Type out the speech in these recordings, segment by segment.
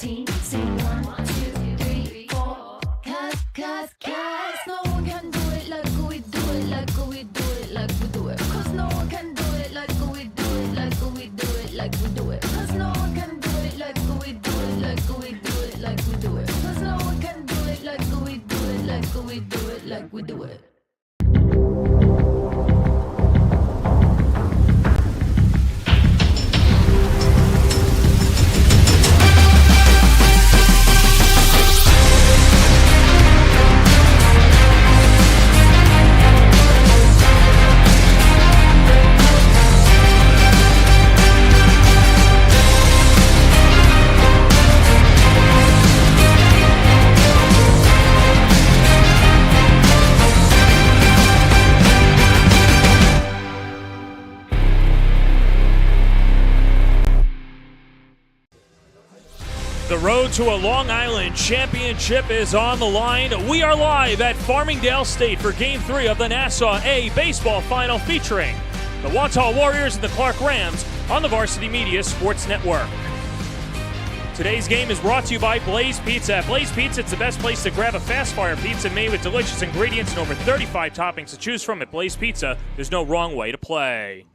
13. Sing 1, 2, 3, 4. Cause no one can do it like we do it, like we do it, like we do it. Cause no one can do it like we do it, like we do it, like we do it. Cause no one can do it like we do it, like we do it, like we do it. Cause no one can do it like we do it, like we do it, like we do it. The road to a Long Island championship is on the line. We are live at Farmingdale State for Game 3 of the Nassau A Baseball Final featuring the Wantagh Warriors and the Clarke Rams on the Varsity Media Sports Network. Today's game is brought to you by Blaze Pizza. At Blaze Pizza, it's the best place to grab a fast-fire pizza made with delicious ingredients and over 35 toppings to choose from. At Blaze Pizza, there's no wrong way to play.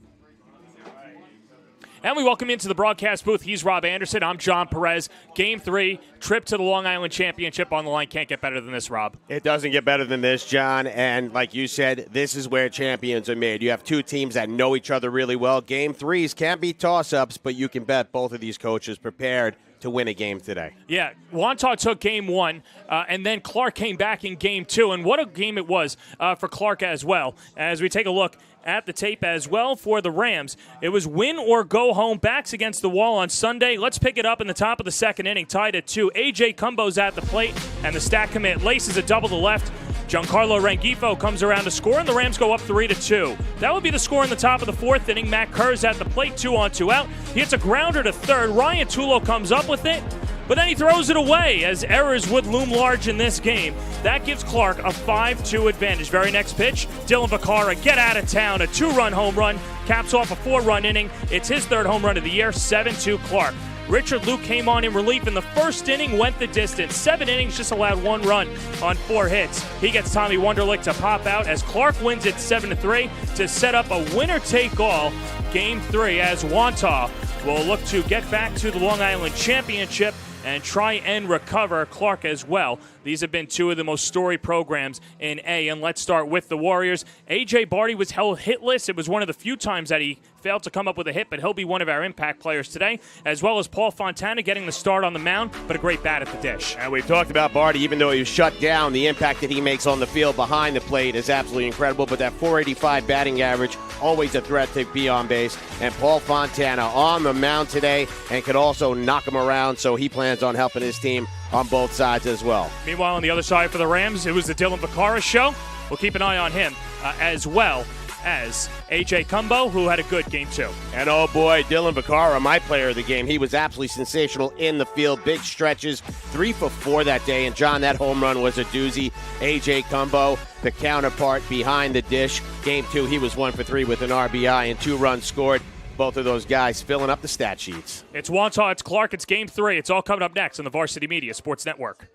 And we welcome into the broadcast booth. He's Rob Anderson. I'm John Perez. Game 3, trip to the Long Island Championship on the line. Can't get better than this, Rob. It doesn't get better than this, John. And like you said, this is where champions are made. You have two teams that know each other really well. Game 3s can't be toss-ups, but you can bet both of these coaches prepared to win a game today. Yeah, Wantagh took Game 1, and then Clarke came back in Game 2. And what a game it was for Clarke as well. As we take a look at the tape as well for the Rams. It was win or go home, backs against the wall on Sunday. Let's pick it up in the top of the second inning, tied at 2. A.J. Cumbo's at the plate, and the stat commit laces a double to left. Giancarlo Rengifo comes around to score, and the Rams go up 3-2. That would be the score in the top of the fourth inning. Matt Kerr's at the plate, 2 on, 2 out. He hits a grounder to third. Ryan Tulo comes up with it, but then he throws it away as errors would loom large in this game. That gives Clarke a 5-2 advantage. Very next pitch, Dylan Vaccaro, get out of town. A 2-run home run, caps off a 4-run inning. It's his third home run of the year, 7-2 Clarke. Richard Luke came on in relief in the first inning, went the distance. 7 innings, just allowed 1 run on 4 hits. He gets Tommy Wunderlich to pop out as Clarke wins it 7-3 to set up a winner-take-all Game 3 as Wantagh will look to get back to the Long Island Championship and try and recover. Clarke as well. These have been two of the most storied programs in A. And let's start with the Warriors. A.J. Barty was held hitless. It was one of the few times that he failed to come up with a hit, but he'll be one of our impact players today, as well as Paul Fontana getting the start on the mound, but a great bat at the dish. And we've talked about Barty, even though he was shut down, the impact that he makes on the field behind the plate is absolutely incredible, but that .485 batting average, always a threat to be on base. And Paul Fontana on the mound today and could also knock him around, so he plans on helping his team on both sides as well. Meanwhile, on the other side for the Rams, it was the Dylan Vaccaro show. We'll keep an eye on him as well as A.J. Cumbo, who had a good Game 2. And oh boy, Dylan Vaccaro, my player of the game. He was absolutely sensational in the field. Big stretches, 3 for 4 that day. And John, that home run was a doozy. A.J. Cumbo, the counterpart behind the dish. Game 2, he was 1 for 3 with an RBI and 2 runs scored. Both of those guys filling up the stat sheets. It's Wantagh, it's Clarke, it's Game 3. It's all coming up next on the Varsity Media Sports Network.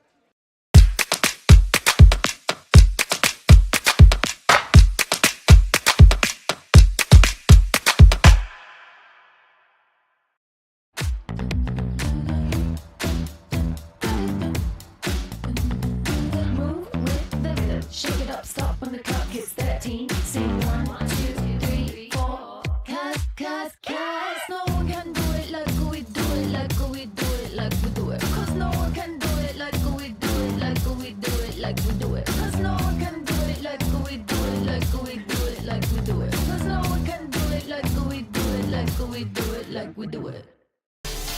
Shake it up, stop when the clock hits 13. Sing 1, 2, 3, 4. Cause no one can do it like we do it, like we do it, like we do it. Cause no one can do it like we do it, like we do it, like we do it. Cause no one can do it like we do it, like we do it, like we do it. Cause no one can do it like we do it, like we do it, like we do it.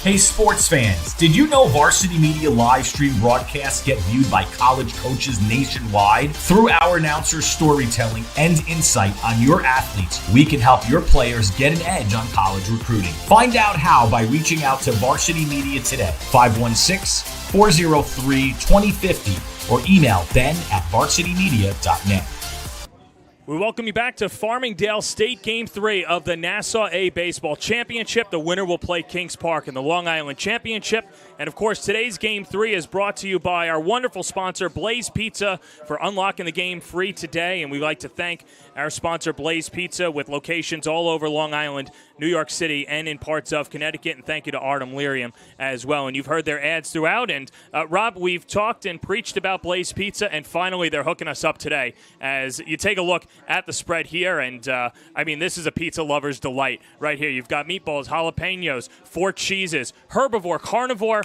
Hey sports fans, did you know Varsity Media live stream broadcasts get viewed by college coaches nationwide? Through our announcers' storytelling and insight on your athletes, we can help your players get an edge on college recruiting. Find out how by reaching out to Varsity Media today, 516-403-2050, or email ben@varsitymedia.net. We welcome you back to Farmingdale State Game 3 of the Nassau A Baseball Championship. The winner will play Kings Park in the Long Island Championship. And, of course, today's Game 3 is brought to you by our wonderful sponsor, Blaze Pizza, for unlocking the game free today. And we'd like to thank our sponsor, Blaze Pizza, with locations all over Long Island, New York City, and in parts of Connecticut. And thank you to Artem Lyrium as well. And you've heard their ads throughout. And, Rob, we've talked and preached about Blaze Pizza, and finally they're hooking us up today. As you take a look at the spread here, and, this is a pizza lover's delight right here. You've got meatballs, jalapenos, 4 cheeses, herbivore, carnivore.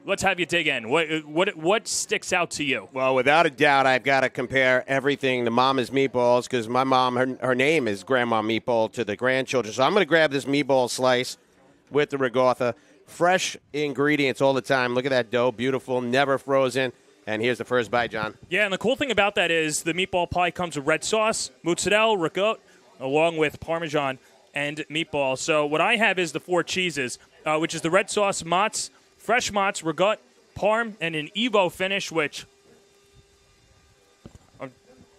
Let's have you dig in. What sticks out to you? Well, without a doubt, I've got to compare everything to Mama's Meatballs because my mom, her name is Grandma Meatball to the grandchildren. So I'm going to grab this meatball slice with the regatha. Fresh ingredients all the time. Look at that dough. Beautiful, never frozen. And here's the first bite, John. Yeah, and the cool thing about that is the meatball pie comes with red sauce, mozzarella, ricotta, along with Parmesan and meatball. So what I have is the 4 cheeses, which is the red sauce, mozz, fresh mozz, ricotta, parm, and an Evo finish, which I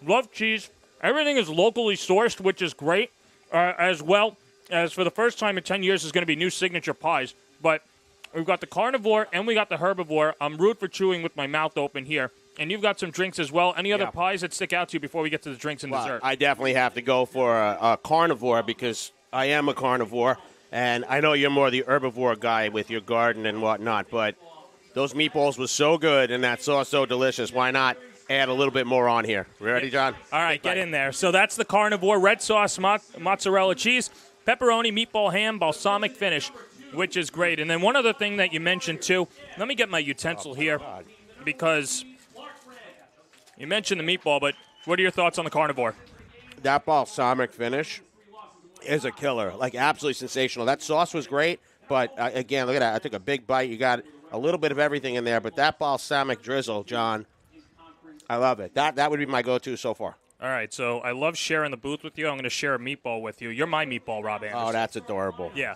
love cheese. Everything is locally sourced, which is great, as well as for the first time in 10 years is going to be new signature pies. But we've got the carnivore and we got the herbivore. I'm root for chewing with my mouth open here. And you've got some drinks as well. Any other pies that stick out to you before we get to the drinks and dessert? I definitely have to go for a carnivore because I am a carnivore. And I know you're more the herbivore guy with your garden and whatnot, but those meatballs were so good and that sauce so delicious. Why not add a little bit more on here? Ready, John? All right, get in there. So that's the carnivore, red sauce, mozzarella cheese, pepperoni, meatball, ham, balsamic finish, which is great. And then one other thing that you mentioned, too, let me get my utensil here because you mentioned the meatball, but what are your thoughts on the carnivore? That balsamic finish is a killer, like absolutely sensational. That sauce was great, but again, look at that. I took a big bite. You got a little bit of everything in there, but that balsamic drizzle, John, I love it. That would be my go-to so far. All right, so I love sharing the booth with you. I'm going to share a meatball with you. You're my meatball, Rob Anderson. Oh, that's adorable. Yeah.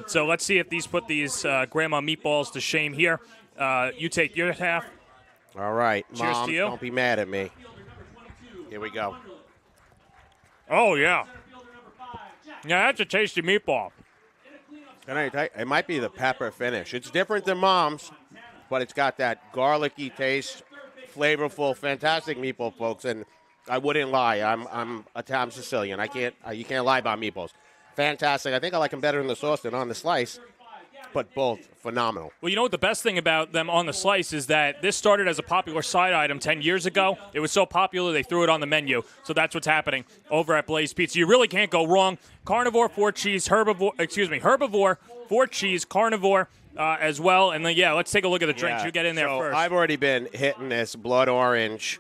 So let's see if these put these grandma meatballs to shame here. You take your half. All right, Cheers Mom, to you. don't be mad at me. Here we go. Oh, yeah. Yeah, that's a tasty meatball. It might be the pepper finish. It's different than Mom's, but it's got that garlicky taste, flavorful, fantastic meatball, folks. And I wouldn't lie. I'm Italian Sicilian. You can't lie about meatballs. Fantastic. I think I like them better in the sauce than on the slice, but both phenomenal. Well, you know what the best thing about them on the slice is that this started as a popular side item 10 years ago. It was so popular they threw it on the menu. So that's what's happening over at Blaze Pizza. You really can't go wrong. Carnivore, 4 cheese, herbivore, 4 cheese, carnivore as well. And then, let's take a look at the drinks. You get in there first. I've already been hitting this blood orange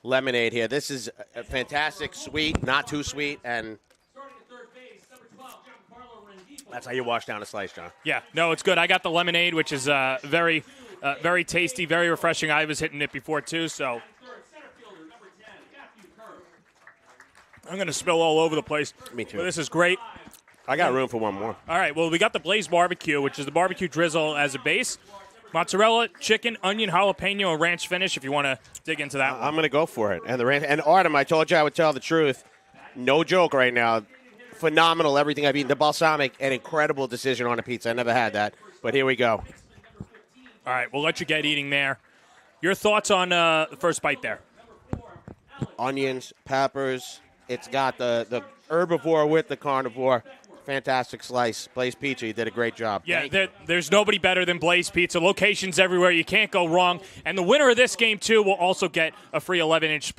lemonade here. This is a fantastic, sweet, not too sweet, and that's how you wash down a slice, John. Yeah, no, it's good. I got the lemonade, which is very tasty, very refreshing. I was hitting it before, too, so I'm going to spill all over the place. Me too. But this is great. I got room for one more. All right, well, we got the Blaze Barbecue, which is the barbecue drizzle as a base. Mozzarella, chicken, onion, jalapeno, and ranch finish if you want to dig into that one. I'm going to go for it. And the ranch. And Artem, I told you I would tell the truth. No joke right now. Phenomenal, everything I've eaten. The balsamic, an incredible decision on a pizza. I never had that, but here we go. All right, we'll let you get eating there. Your thoughts on the first bite there? Onions, peppers. It's got the herbivore with the carnivore. Fantastic slice. Blaze Pizza, you did a great job. Yeah, there's nobody better than Blaze Pizza. Locations everywhere. You can't go wrong. And the winner of this game, too, will also get a free 11-inch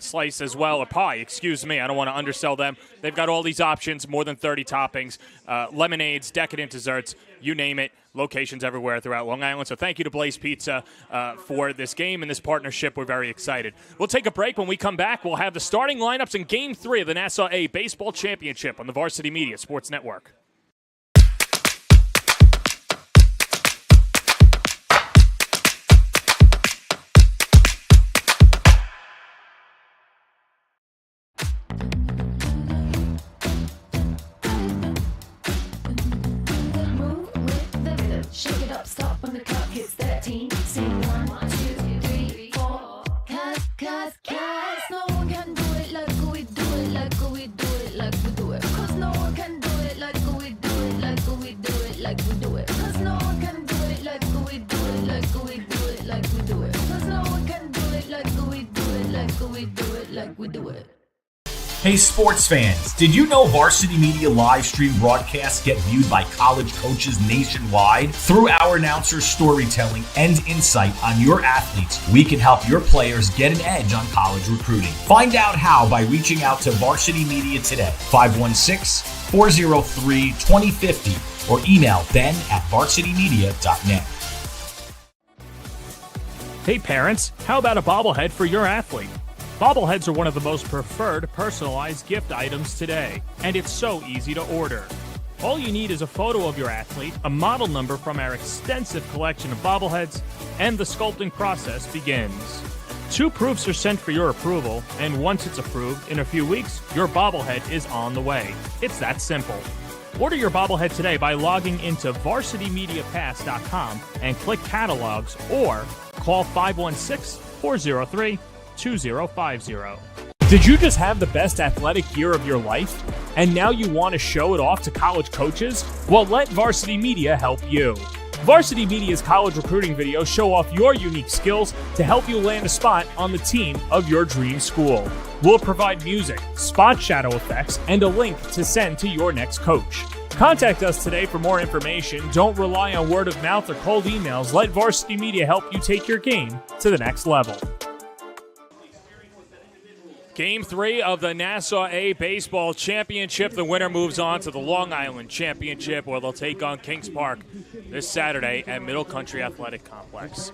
slice as well, or pie, excuse me. I don't want to undersell them. They've got all these options, more than 30 toppings, lemonades, decadent desserts, you name it. Locations everywhere throughout Long Island. So thank you to Blaze Pizza for this game and this partnership. We're very excited. We'll take a break. When we come back, we'll have the starting lineups in Game 3 of the Nassau A Baseball Championship on the Varsity Media Sports Network. Shake it up, stop when the clock hits 13. Sing 1, 2, 3, 4. Cause no one can do it like like we do it. Cause no one can do it like we do it, like we do it, like we do it. Cause no one can do it like we do it, like we do it, like we do it. Cause no one can do it like we do it, like we do it, like we do it. Hey sports fans, did you know Varsity Media live stream broadcasts get viewed by college coaches nationwide? Through our announcers' storytelling and insight on your athletes, we can help your players get an edge on college recruiting. Find out how by reaching out to Varsity Media today, 516-403-2050, or email ben@varsitymedia.net. Hey parents, how about a bobblehead for your athlete? Bobbleheads are one of the most preferred personalized gift items today, and it's so easy to order. All you need is a photo of your athlete, a model number from our extensive collection of bobbleheads, and the sculpting process begins. 2 proofs are sent for your approval, and once it's approved, in a few weeks, your bobblehead is on the way. It's that simple. Order your bobblehead today by logging into varsitymediapass.com and click catalogs, or call 516-403-2050. Did you just have the best athletic year of your life, and now you want to show it off to college coaches? Well, let Varsity Media help you. Varsity Media's college recruiting videos show off your unique skills to help you land a spot on the team of your dream school. We'll provide music, spot shadow effects, and a link to send to your next coach. Contact us today for more information. Don't rely on word of mouth or cold emails. Let Varsity Media help you take your game to the next level. Game 3 of the Nassau A Baseball Championship. The winner moves on to the Long Island Championship, where they'll take on Kings Park this Saturday at Middle Country Athletic Complex.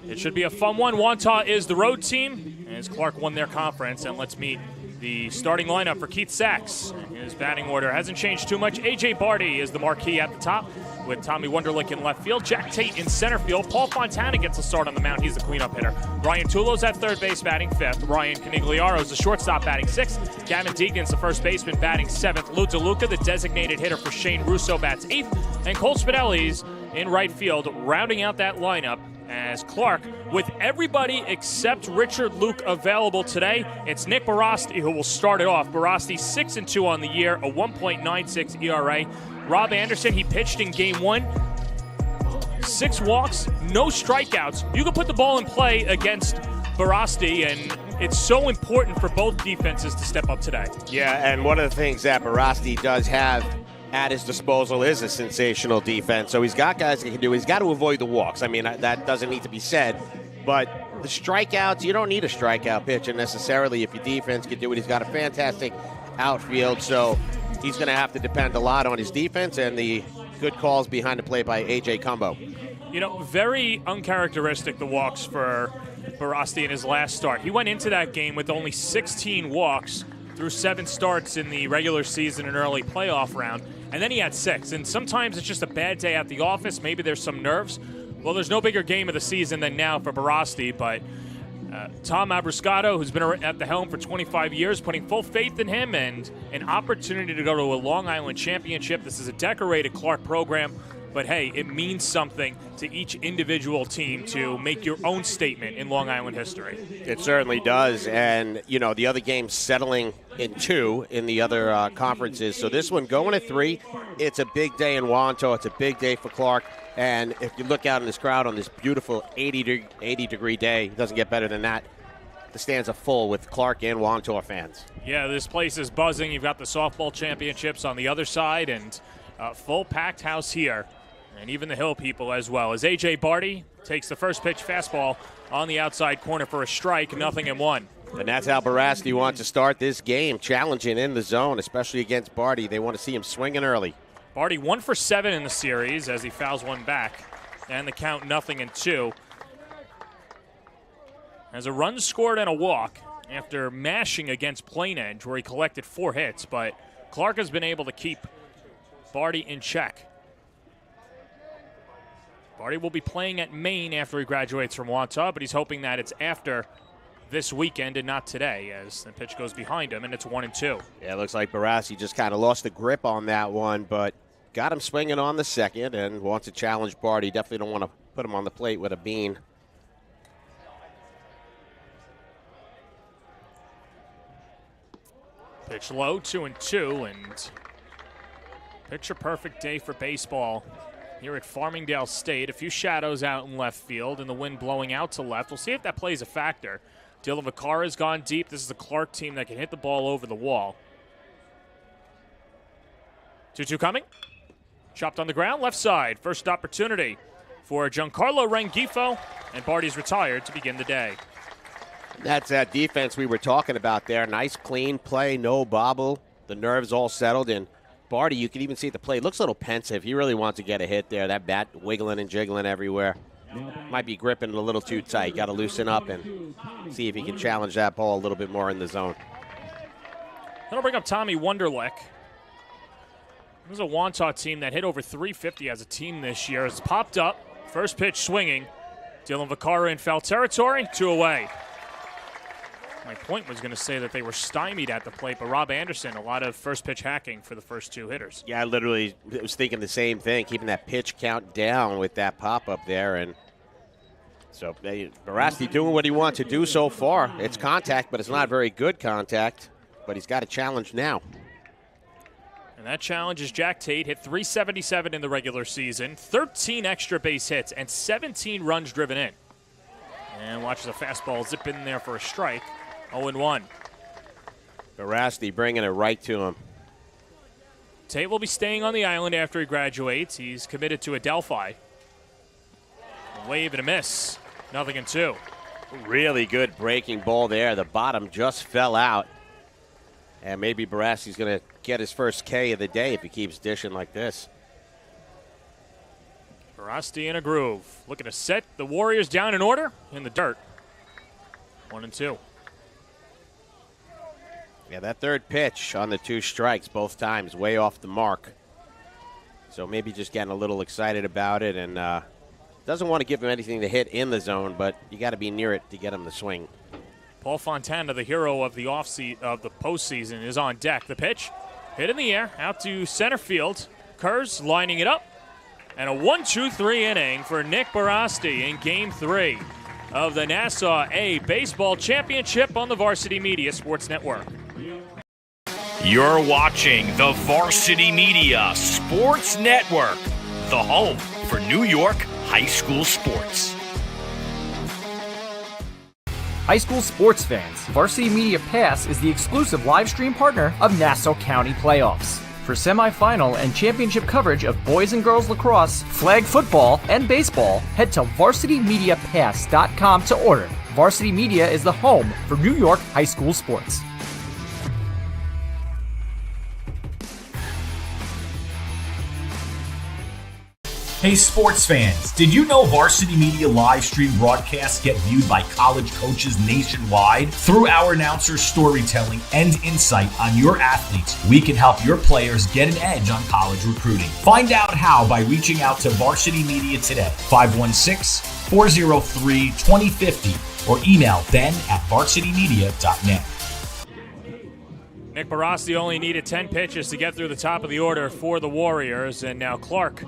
It should be a fun one. Wantagh is the road team, as Clarke won their conference. And let's meet the starting lineup for Keith Sachs. His batting order hasn't changed too much. A.J. Barty is the marquee at the top, with Tommy Wunderlich in left field, Jack Tate in center field. Paul Fontana gets a start on the mound. He's the cleanup hitter. Ryan Tulo's at third base batting 5th. Ryan Canigliaro's the shortstop batting 6th. Gavin Deegan's the first baseman batting 7th. Lou DeLuca, the designated hitter for Shane Russo, bats 8th. And Cole Spinelli's in right field, rounding out that lineup as Clarke, with everybody except Richard Luke available today. It's Nick Barasti who will start it off. Barasti 6-2 on the year, a 1.96 ERA. Rob Anderson, he pitched in game 1. 6 walks, no strikeouts. You can put the ball in play against Barasti, and it's so important for both defenses to step up today. Yeah, and one of the things that Barasti does have at his disposal is a sensational defense. So he's got guys that can do. He's got to avoid the walks. I mean, that doesn't need to be said. But the strikeouts, you don't need a strikeout pitcher necessarily if your defense can do it. He's got a fantastic outfield, so he's going to have to depend a lot on his defense and the good calls behind the plate by A.J. Cumbo. You know, very uncharacteristic, the walks for Barasti in his last start. He went into that game with only 16 walks through 7 starts in the regular season and early playoff round, and then he had 6. And sometimes it's just a bad day at the office. Maybe there's some nerves. Well, there's no bigger game of the season than now for Barasti, but Tom Abruscato, who's been at the helm for 25 years, putting full faith in him and an opportunity to go to a Long Island championship. This is a decorated Clarke program, but hey, it means something to each individual team to make your own statement in Long Island history. It certainly does, and you know, the other game's settling in 2 in the other conferences. So this one going to 3. It's a big day in Wantagh. It's a big day for Clarke. And if you look out in this crowd on this beautiful 80-degree day, it doesn't get better than that. The stands are full with Clarke and Wantagh fans. Yeah, this place is buzzing. You've got the softball championships on the other side, and full packed house here, and even the Hill people as well. As A.J. Barty takes the first pitch fastball on the outside corner for a strike, 0-1. And that's how Barasti wants to start this game, challenging in the zone, especially against Barty. They want to see him swinging early. Barty 1 for 7 in the series as he fouls one back, and the count 0-2. As a run scored and a walk after mashing against Plain Edge, where he collected 4 hits, but Clarke has been able to keep Barty in check. Barty will be playing at Maine after he graduates from Wantagh, but he's hoping that it's after this weekend and not today, as the pitch goes behind him, and it's 1-2. Yeah, it looks like Barasti just kind of lost the grip on that one, but got him swinging on the second and wants to challenge Barty. Definitely don't want to put him on the plate with a bean. Pitch low, 2-2, and picture-perfect day for baseball here at Farmingdale State. A few shadows out in left field and the wind blowing out to left. We'll see if that plays a factor. Dylan Vaccaro has gone deep. This is the Clarke team that can hit the ball over the wall. 2-2 coming. Chopped on the ground, left side. First opportunity for Giancarlo Rengifo, and Barty's retired to begin the day. That's that defense we were talking about there. Nice, clean play, no bobble. The nerves all settled in. Barty, you can even see at the plate, looks a little pensive. He really wants to get a hit there. That bat wiggling and jiggling everywhere. Might be gripping it a little too tight. Got to loosen up and see if he can challenge that ball a little bit more in the zone. That'll bring up Tommy Wonderlick. This is a Wantagh team that hit over 350 as a team this year. It's popped up. First pitch swinging. Dylan Vaccaro in foul territory. 2 away. My point was going to say that they were stymied at the plate, but Rob Anderson, a lot of first pitch hacking for the first 2 hitters. Yeah, I literally was thinking the same thing, keeping that pitch count down with that pop-up there. And so Barasti doing what he wants to do so far. It's contact, but it's not very good contact. But he's got a challenge now. And that challenge is Jack Tate. Hit .377 in the regular season, 13 extra base hits, and 17 runs driven in. And watch the fastball zip in there for a strike. 0-1. Barasti bringing it right to him. Tate will be staying on the island after he graduates. He's committed to Adelphi. A wave and a miss. 0-2. Really good breaking ball there. The bottom just fell out. And maybe Barasti's going to get his first K of the day if he keeps dishing like this. Barasti in a groove. Looking to set the Warriors down in order in the dirt. 1-2. Yeah, that third pitch on the 2 strikes both times, way off the mark. So maybe just getting a little excited about it, and doesn't want to give him anything to hit in the zone, but you got to be near it to get him to swing. Paul Fontana, the hero of the postseason, is on deck. The pitch, hit in the air, out to center field. Kurz lining it up, and a 1-2-3 inning for Nick Barasti in Game 3 of the Nassau A Baseball Championship on the Varsity Media Sports Network. You're watching the Varsity Media Sports Network, the home for New York high school sports. High school sports fans, Varsity Media Pass is the exclusive live stream partner of Nassau County playoffs. For semifinal and championship coverage of boys and girls lacrosse, flag football, and baseball, head to varsitymediapass.com to order. Varsity Media is the home for New York high school sports. Hey sports fans, did you know Varsity Media live stream broadcasts get viewed by college coaches nationwide? Through our announcers' storytelling and insight on your athletes, we can help your players get an edge on college recruiting. Find out how by reaching out to Varsity Media today, 516-403-2050, or email ben@varsitymedia.net. Nick Barasti only needed 10 pitches to get through the top of the order for the Warriors, and now Clarke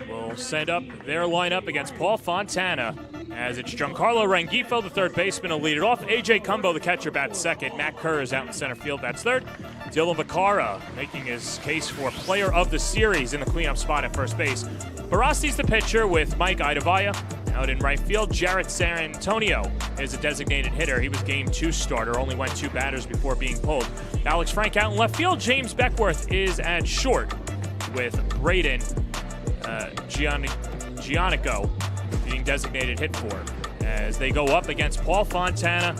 will send up their lineup against Paul Fontana, as it's Giancarlo Rengifo, the third baseman, will lead it off. A.J. Cumbo, the catcher, bats second. Matt Kurz out in center field, bats third. Dylan Vaccaro making his case for player of the series in the cleanup spot at first base. Barasti's the pitcher with Mike Idavaya. Out in right field, Jarrett Sarantonio is a designated hitter. He was Game 2 starter, only went 2 batters before being pulled. Alex Frank out in left field. James Beckworth is at short with Braden Giannico being designated hit for, as they go up against Paul Fontana,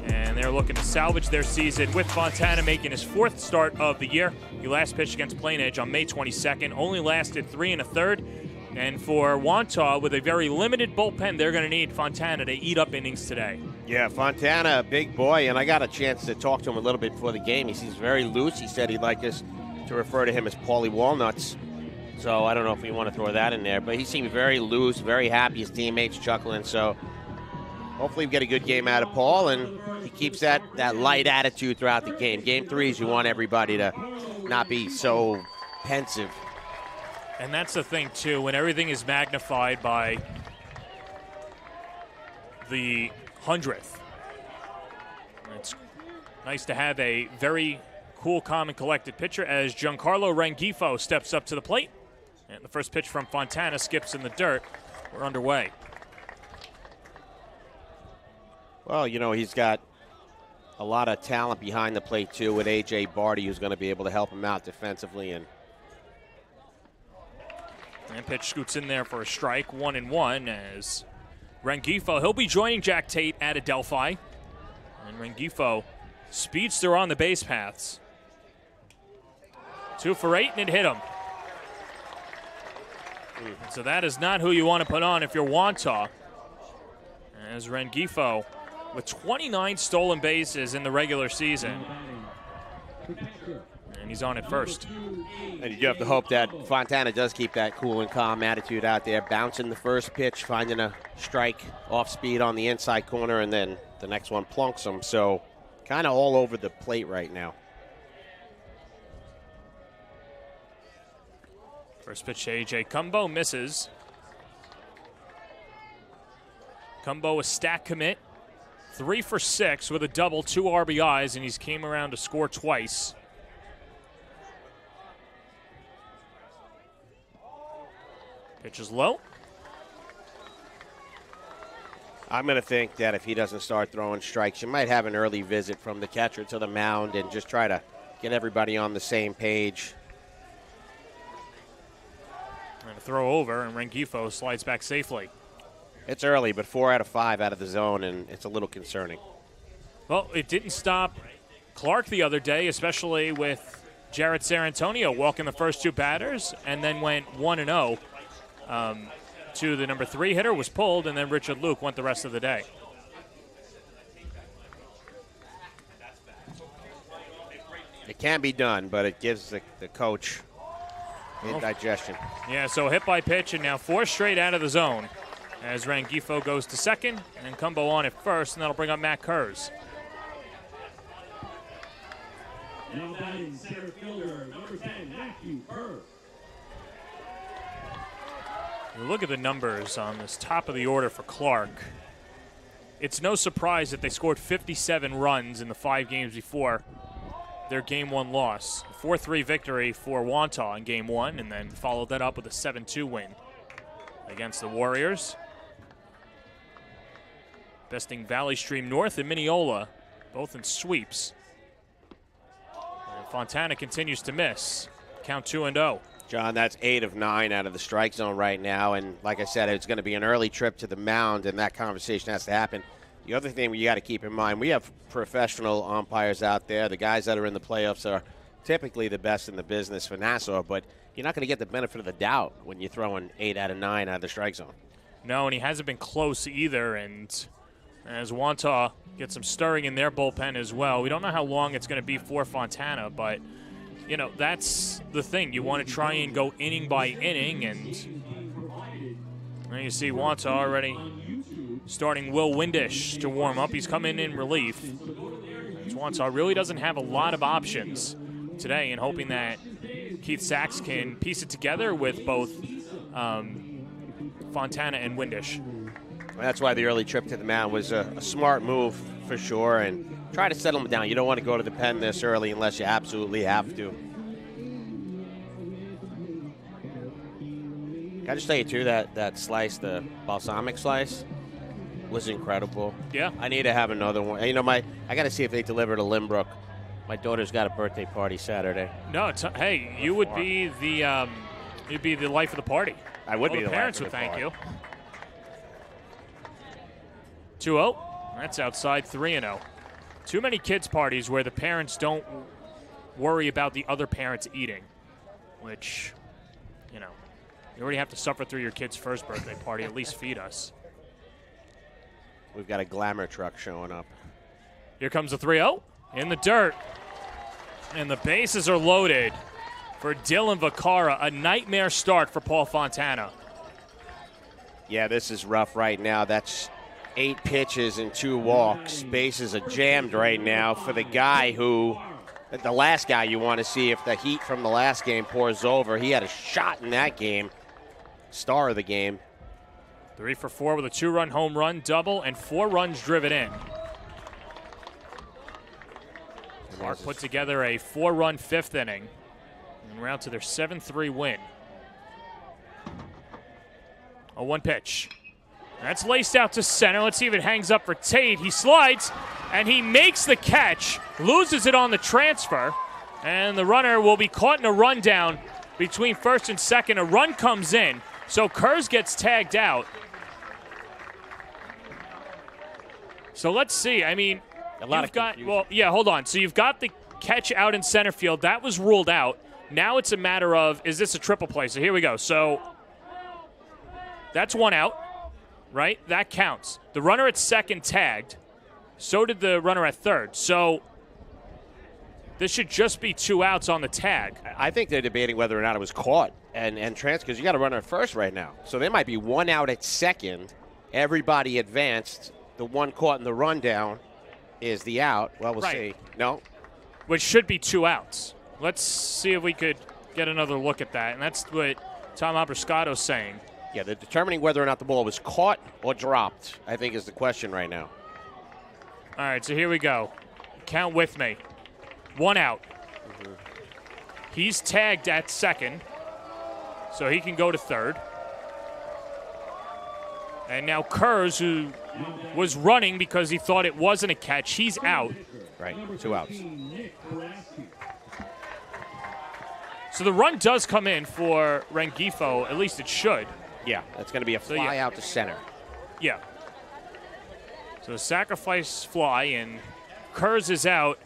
and they're looking to salvage their season with Fontana making his 4th start of the year. He last pitched against Plain Edge on May 22nd, only lasted 3 1/3. And for Wantagh, with a very limited bullpen, they're going to need Fontana to eat up innings today. Yeah, Fontana, a big boy, and I got a chance to talk to him a little bit before the game. He seems very loose. He said he'd like us to refer to him as Paulie Walnuts. So I don't know if we want to throw that in there, but he seemed very loose, very happy, his teammates chuckling. So hopefully we get a good game out of Paul, and he keeps that light attitude throughout the game. Game 3s, you want everybody to not be so pensive. And that's the thing, too, when everything is magnified by the 100th. It's nice to have a very cool, calm, and collected pitcher as Giancarlo Rengifo steps up to the plate. And the first pitch from Fontana skips in the dirt. We're underway. Well, you know, he's got a lot of talent behind the plate, too, with A.J. Barty, who's going to be able to help him out defensively. And pitch scoots in there for a strike, 1-1 as Rengifo, he'll be joining Jack Tate at Adelphi. And Rengifo speedster on the base paths. 2 for 8, and it hit him. So that is not who you want to put on if you're Wantagh. As Rengifo, with 29 stolen bases in the regular season. And he's on at first. And you have to hope that Fontana does keep that cool and calm attitude out there, bouncing the first pitch, finding a strike off speed on the inside corner, and then the next one plunks him. So kind of all over the plate right now. First pitch to A.J. Cumbo misses. Cumbo a stack commit. 3 for 6 with a double, 2 RBIs, and he's came around to score twice. Pitch is low. I'm going to think that if he doesn't start throwing strikes, you might have an early visit from the catcher to the mound and just try to get everybody on the same page. And a throw over, and Rengifo slides back safely. It's early, but 4 out of 5 out of the zone, and it's a little concerning. Well, it didn't stop Clarke the other day, especially with Jarrett Sarantonio walking the first 2 batters and then went 1-0. To the number 3 hitter was pulled, and then Richard Luke went the rest of the day. It can be done, but it gives the coach indigestion. Yeah, so hit by pitch, and now 4 straight out of the zone as Rengifo goes to second, and Cumbo on at first, and that'll bring up Matt Kurz. Now batting center fielder, number 10, Matthew Kurz. You look at the numbers on this top of the order for Clarke. It's no surprise that they scored 57 runs in the 5 games before their Game 1 loss. 4-3 victory for Wantagh in Game 1, and then followed that up with a 7-2 win against the Warriors. Besting Valley Stream North and Mineola, both in sweeps. And Fontana continues to miss. Count 2-0. John, that's 8 of 9 out of the strike zone right now. And like I said, it's going to be an early trip to the mound, and that conversation has to happen. The other thing you got to keep in mind, we have professional umpires out there. The guys that are in the playoffs are typically the best in the business for Nassau, but you're not going to get the benefit of the doubt when you're throwing 8 out of 9 out of the strike zone. No, and he hasn't been close either. And as Wantagh gets some stirring in their bullpen as well, we don't know how long it's going to be for Fontana, but you know, that's the thing. You want to try and go inning by inning, and you see Wantagh already starting Will Windish to warm up. He's coming in relief. Wantagh really doesn't have a lot of options today, and hoping that Keith Sachs can piece it together with both Fontana and Windish. That's why the early trip to the mound was a smart move for sure, and try to settle them down. You don't want to go to the pen this early unless you absolutely have to. Can I just tell you, too, that slice, the balsamic slice, was incredible. Yeah. I need to have another one. You know, I got to see if they deliver to Limbrook. My daughter's got a birthday party Saturday. No, hey, you would be the you'd be the life of the party. I would be the parents life of would the thank party. you. 2-0. That's outside 3-0. Too many kids' parties where the parents don't worry about the other parents eating, which, you know, you already have to suffer through your kid's first birthday party. At least feed us. We've got a glamour truck showing up. Here comes the 3-0 in the dirt. And the bases are loaded for Dylan Vacara. A nightmare start for Paul Fontana. Yeah, this is rough right now. That's 8 pitches and 2 walks. Bases are jammed right now for the guy who, the last guy you want to see if the heat from the last game pours over. He had a shot in that game. Star of the game. 3 for 4 with a 2-run home run, double, and 4 runs driven in. Clarke put together a 4-run fifth inning and round to their 7-3 win. A 1 pitch. That's laced out to center. Let's see if it hangs up for Tate. He slides, and he makes the catch, loses it on the transfer, and the runner will be caught in a rundown between first and second. A run comes in, so Kurz gets tagged out. So let's see. I mean, hold on. So you've got the catch out in center field. That was ruled out. Now it's a matter of, is this a triple play? So here we go. So that's 1 out, right? That counts. The runner at second tagged. So did the runner at third. So this should just be 2 outs on the tag. I think they're debating whether or not it was caught and transfer, because you got a runner at first right now. So there might be 1 out at second. Everybody advanced. The one caught in the rundown is the out. Well, we'll see. No? Which should be 2 outs. Let's see if we could get another look at that. And that's what Tom Abrascato's saying. Yeah, they're determining whether or not the ball was caught or dropped, I think, is the question right now. All right, so here we go. Count with me. 1 out. Mm-hmm. He's tagged at second, so he can go to third. And now Kurz, who was running because he thought it wasn't a catch, he's out. Right, 2 outs. So the run does come in for Rengifo, at least it should. Yeah, that's going to be a fly out to center. Yeah. So sacrifice fly, and Kurz is out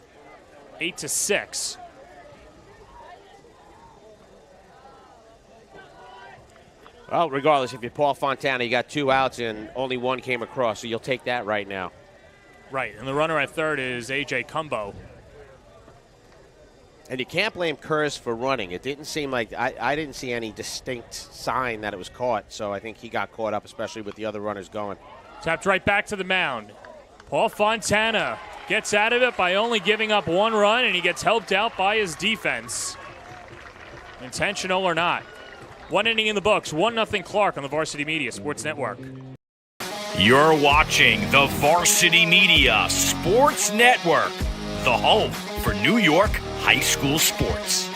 8-6. Well, regardless, if you're Paul Fontana, you got 2 outs and only 1 came across, so you'll take that right now. Right, and the runner at third is A.J. Cumbo. And you can't blame Kurz for running. It didn't seem like I didn't see any distinct sign that it was caught, so I think he got caught up, especially with the other runners going. Tapped right back to the mound. Paul Fontana gets out of it by only giving up 1 run, and he gets helped out by his defense. Intentional or not. 1 inning in the books, 1-0 Clarke on the Varsity Media Sports Network. You're watching the Varsity Media Sports Network, the home for New York high school sports.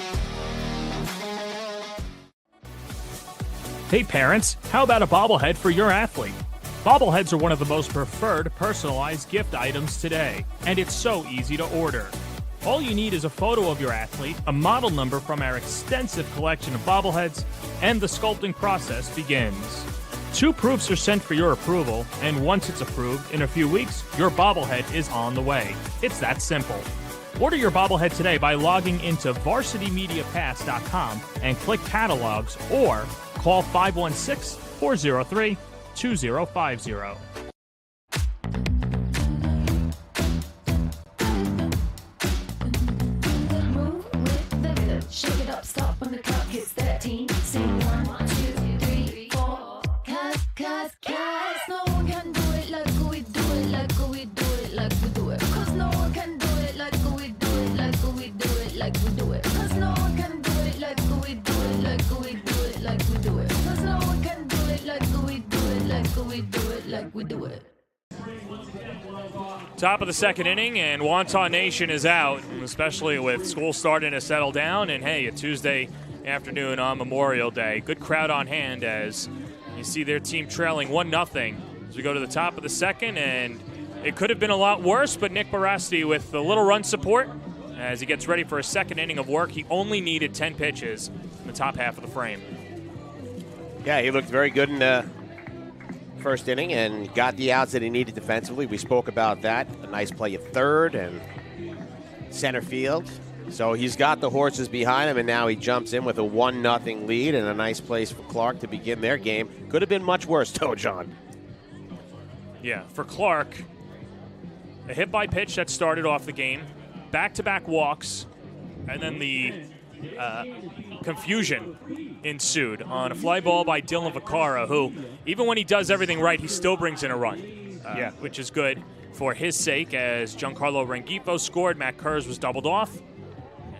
Hey parents, how about a bobblehead for your athlete? Bobbleheads are one of the most preferred personalized gift items today, and it's so easy to order. All you need is a photo of your athlete, a model number from our extensive collection of bobbleheads, and the sculpting process begins. 2 proofs are sent for your approval, and once it's approved, in a few weeks, your bobblehead is on the way. It's that simple. Order your bobblehead today by logging into varsitymediapass.com and click catalogs, or call 516-403-2050. Shake it up, stop when the clock hits 13. Sing 1, 2, 3, 4. Cause no one can do it like we do it, like we do it, like we do it. Cause no one can do it like we do it, like we do it, like we do it. Cause no one can do it like we do it, like we do it, like we do it. Cause no one can do it like we do it, like we do it, like we do it. Top of the second inning, and Wantagh Nation is out, especially with school starting to settle down. And hey, a Tuesday afternoon on Memorial Day. Good crowd on hand as you see their team trailing 1-0 as we go to the top of the second. And it could have been a lot worse, but Nick Barasti with a little run support as he gets ready for a second inning of work. He only needed 10 pitches in the top half of the frame. Yeah, he looked very good in the first inning and got the outs that he needed defensively. We spoke about that. A nice play at third and center field. So he's got the horses behind him, and now he jumps in with a 1-0 lead and a nice place for Clarke to begin their game. Could have been much worse, though, John. Yeah, for Clarke, a hit by pitch that started off the game, back-to-back walks, and then the confusion ensued on a fly ball by Dylan Vaccaro, who, even when he does everything right, he still brings in a run, which is good for his sake, as Giancarlo Rengifo scored. Matt Kurz was doubled off,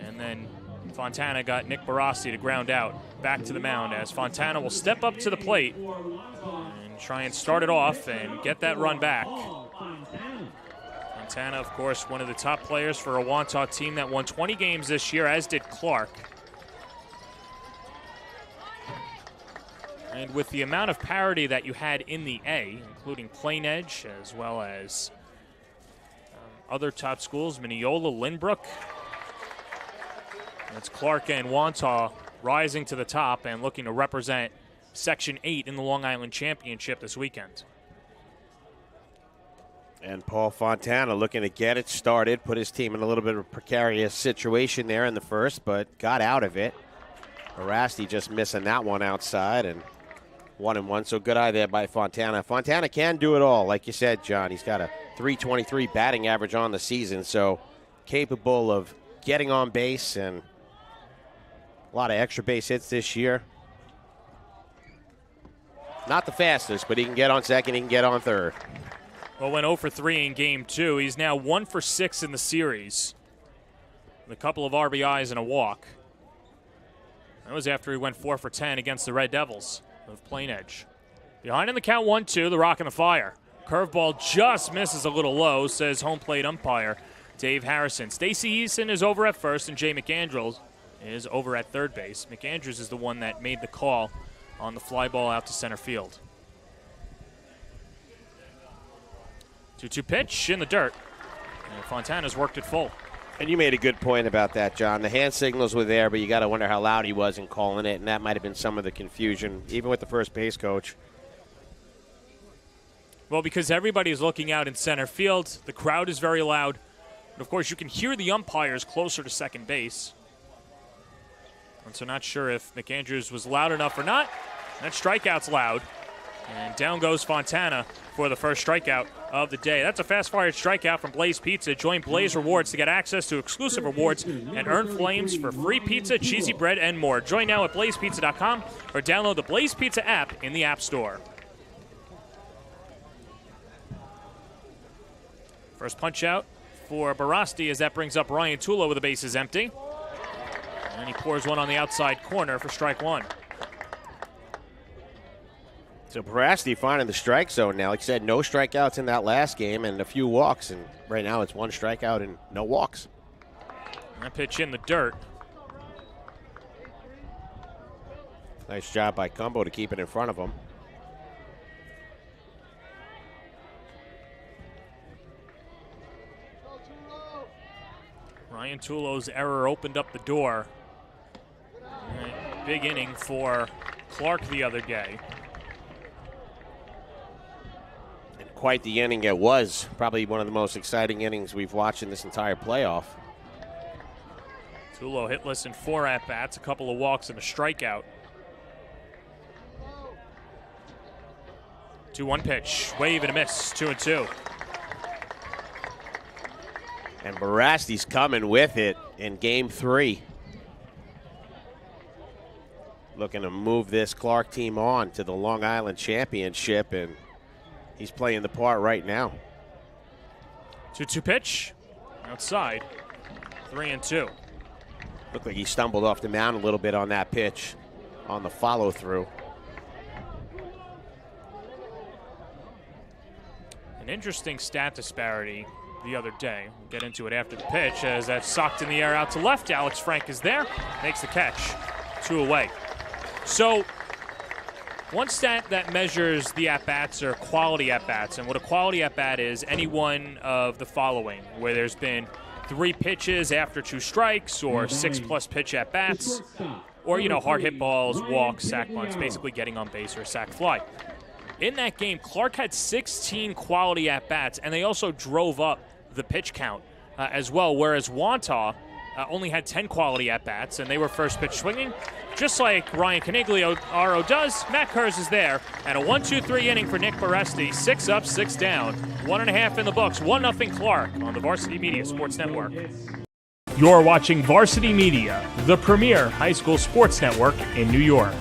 and then Fontana got Nick Barasti to ground out back to the mound, as Fontana will step up to the plate and try and start it off and get that run back. And Fontana, of course, one of the top players for a Wantagh team that won 20 games this year, as did Clarke. And with the amount of parity that you had in the A, including Plain Edge, as well as other top schools, Mineola, Lynbrook, it's Clarke and Wantagh rising to the top and looking to represent Section 8 in the Long Island Championship this weekend. And Paul Fontana looking to get it started, put his team in a little bit of a precarious situation there in the first, but got out of it. Barasti just missing that one outside, and 1-1, so good eye there by Fontana. Fontana can do it all, like you said, John. He's got a .323 batting average on the season, so capable of getting on base and a lot of extra base hits this year. Not the fastest, but he can get on second, he can get on third. Well, went 0 for 3 in Game 2. He's now 1 for 6 in the series, with a couple of RBIs and a walk. That was after he went 4 for 10 against the Red Devils of Plain Edge. Behind in the count 1-2, the Rock and the Fire. Curveball just misses a little low, says home plate umpire Dave Harrison. Stacey Eason is over at first, and Jay McAndrews is over at third base. McAndrews is the one that made the call on the fly ball out to center field. 2-2 pitch in the dirt. And Fontana's worked it full. And you made a good point about that, John. The hand signals were there, but you got to wonder how loud he was in calling it, and that might have been some of the confusion, even with the first base coach. Well, because everybody is looking out in center field, the crowd is very loud. And of course, you can hear the umpires closer to second base. And so not sure if McAndrews was loud enough or not. That strikeout's loud. And down goes Fontana for the first strikeout of the day. That's a fast-fired strikeout from Blaze Pizza. Join Blaze Rewards to get access to exclusive rewards and earn flames for free pizza, cheesy bread, and more. Join now at blazepizza.com or download the Blaze Pizza app in the App Store. First punch out for Barasti as that brings up Ryan Tulo with the bases empty. And he pours one on the outside corner for strike one. So Barasti finding the strike zone now. Like I said, no strikeouts in that last game and a few walks. And right now it's one strikeout and no walks. That pitch in the dirt. Nice job by Cumbo to keep it in front of him. Ryan Tulo's error opened up the door. Big inning for Clarke the other day. And quite the inning it was. Probably one of the most exciting innings we've watched in this entire playoff. Tulo hitless in 4 at-bats, a couple of walks and a strikeout. 2-1 pitch, wave and a miss, 2-2. And Barasti's coming with it in Game 3. Looking to move this Clarke team on to the Long Island Championship, and he's playing the part right now. 2-2 pitch, outside, 3-2. Looked like he stumbled off the mound a little bit on that pitch on the follow-through. An interesting stat disparity the other day. We'll get into it after the pitch as that's socked in the air out to left. Alex Frank is there, makes the catch, 2 away. So one stat that measures the at-bats are quality at-bats, and what a quality at-bat is any one of the following, where there's been 3 pitches after 2 strikes or 6+ pitch at-bats, or, hard hit balls, walks, sac bunts, basically getting on base or a sac fly. In that game, Clarke had 16 quality at-bats, and they also drove up the pitch count as well, whereas Wantagh only had 10 quality at-bats, and they were first pitch swinging. Just like Ryan Canigliaro does, Matt Kurz is there, and a 1-2-3 inning for Nick Baresti. 6 up, 6 down, 1.5 in the books, 1-0 Clarke on the Varsity Media Sports Network. You're watching Varsity Media, the premier high school sports network in New York.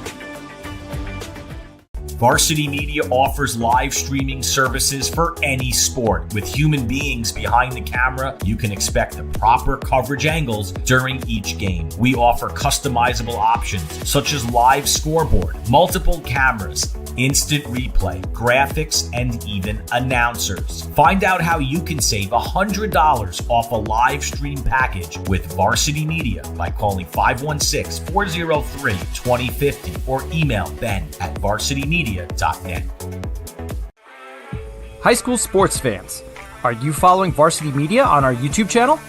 Varsity Media offers live streaming services for any sport. With human beings behind the camera, you can expect the proper coverage angles during each game. We offer customizable options such as live scoreboard, multiple cameras, instant replay, graphics, and even announcers. Find out how you can save $100 off a live stream package with Varsity Media by calling 516-403-2050 or email ben@varsitymedia.net. High school sports fans, are you following Varsity Media on our YouTube channel?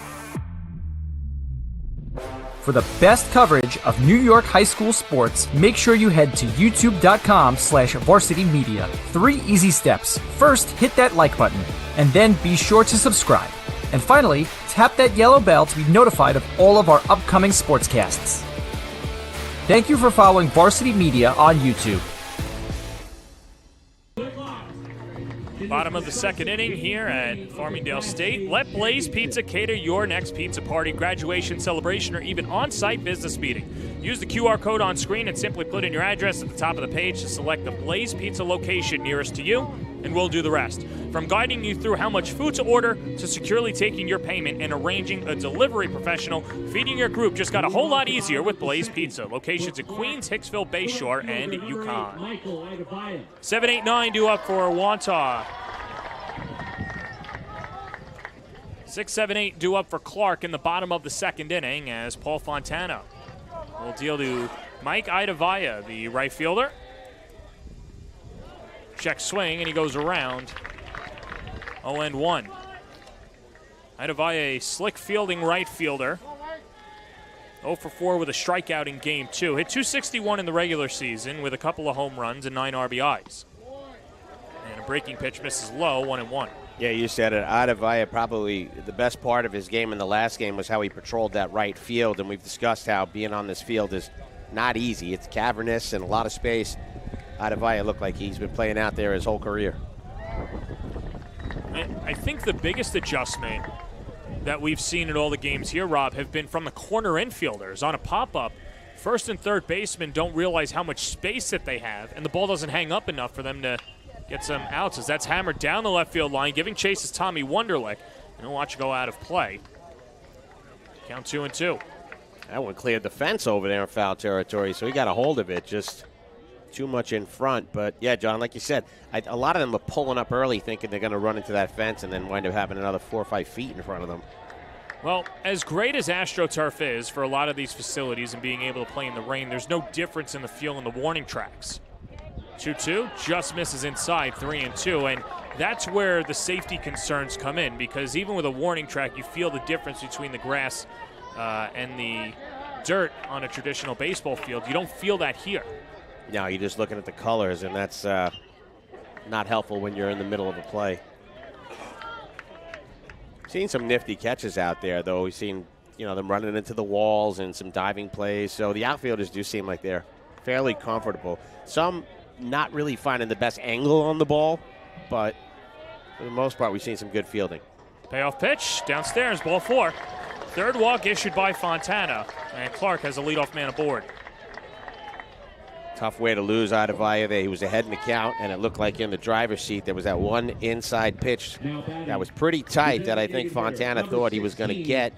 For the best coverage of New York high school sports, make sure you head to youtube.com/varsitymedia. 3 easy steps. First, hit that like button, and then be sure to subscribe. And finally, tap that yellow bell to be notified of all of our upcoming sportscasts. Thank you for following Varsity Media on YouTube. Bottom of the second inning here at Farmingdale State. Let Blaze Pizza cater your next pizza party, graduation, celebration, or even on-site business meeting. Use the QR code on screen and simply put in your address at the top of the page to select the Blaze Pizza location nearest to you, and we'll do the rest. From guiding you through how much food to order to securely taking your payment and arranging a delivery professional, feeding your group just got a whole lot easier with Blaze Pizza. Locations in Queens, Hicksville, Bayshore, and Yukon. 7-8-9 due up for Wantagh. 6-7-8 due up for Clarke in the bottom of the second inning as Paul Fontana will deal to Mike Idavaya, the right fielder. Check swing, and he goes around. 0-1. Idavaya, a slick fielding right fielder. 0 for 4 with a strikeout in Game 2. Hit .261 in the regular season with a couple of home runs and 9 RBIs. And a breaking pitch misses low, 1-1. Yeah, you said it. Adavaya, probably the best part of his game in the last game was how he patrolled that right field, and we've discussed how being on this field is not easy. It's cavernous and a lot of space. Adavaya looked like he's been playing out there his whole career. I think the biggest adjustment that we've seen in all the games here, Rob, have been from the corner infielders. On a pop-up, first and third basemen don't realize how much space that they have, and the ball doesn't hang up enough for them to get some outs as that's hammered down the left field line. Giving chase is Tommy Wunderlich, and he'll watch it go out of play. Count 2-2. That one cleared the fence over there in foul territory, so he got a hold of it. Just too much in front. But, yeah, John, like you said, a lot of them are pulling up early thinking they're going to run into that fence and then wind up having another 4 or 5 feet in front of them. Well, as great as AstroTurf is for a lot of these facilities and being able to play in the rain, there's no difference in the feel in the warning tracks. 2-2, just misses inside, 3-2, and that's where the safety concerns come in, because even with a warning track, you feel the difference between the grass and the dirt on a traditional baseball field. You don't feel that here. No, you're just looking at the colors, and that's not helpful when you're in the middle of a play. Seen some nifty catches out there, though. We've seen, them running into the walls and some diving plays. So the outfielders do seem like they're fairly comfortable. Some not really finding the best angle on the ball, but for the most part, we've seen some good fielding. Payoff pitch, downstairs, ball 4. Third walk issued by Fontana, and Clarke has a leadoff man aboard. Tough way to lose Adavaya there. He was ahead in the count, and it looked like in the driver's seat there was that one inside pitch that was pretty tight that I think Fontana thought he was going to get,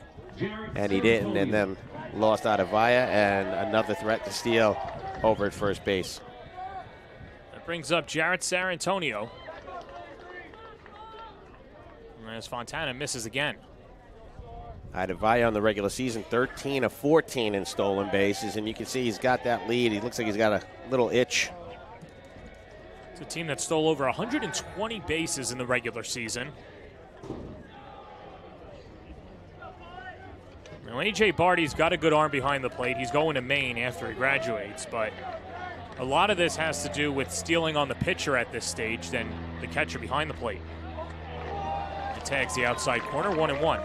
and he didn't, and then lost Adavaya, and another threat to steal over at first base. That brings up Jarrett Sarantonio. As Fontana misses again. Adavaya on the regular season, 13 of 14 in stolen bases, and you can see he's got that lead. He looks like he's got a little itch. It's a team that stole over 120 bases in the regular season. Now, A.J. Barty's got a good arm behind the plate. He's going to Maine after he graduates, but a lot of this has to do with stealing on the pitcher at this stage than the catcher behind the plate. He tags the outside corner, 1-1.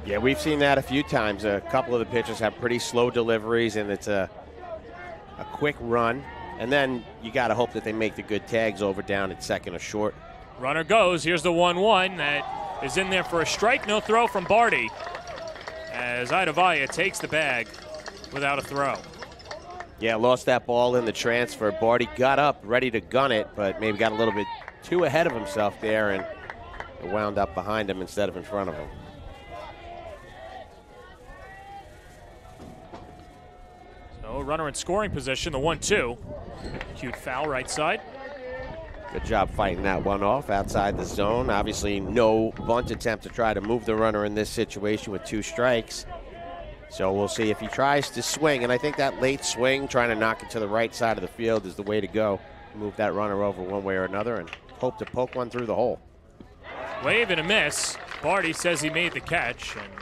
Yeah, we've seen that a few times. A couple of the pitchers have pretty slow deliveries, and it's a quick run. And then you got to hope that they make the good tags over down at second or short. Runner goes. Here's the 1-1 that is in there for a strike. No throw from Barty as Idavaya takes the bag without a throw. Yeah, lost that ball in the transfer. Barty got up, ready to gun it, but maybe got a little bit too ahead of himself there, and it wound up behind him instead of in front of him. So runner in scoring position, the 1-2. Cute foul right side. Good job fighting that one off outside the zone. Obviously, no bunt attempt to try to move the runner in this situation with 2 strikes. So we'll see if he tries to swing. And I think that late swing, trying to knock it to the right side of the field, is the way to go. Move that runner over one way or another and hope to poke one through the hole. Wave and a miss. Barty says he made the catch, and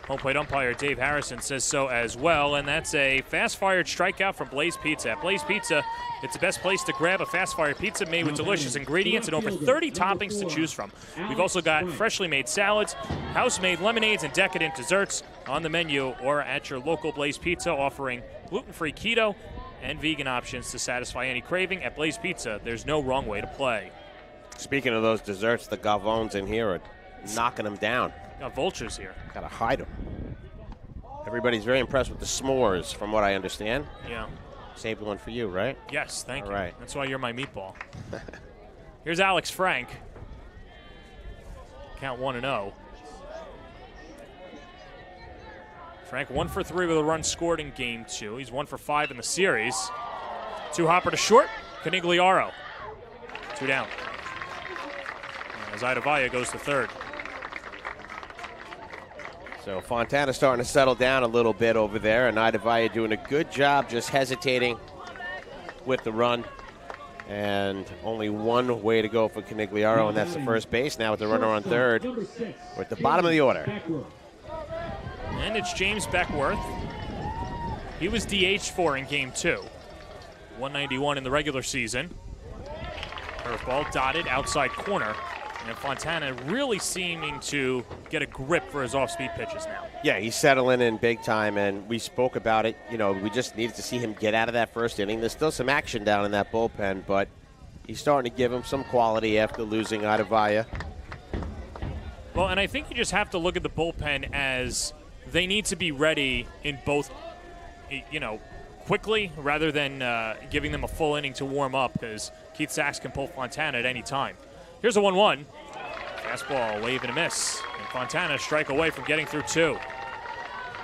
home plate umpire Dave Harrison says so as well. And that's a fast-fired strikeout from Blaze Pizza. At Blaze Pizza, it's the best place to grab a fast-fired pizza made with delicious ingredients and over 30 toppings to choose from. We've also got freshly made salads, house-made lemonades, and decadent desserts on the menu or at your local Blaze Pizza, offering gluten-free keto and vegan options to satisfy any craving. At Blaze Pizza, there's no wrong way to play. Speaking of those desserts, the Galvones in here are knocking them down. Got vultures here. Gotta hide them. Everybody's very impressed with the s'mores, from what I understand. Yeah. Saved one for you, right? Yes, thank you. All right. That's why you're my meatball. Here's Alex Frank. Count 1-0. Frank 1 for 3 with a run scored in game 2. He's 1 for 5 in the series. 2 hopper to short. Canigliaro. 2 down. As Idavaya goes to third. So Fontana's starting to settle down a little bit over there, and Idavaya doing a good job just hesitating with the run. And only one way to go for Canigliaro, and that's the first base. Now with the runner on third, we're at the bottom of the order. And it's James Beckworth. He was DH for in game 2. 191 in the regular season. Curveball dotted outside corner. And Fontana really seeming to get a grip for his off-speed pitches now. Yeah, he's settling in big time, and we spoke about it. You know, we just needed to see him get out of that first inning. There's still some action down in that bullpen, but he's starting to give him some quality after losing Idavaya. Well, and I think you just have to look at the bullpen as they need to be ready in both, you know, quickly rather than giving them a full inning to warm up, because Keith Sachs can pull Fontana at any time. Here's a 1-1. Fastball, wave and a miss. And Fontana strike away from getting through 2.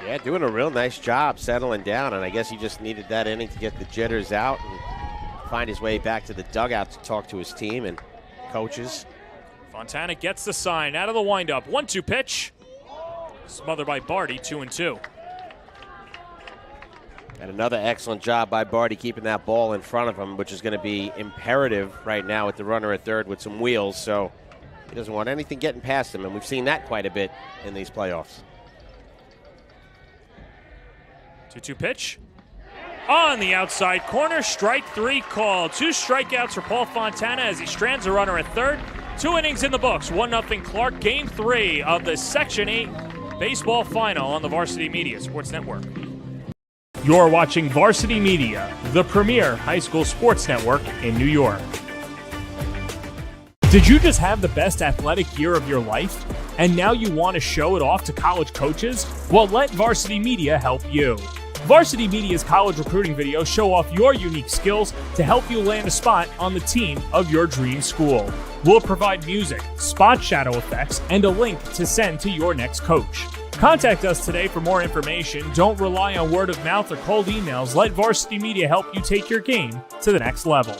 Yeah, doing a real nice job settling down, and I guess he just needed that inning to get the jitters out and find his way back to the dugout to talk to his team and coaches. Fontana gets the sign out of the windup. 1-2 pitch. Smothered by Barty, 2-2. And another excellent job by Barty keeping that ball in front of him, which is going to be imperative right now with the runner at third with some wheels. So he doesn't want anything getting past him, and we've seen that quite a bit in these playoffs. 2-2 pitch. On the outside corner, strike 3 called. 2 strikeouts for Paul Fontana as he strands a runner at third. 2 innings in the books. 1-0 Clarke. Game 3 of the Section 8 baseball final on the Varsity Media Sports Network. You're watching Varsity Media, the premier high school sports network in New York. Did you just have the best athletic year of your life? And now you want to show it off to college coaches? Well, let Varsity Media help you. Varsity Media's college recruiting videos show off your unique skills to help you land a spot on the team of your dream school. We'll provide music, spot shadow effects, and a link to send to your next coach. Contact us today for more information. Don't rely on word of mouth or cold emails. Let Varsity Media help you take your game to the next level.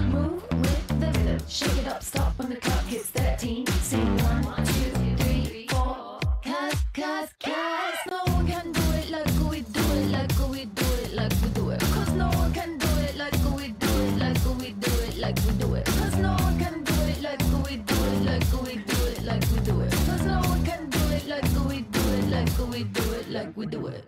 Move with the rhythm. Shake it up, stop when the clock hits 13. Sing 1, 2, 3, 4. Cause no one can do it like we do it, like we do it, like we do it. Cause no one can do it like we do it, like we do it, like we do it. Cause no one can do it like we do it, like we do it, like we do it. Cause no one can do it like we do it, like we do it, like we do it.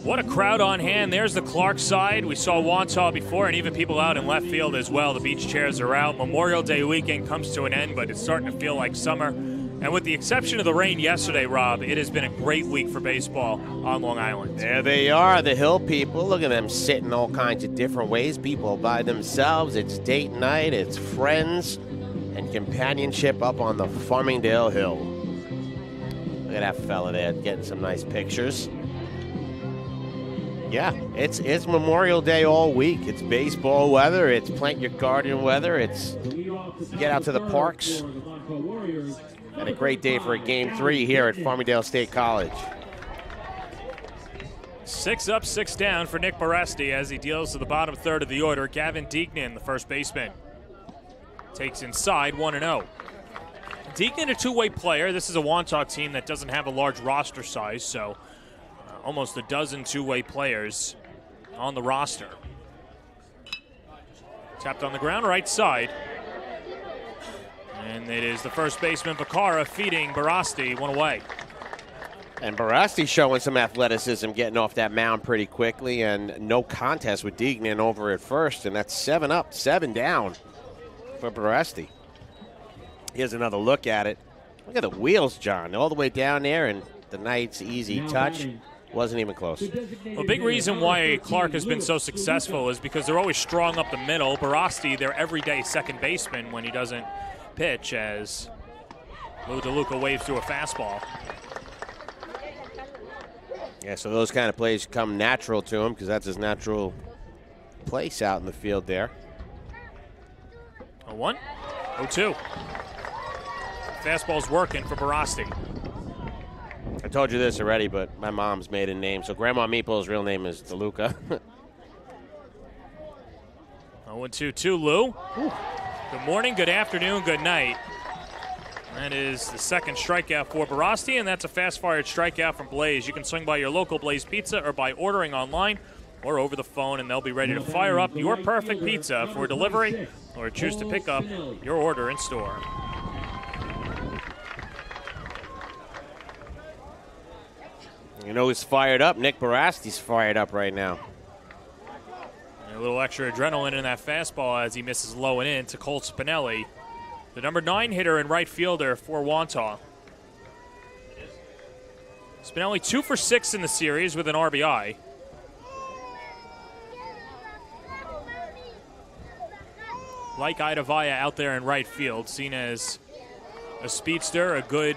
What a crowd on hand. There's the Clarke side. We saw Wantagh before, and even people out in left field as well. The beach chairs are out. Memorial Day weekend comes to an end, but it's starting to feel like summer. And with the exception of the rain yesterday, Rob, it has been a great week for baseball on Long Island. There they are, the Hill people. Look at them sitting all kinds of different ways. People by themselves. It's date night, it's friends, and companionship up on the Farmingdale Hill. Look at that fella there getting some nice pictures. Yeah, it's Memorial Day all week. It's baseball weather. It's plant your garden weather. It's get out to the parks. And a great day for a Game 3 here at Farmingdale State College. 6 up, 6 down for Nick Barasti as he deals to the bottom third of the order. Gavin Deignan, the first baseman, takes inside 1-0. Deignan, a two-way player. This is a Wantagh team that doesn't have a large roster size, so almost a dozen two-way players on the roster. Tapped on the ground, right side. And it is the first baseman, Vacara, feeding Barasti, one away. And Barasti showing some athleticism, getting off that mound pretty quickly, and no contest with Deignan over at first, and that's 7 up, 7 down for Barasti. Here's another look at it. Look at the wheels, John, all the way down there, and the nice easy touch. Wasn't even close. A big reason why Clarke has been so successful is because they're always strong up the middle. Barasti, their everyday second baseman when he doesn't pitch, as Lou DeLuca waves through a fastball. Yeah, so those kind of plays come natural to him because that's his natural place out in the field there. 0-1, 0-2. Fastball's working for Barasti. I told you this already, but my mom's maiden name, so Grandma Meeple's real name is DeLuca. 0-2-2, Lou. Good morning, good afternoon, good night. That is the second strikeout for Barasti, and that's a fast-fired strikeout from Blaze. You can swing by your local Blaze Pizza or by ordering online or over the phone, and they'll be ready to fire up your perfect pizza for delivery or choose to pick up your order in store. You know who's fired up? Nick Barasti's fired up right now. And a little extra adrenaline in that fastball as he misses low and in to Cole Spinelli, the number 9 hitter and right fielder for Wantagh. Spinelli 2 for 6 in the series with an RBI. Like Idavaya out there in right field, seen as a speedster, a good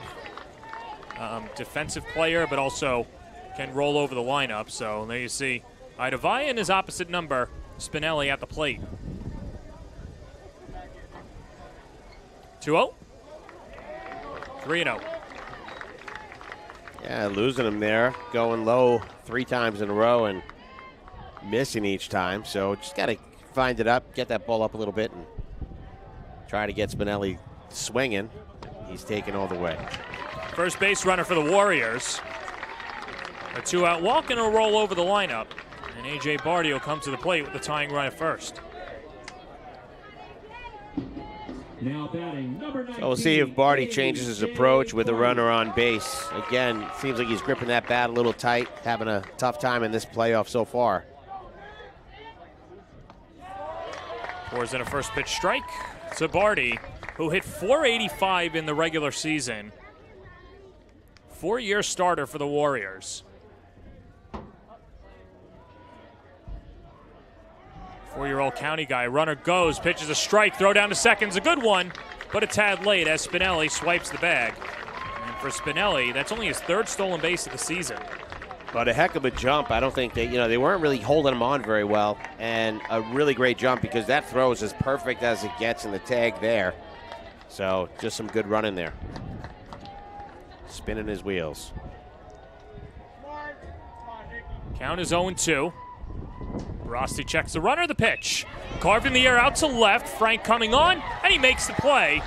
defensive player, but also can roll over the lineup. So there you see Idavaya and his opposite number, Spinelli, at the plate. 2-0. 3-0. Yeah, losing him there, going low 3 times in a row and missing each time. So just got to find it up, get that ball up a little bit, and try to get Spinelli swinging. He's taking all the way. First base runner for the Warriors. A 2-out walk and a roll over the lineup. And A.J. Barty will come to the plate with the tying run at first. Now batting, number 19. So we'll see if Barty changes his approach with a runner on base. Again, seems like he's gripping that bat a little tight, having a tough time in this playoff so far. Pours in a first pitch strike to Barty, who hit .485 in the regular season. 4-year starter for the Warriors. 4-year-old County guy. Runner goes, pitches a strike, throw down to second's a good one, but a tad late as Spinelli swipes the bag. And for Spinelli, that's only his 3rd stolen base of the season. But a heck of a jump. I don't think they weren't really holding him on very well, and a really great jump because that throw is as perfect as it gets in the tag there. So just some good running there. Spinning his wheels. Count is 0-2. Barasti checks the runner, the pitch. Carved in the air out to left. Frank coming on, and he makes the play.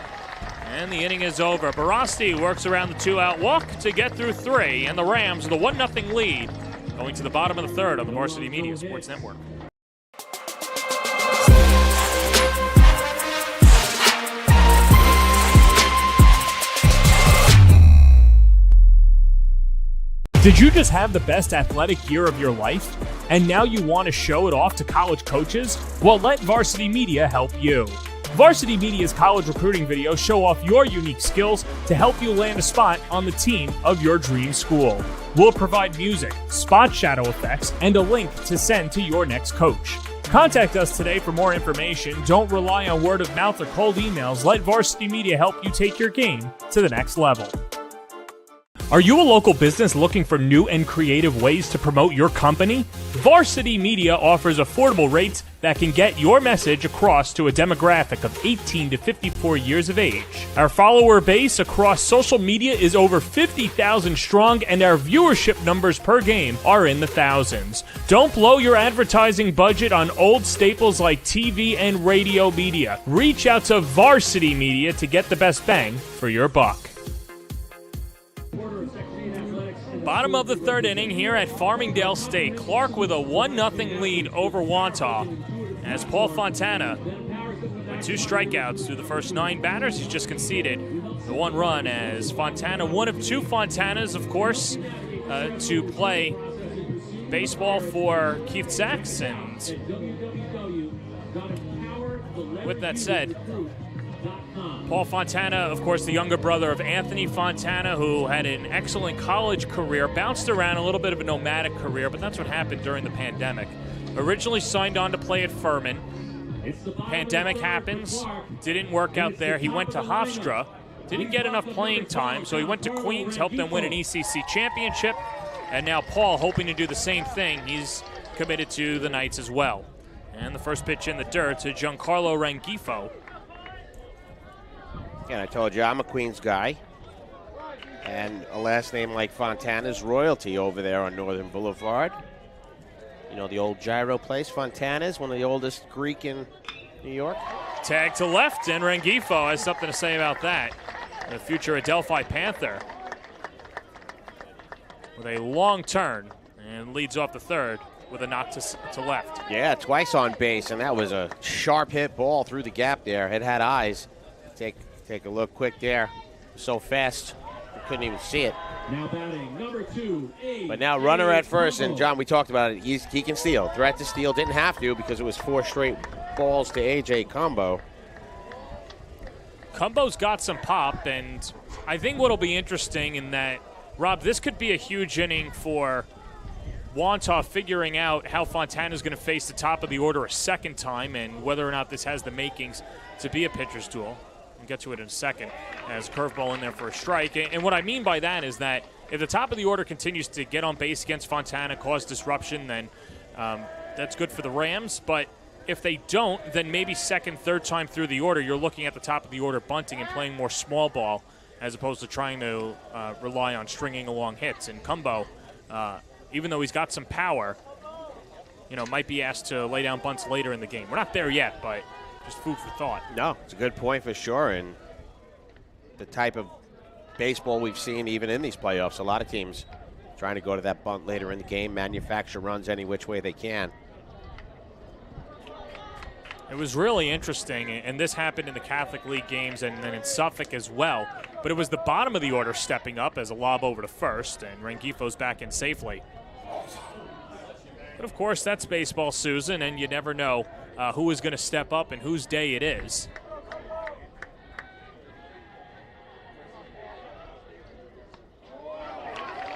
And the inning is over. Barasti works around the 2-out walk to get through 3, and the Rams with a 1-0 lead going to the bottom of the 3rd on the Varsity Media Sports Network. Did you just have the best athletic year of your life? And now you want to show it off to college coaches? Well, let Varsity Media help you. Varsity Media's college recruiting videos show off your unique skills to help you land a spot on the team of your dream school. We'll provide music, spot shadow effects, and a link to send to your next coach. Contact us today for more information. Don't rely on word of mouth or cold emails. Let Varsity Media help you take your game to the next level. Are you a local business looking for new and creative ways to promote your company? Varsity Media offers affordable rates that can get your message across to a demographic of 18 to 54 years of age. Our follower base across social media is over 50,000 strong, and our viewership numbers per game are in the thousands. Don't blow your advertising budget on old staples like TV and radio media. Reach out to Varsity Media to get the best bang for your buck. Bottom of the third inning here at Farmingdale State. Clarke with a 1-0 lead over Wantagh as Paul Fontana, with 2 strikeouts through the first 9 batters, he's just conceded the 1 run as Fontana, one of 2 Fontanas, of course, to play baseball for Keith Sachs. And with that said, Paul Fontana, of course, the younger brother of Anthony Fontana, who had an excellent college career, bounced around a little bit of a nomadic career, but that's what happened during the pandemic. Originally signed on to play at Furman. Pandemic happens, didn't work out there. He went to Hofstra, didn't get enough playing time, so he went to Queens, helped them win an ECC championship, and now Paul hoping to do the same thing. He's committed to the Knights as well. And the first pitch in the dirt to Giancarlo Rengifo. And I told you, I'm a Queens guy. And a last name like Fontana's royalty over there on Northern Boulevard. You know, the old gyro place, Fontana's, one of the oldest Greek in New York. Tag to left, and Rengifo has something to say about that. The future Adelphi Panther with a long turn and leads off the third with a knock to left. Yeah, twice on base, and that was a sharp hit ball through the gap there. It had eyes. Take a look quick there. So fast, you couldn't even see it. Now batting number 2. But now runner at first, and John, we talked about it. He can steal. Threat to steal. Didn't have to because it was 4 straight balls to A.J. Combo. Combo's got some pop, and I think what'll be interesting in that, Rob, this could be a huge inning for Wantagh figuring out how Fontana's going to face the top of the order a second time and whether or not this has the makings to be a pitcher's duel. We'll get to it in a second as curveball in there for a strike. And what I mean by that is that if the top of the order continues to get on base against Fontana, cause disruption, then that's good for the Rams. But if they don't, then maybe second, third time through the order, you're looking at the top of the order bunting and playing more small ball as opposed to trying to rely on stringing along hits. And Combo, even though he's got some power, might be asked to lay down bunts later in the game. We're not there yet, but just food for thought. No, it's a good point for sure. And the type of baseball we've seen even in these playoffs, a lot of teams trying to go to that bunt later in the game, manufacture runs any which way they can. It was really interesting, and this happened in the Catholic League games and then in Suffolk as well. But it was the bottom of the order stepping up as a lob over to first, and Rengifo's back in safely. But of course, that's baseball, Susan, and you never know who is going to step up and whose day it is.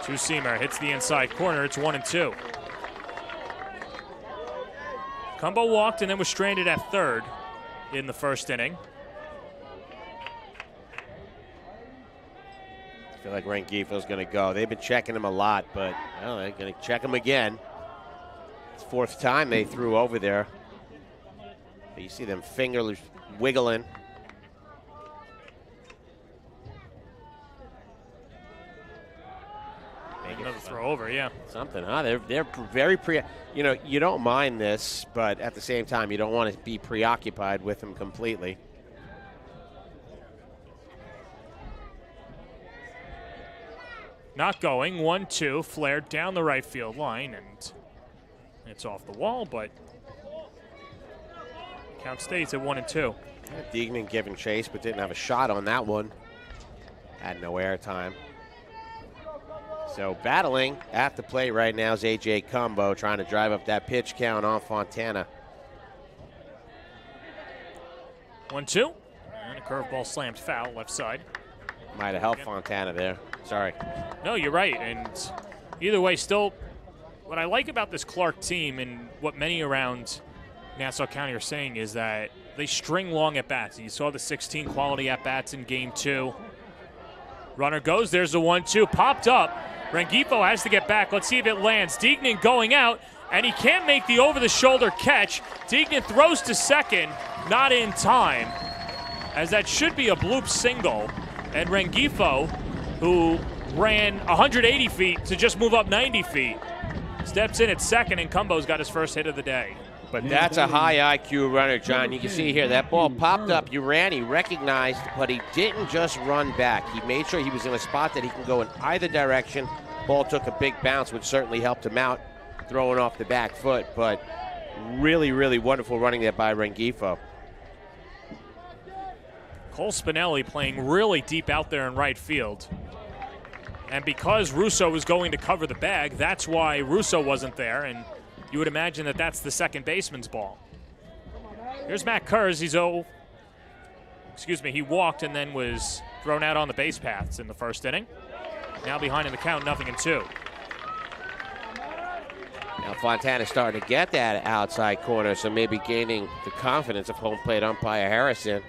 Two-seamer hits the inside corner. It's 1-2. Combo walked and then was stranded at third in the first inning. I feel like Rengifo's going to go. They've been checking him a lot, but they're going to check him again. It's 4th time they threw over there. You see them fingers wiggling. Another throw over, yeah. Something, huh? They're very you don't mind this, but at the same time, you don't want to be preoccupied with them completely. Not going. 1-2, flared down the right field line, and it's off the wall, but count stays at 1-2. Deignan giving chase, but didn't have a shot on that one. Had no air time. So battling at the plate right now is A.J. Combo, trying to drive up that pitch count on Fontana. 1-2, and a curveball slammed foul left side. Might have helped Fontana there. Sorry. No, you're right, and either way, still, what I like about this Clarke team and what many around Nassau County are saying is that they string long at-bats. You saw the 16 quality at-bats in Game 2. Runner goes. There's the 1-2. Popped up. Rengifo has to get back. Let's see if it lands. Deignan going out, and he can't make the over-the-shoulder catch. Deignan throws to second. Not in time, as that should be a bloop single. And Rengifo, who ran 180 feet to just move up 90 feet, steps in at second, and Cumbo's got his first hit of the day. But that's a high IQ runner, John. You can see here, that ball popped up. He ran, he recognized, but he didn't just run back. He made sure he was in a spot that he can go in either direction. Ball took a big bounce, which certainly helped him out, throwing off the back foot. But really, really wonderful running there by Rengifo. Cole Spinelli playing really deep out there in right field. And because Russo was going to cover the bag, that's why Russo wasn't there. And you would imagine that that's the second baseman's ball. Here's Matt Kurz. He walked and then was thrown out on the base paths in the first inning. Now behind in the count, 0-2. Now Fontana's starting to get that outside corner, so maybe gaining the confidence of home plate umpire Harrison.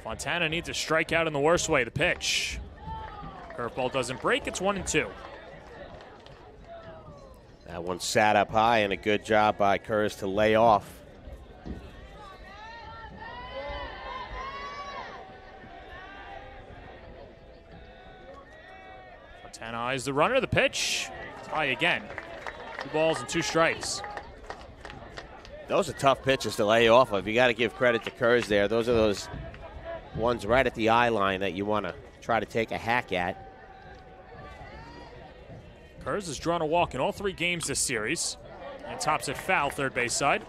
Fontana needs a strikeout in the worst way. The pitch. Curveball doesn't break. It's 1-2. That one sat up high, and a good job by Kurz to lay off. Fontana eyes the runner. The pitch. It's high again. 2 balls and 2 strikes. Those are tough pitches to lay off of. You got to give credit to Kurz there. Those are those ones right at the eye line that you want to try to take a hack at. Kurz has drawn a walk in all 3 games this series and tops it foul third base side.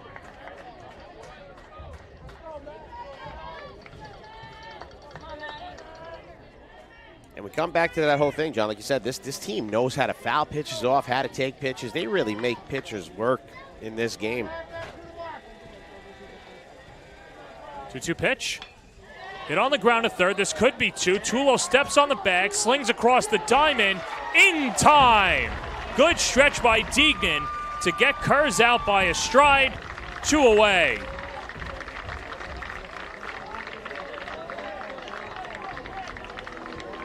And we come back to that whole thing, John. Like you said, this team knows how to foul pitches off, how to take pitches. They really make pitchers work in this game. 2-2 pitch. Hit on the ground to third. This could be 2. Tulo steps on the bag, slings across the diamond in time. Good stretch by Deignan to get Kurz out by a stride. 2 away.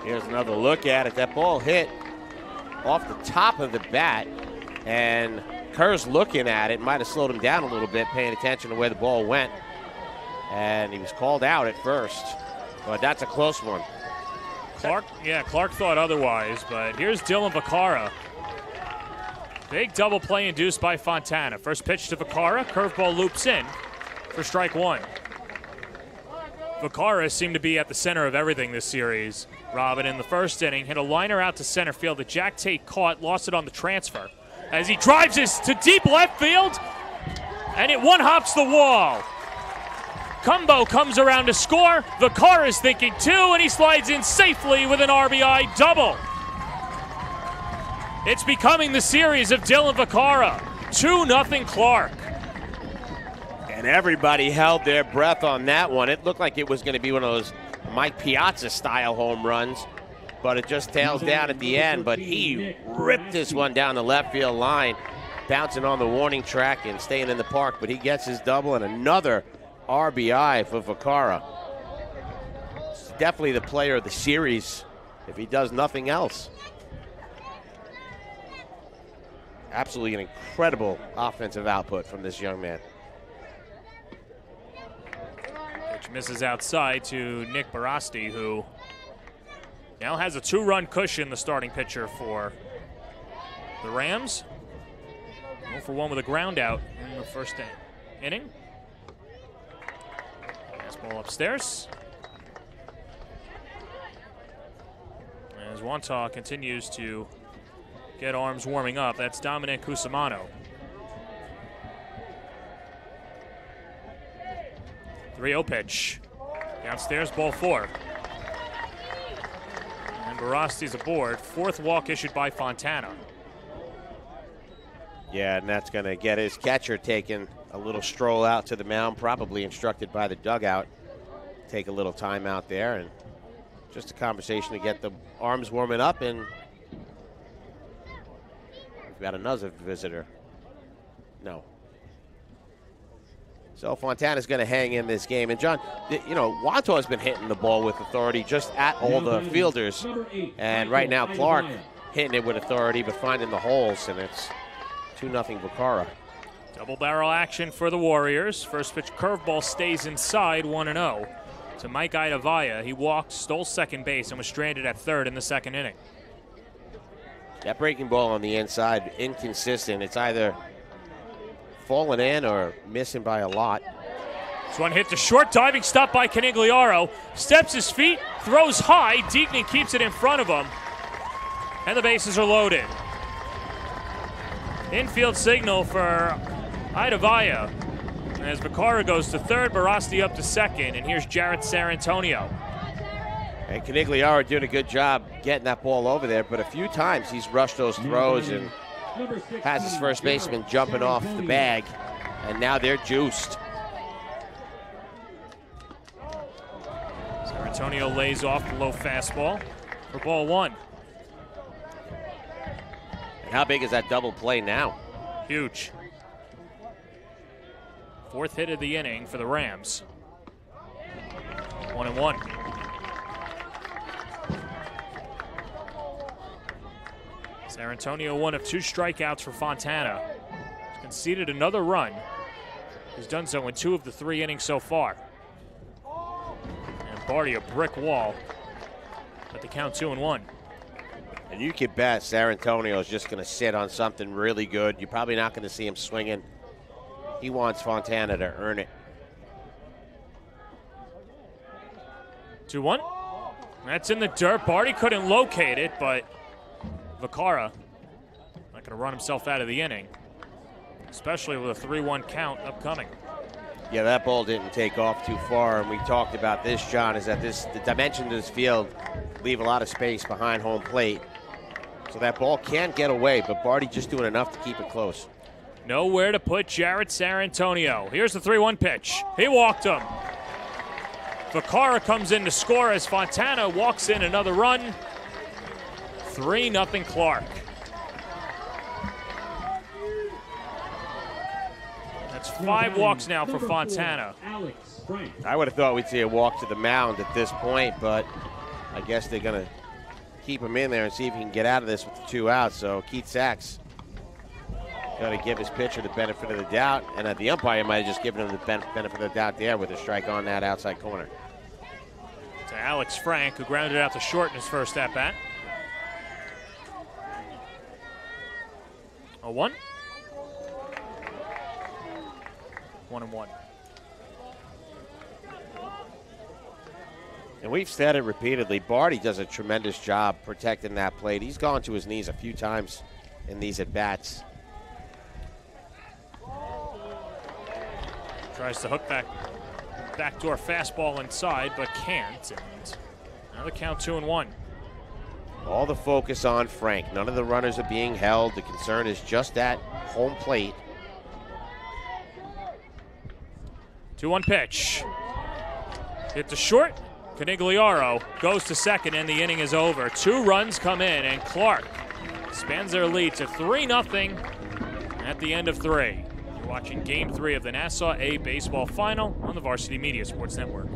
Here's another look at it. That ball hit off the top of the bat, and Kurz looking at it might have slowed him down a little bit, paying attention to where the ball went. And he was called out at first, but that's a close one. Clarke thought otherwise, but here's Dylan Vaccaro. Big double play induced by Fontana. First pitch to Vaccaro, curveball loops in for strike 1. Vaccaro seemed to be at the center of everything this series. Robin in the first inning hit a liner out to center field that Jack Tate caught, lost it on the transfer. As he drives this to deep left field, and it one-hops the wall. Cumbo comes around to score. Vaccaro is thinking 2, and he slides in safely with an RBI double. It's becoming the series of Dylan Vaccaro. 2-0 Clarke. And everybody held their breath on that one. It looked like it was going to be one of those Mike Piazza-style home runs, but it just tails down at the end. But he ripped this one down the left field line, bouncing on the warning track and staying in the park. But he gets his double and another RBI for Vaccaro. It's definitely the player of the series if he does nothing else. Absolutely an incredible offensive output from this young man. Pitch misses outside to Nick Barasti, who now has a 2-run cushion, the starting pitcher for the Rams. 0-for-1 with a ground out in the first inning. Ball upstairs. As Wantagh continues to get arms warming up, that's Dominic Cusimano. 3-0 pitch. Downstairs, ball 4. And Barasti's aboard. 4th walk issued by Fontana. Yeah, and that's going to get his catcher taking a little stroll out to the mound, probably instructed by the dugout. Take a little time out there, and just a conversation to get the arms warming up. And we've got another visitor. No. So Fontana's going to hang in this game. And, John, you know, Wantagh has been hitting the ball with authority just at all the fielders. And right now, Clarke hitting it with authority but finding the holes, and it's 2-0 Vacara. Double barrel action for the Warriors. First pitch curveball stays inside, 1-0. To Mike Idavaya. He walked, stole second base, and was stranded at third in the second inning. That breaking ball on the inside, inconsistent. It's either falling in or missing by a lot. This one hit to short, diving stop by Canigliaro. Steps his feet, throws high. Deaconey keeps it in front of him. And the bases are loaded. Infield signal for Idavaya. As Vacara goes to third, Barasti up to second. And here's Jarrett Sarantonio. And Canigliaro doing a good job getting that ball over there, but a few times he's rushed those throws and has his first baseman jumping off the bag, and now they're juiced. Sarantonio lays off the low fastball for ball one. And how big is that double play now? Huge. Fourth hit of the inning for the Rams. 1-1. Sarantonio, one of 2 strikeouts for Fontana. He's conceded another run. He's done so in 2 of the 3 innings so far. And Barty a brick wall at the count 2-1. And you can bet Sarantonio is just going to sit on something really good. You're probably not going to see him swinging. He wants Fontana to earn it. 2-1. That's in the dirt. Barty couldn't locate it, but Vacara not going to run himself out of the inning, especially with a 3-1 count upcoming. Yeah, that ball didn't take off too far, and we talked about this, John, is that the dimension of this field leave a lot of space behind home plate. So that ball can get away, but Barty just doing enough to keep it close. Nowhere to put Jarrett Sarantonio. Here's the 3-1 pitch. He walked him. Vacara comes in to score as Fontana walks in another run. 3-0 Clarke. That's 5 walks now for Fontana. I would have thought we'd see a walk to the mound at this point, but I guess they're going to keep him in there and see if he can get out of this with the 2 outs. So Keith Sachs got to give his pitcher the benefit of the doubt, and the umpire might have just given him the benefit of the doubt there with a strike on that outside corner. To Alex Frank, who grounded out to short in his first at-bat. 0-1. 1-1. And we've said it repeatedly, Barty does a tremendous job protecting that plate. He's gone to his knees a few times in these at-bats. Tries to hook backdoor fastball inside, but can't. And another count 2-1. All the focus on Frank. None of the runners are being held. The concern is just at home plate. 2-1 pitch. Hit to short. Canigliaro goes to second, and the inning is over. 2 runs come in, and Clarke expands their lead to 3-0 at the end of 3. You're watching Game 3 of the Nassau A Baseball Final on the Varsity Media Sports Network.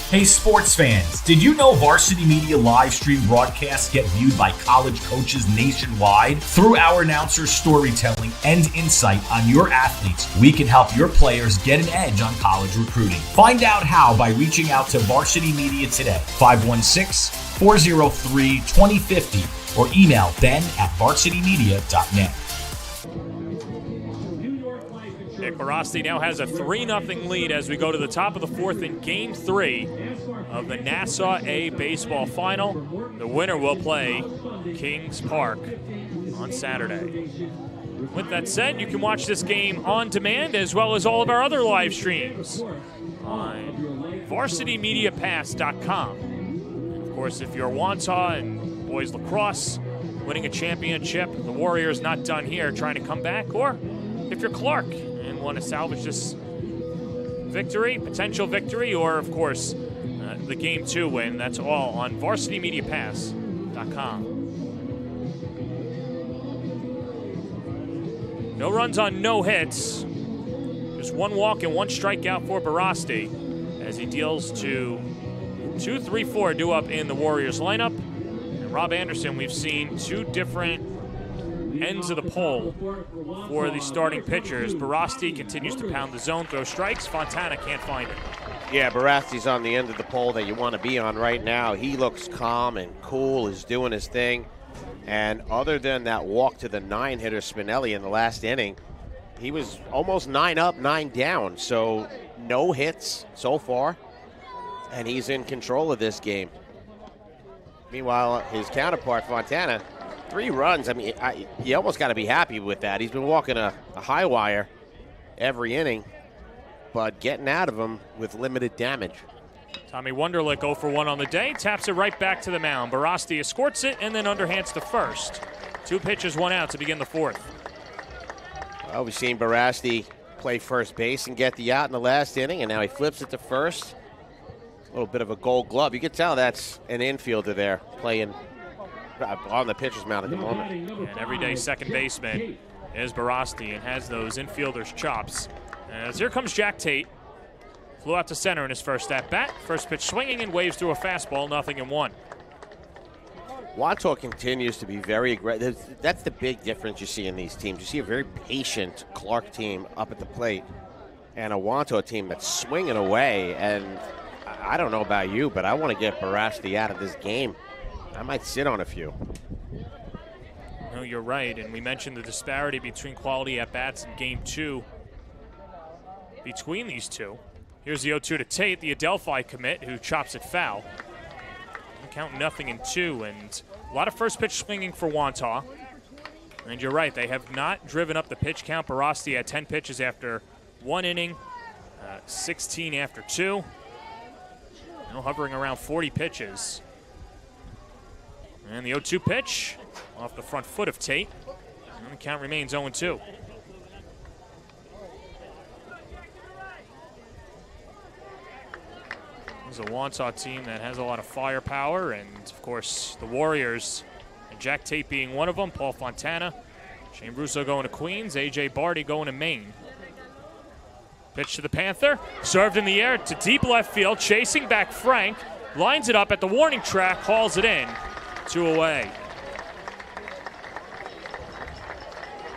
Hey sports fans, did you know Varsity Media live stream broadcasts get viewed by college coaches nationwide? Through our announcers' storytelling and insight on your athletes, we can help your players get an edge on college recruiting. Find out how by reaching out to Varsity Media today, 516-403-2050, or email ben@varsitymedia.net. Nick Barasti now has a 3-0 lead as we go to the top of the 4th in Game 3. of the Nassau A baseball final. The winner will play Kings Park on Saturday. With that said, you can watch this game on demand as well as all of our other live streams on VarsityMediaPass.com. Of course, if you're Wantagh and boys lacrosse winning a championship, the Warriors not done here, trying to come back, or if you're Clarke and want to salvage this victory, potential victory, or of course the Game 2 win, that's all on VarsityMediaPass.com. No runs on no hits. Just one walk and one strikeout for Barasti as he deals to 2-3-4 due up in the Warriors lineup. And Rob Anderson, we've seen two different ends of the pole for the starting pitchers. Barasti continues to pound the zone, throw strikes. Fontana can't find it. Yeah, Barasti's on the end of the pole that you want to be on right now. He looks calm and cool, is doing his thing. And other than that walk to the 9-hitter Spinelli in the last inning, he was almost 9 up, 9 down. So no hits so far, and he's in control of this game. Meanwhile, his counterpart, Fontana, 3 runs. I mean, you almost got to be happy with that. He's been walking a high wire every inning, but getting out of him with limited damage. Tommy Wunderlich 0 for 1 on the day, taps it right back to the mound. Barasti escorts it and then underhands to first. 2 pitches, 1 out to begin the 4th. Well, we've seen Barasti play first base and get the out in the last inning, and now he flips it to first. A little bit of a gold glove. You can tell that's an infielder there playing on the pitcher's mound at the moment. And everyday second baseman is Barasti and has those infielder's chops. As here comes Jack Tate. Flew out to center in his first at-bat. First pitch swinging and waves through a fastball, 0-1. Wantagh continues to be very aggressive. That's the big difference you see in these teams. You see a very patient Clarke team up at the plate and a Wantagh team that's swinging away. And I don't know about you, but I want to get Barasti out of this game. I might sit on a few. No, you're right. And we mentioned the disparity between quality at-bats in Game 2 between these two. Here's the 0-2 to Tate, the Adelphi commit, who chops it foul. Count 0-2, and a lot of first pitch swinging for Wantagh. And you're right, they have not driven up the pitch count. Barasti had 10 pitches after 1 inning, 16 after 2. Now hovering around 40 pitches. And the 0-2 pitch off the front foot of Tate. And the count remains 0-2. This is a Wantagh team that has a lot of firepower, and of course the Warriors, and Jack Tate being one of them, Paul Fontana, Shane Russo going to Queens, A.J. Barty going to Maine. Pitch to the Panther, served in the air to deep left field, chasing back Frank, lines it up at the warning track, hauls it in, 2 away.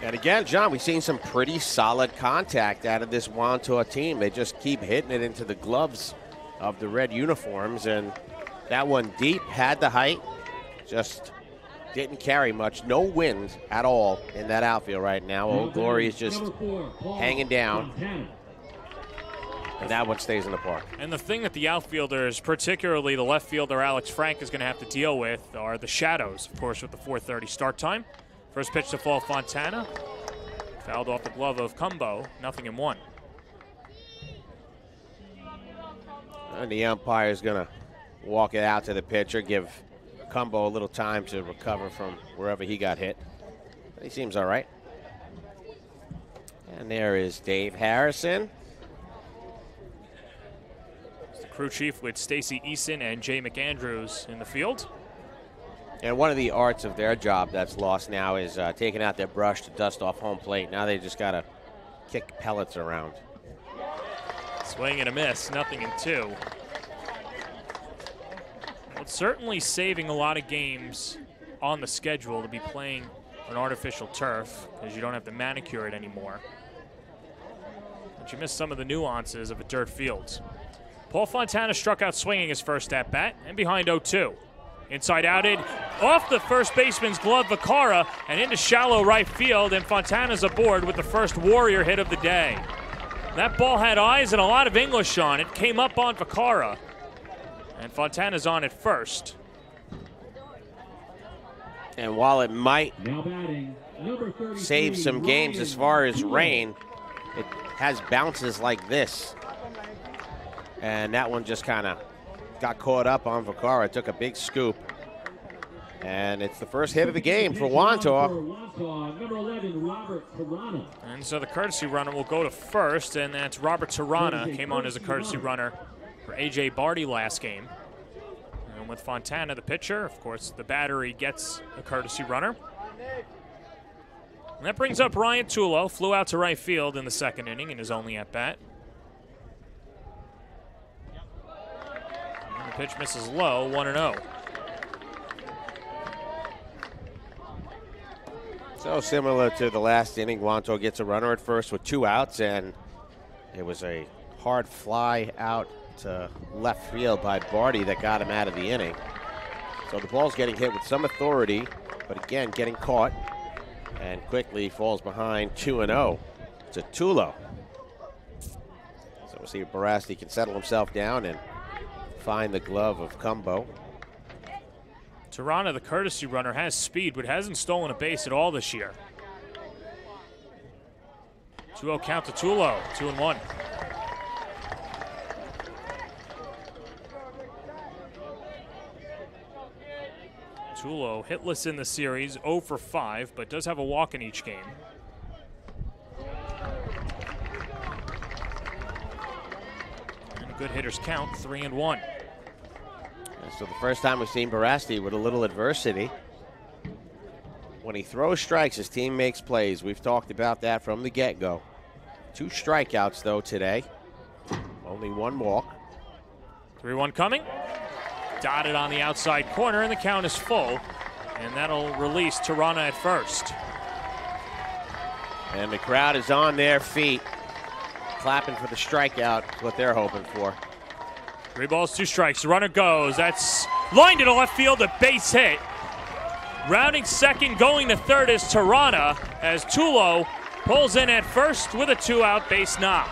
And again, John, we've seen some pretty solid contact out of this Wantagh team. They just keep hitting it into the gloves of the red uniforms, and that one deep, had the height, just didn't carry much. No wind at all in that outfield right now. Old Glory is just hanging down, and that one stays in the park. And the thing that the outfielders, particularly the left fielder Alex Frank, is going to have to deal with are the shadows, of course, with the 4:30 start time. First pitch to Paul Fontana, fouled off the glove of Cumbo, 0-1. And the umpire is going to walk it out to the pitcher, give Cumbo a little time to recover from wherever he got hit. But he seems all right. And there is Dave Harrison. It's the crew chief with Stacy Eason and Jay McAndrews in the field. And one of the arts of their job that's lost now is taking out their brush to dust off home plate. Now they just got to kick pellets around. Swing and a miss, 0-2. Well, it's certainly saving a lot of games on the schedule to be playing on artificial turf because you don't have to manicure it anymore. But you miss some of the nuances of a dirt field. Paul Fontana struck out swinging his first at-bat and behind 0-2. Inside outed, off the first baseman's glove, Vacara, and into shallow right field, and Fontana's aboard with the first Warrior hit of the day. That ball had eyes and a lot of English on it. Came up on Vacara. And Fontana's on at first. And while it might Now batting, number 33, save some games as far as rain, it has bounces like this. And that one just kind of got caught up on Vaccaro. Took a big scoop. And it's the first hit of the game for Wantagh. Number 11, Robert Tirana. And so the courtesy runner will go to first, and that's Robert Tirana. Came on as a courtesy runner for A.J. Barty last game. And with Fontana, the pitcher, of course, the battery gets a courtesy runner. And that brings up Ryan Tulo. Flew out to right field in the second inning in his only at-bat. And the pitch misses low, 1-0. So similar to the last inning, Wantagh gets a runner at first with 2 outs, and it was a hard fly out to left field by Barty that got him out of the inning. So the ball's getting hit with some authority, but again, getting caught, and quickly falls behind 2-0 to Tulo. So we'll see if Barasti can settle himself down and find the glove of Cumbo. Tirana, the courtesy runner, has speed, but hasn't stolen a base at all this year. 2-0 count to Tulo, 2-1. Tulo hitless in the series, 0 for 5, but does have a walk in each game. And a good hitter's count, 3-1. So the first time we've seen Barasti with a little adversity. When he throws strikes, his team makes plays. We've talked about that from the get-go. 2 strikeouts, though, today. Only 1 walk. 3-1 coming. Dotted on the outside corner, and the count is full. And that'll release Tirana at first. And the crowd is on their feet, clapping for the strikeout, what they're hoping for. 3 balls, 2 strikes. The runner goes. That's lined into left field, a base hit. Rounding second, going to third is Tirana as Tulo pulls in at first with a 2-out base knock.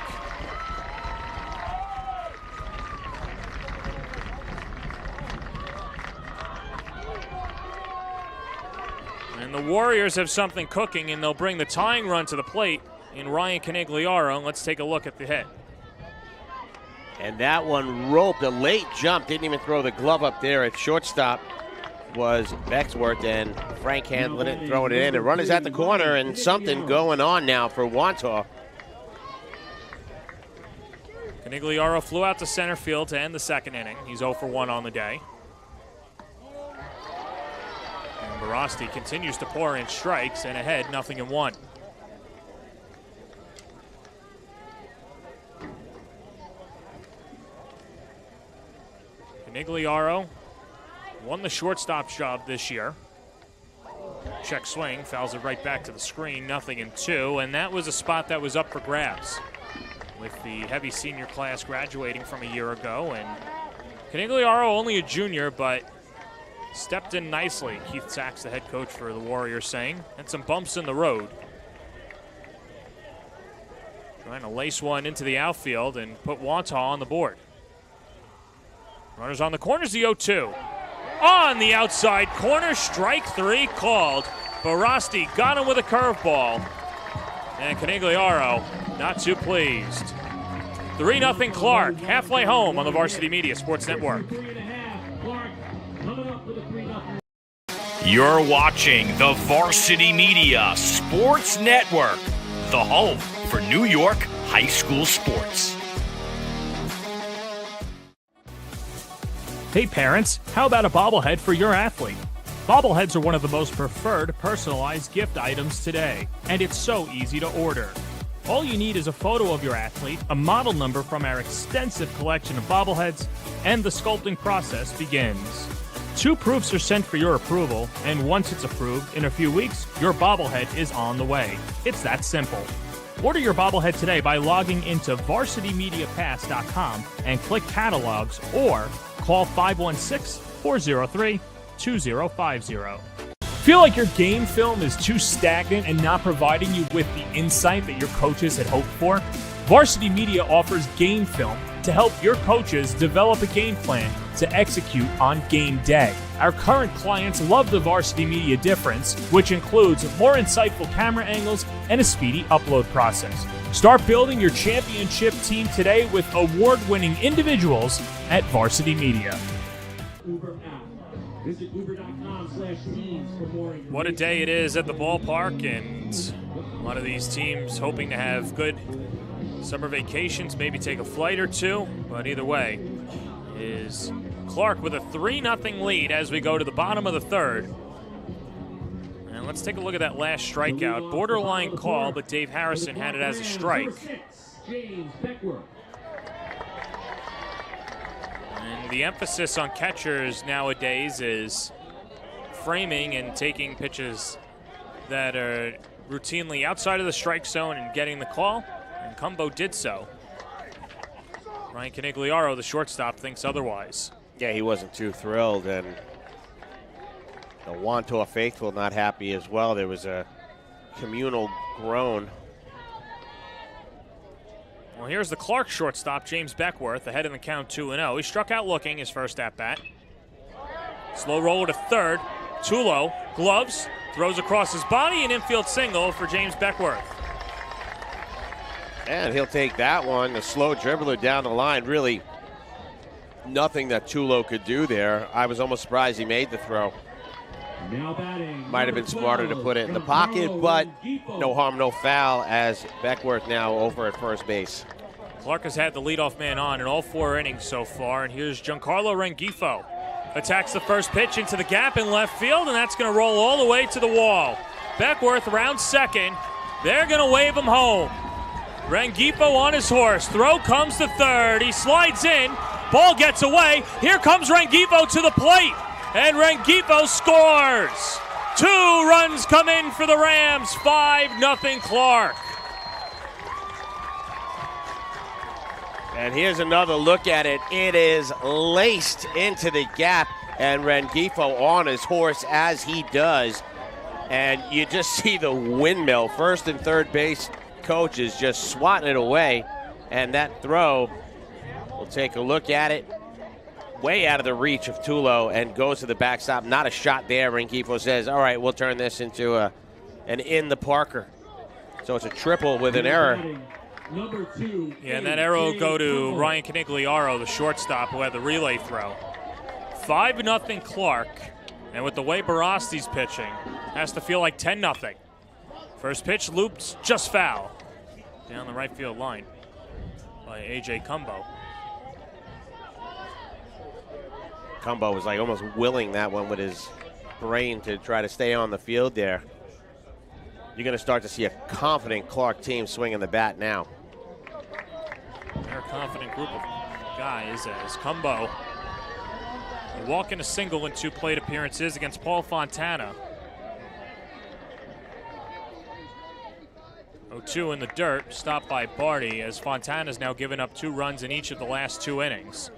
And the Warriors have something cooking, and they'll bring the tying run to the plate in Ryan Canigliaro. Let's take a look at the hit. And that one roped a late jump. Didn't even throw the glove up there at shortstop was Bexworth, and Frank handling it and throwing it in. The runner's at the corner, and something going on now for Wantagh. Canigliaro flew out to center field to end the second inning. He's 0 for 1 on the day. And Barasti continues to pour in strikes, and ahead, 0-1. Canigliaro won the shortstop job this year. Check swing, fouls it right back to the screen, 0-2, and that was a spot that was up for grabs with the heavy senior class graduating from a year ago. And Canigliaro, only a junior, but stepped in nicely. Keith Sachs, the head coach for the Warriors, saying, and some bumps in the road. Trying to lace one into the outfield and put Wantagh on the board. Runners on the corners, the 0-2. On the outside corner, strike 3 called. Barasti got him with a curveball. And Canigliaro not too pleased. 3-0 Clarke, halfway home on the Varsity Media Sports Network. You're watching the Varsity Media Sports Network, the home for New York high school sports. Hey parents, how about a bobblehead for your athlete? Bobbleheads are one of the most preferred personalized gift items today, and it's so easy to order. All you need is a photo of your athlete, a model number from our extensive collection of bobbleheads, and the sculpting process begins. 2 proofs are sent for your approval, and once it's approved, in a few weeks, your bobblehead is on the way. It's that simple. Order your bobblehead today by logging into varsitymediapass.com and click catalogs, or call 516-403-2050. Feel like your game film is too stagnant and not providing you with the insight that your coaches had hoped for? Varsity Media offers game film to help your coaches develop a game plan to execute on game day. Our current clients love the Varsity Media difference, which includes more insightful camera angles and a speedy upload process. Start building your championship team today with award-winning individuals at Varsity Media. Uber app. Visit uber.com/teams for more information. What a day it is at the ballpark, and a lot of these teams hoping to have good summer vacations, maybe take a flight or two, but either way, is Clarke with a 3-0 lead as we go to the bottom of the third. And let's take a look at that last strikeout. Borderline call, but Dave Harrison had it as a strike. James Beckworth. And the emphasis on catchers nowadays is framing and taking pitches that are routinely outside of the strike zone and getting the call, and Cumbo did so. Ryan Canigliaro, the shortstop, thinks otherwise. Yeah, he wasn't too thrilled, and the Wantagh faithful not happy as well. There was a communal groan. Well, here's the Clarke shortstop, James Beckworth, ahead in the count 2-0. He struck out looking his first at-bat. Slow roller to third. Tulo, gloves, throws across his body, an infield single for James Beckworth. And he'll take that one. The slow dribbler down the line. Really nothing that Tulo could do there. I was almost surprised he made the throw. Now batting. Might have been smarter to put it in the pocket, but no harm, no foul as Beckworth now over at first base. Clarke has had the leadoff man on in all 4 innings so far, and here's Giancarlo Rengifo. Attacks the first pitch into the gap in left field, and that's going to roll all the way to the wall. Beckworth around second. They're going to wave him home. Rengifo on his horse. Throw comes to third. He slides in. Ball gets away. Here comes Rengifo to the plate. And Rengifo scores. 2 runs come in for the Rams. 5-0 Clarke. And here's another look at it. It is laced into the gap, and Rengifo on his horse as he does. And you just see the windmill. First and third base coaches just swatting it away. And that throw, we'll take a look at it. Way out of the reach of Tulo and goes to the backstop. Not a shot there. Rengifo says, all right, we'll turn this into an in the Parker. So it's a triple with an error. Number 2. Yeah, and that arrow will go to Ryan Canigliaro, the shortstop, who had the relay throw. 5-0 Clarke. And with the way Barasti's pitching, has to feel like 10-0. First pitch looped just foul. Down the right field line by A.J. Cumbo. Cumbo was like almost willing that one with his brain to try to stay on the field there. You're going to start to see a confident Clarke team swinging the bat now. They're a confident group of guys as Cumbo walking a single in 2 plate appearances against Paul Fontana. 0-2 in the dirt, stopped by Barty as Fontana's now given up 2 runs in each of the last 2 innings.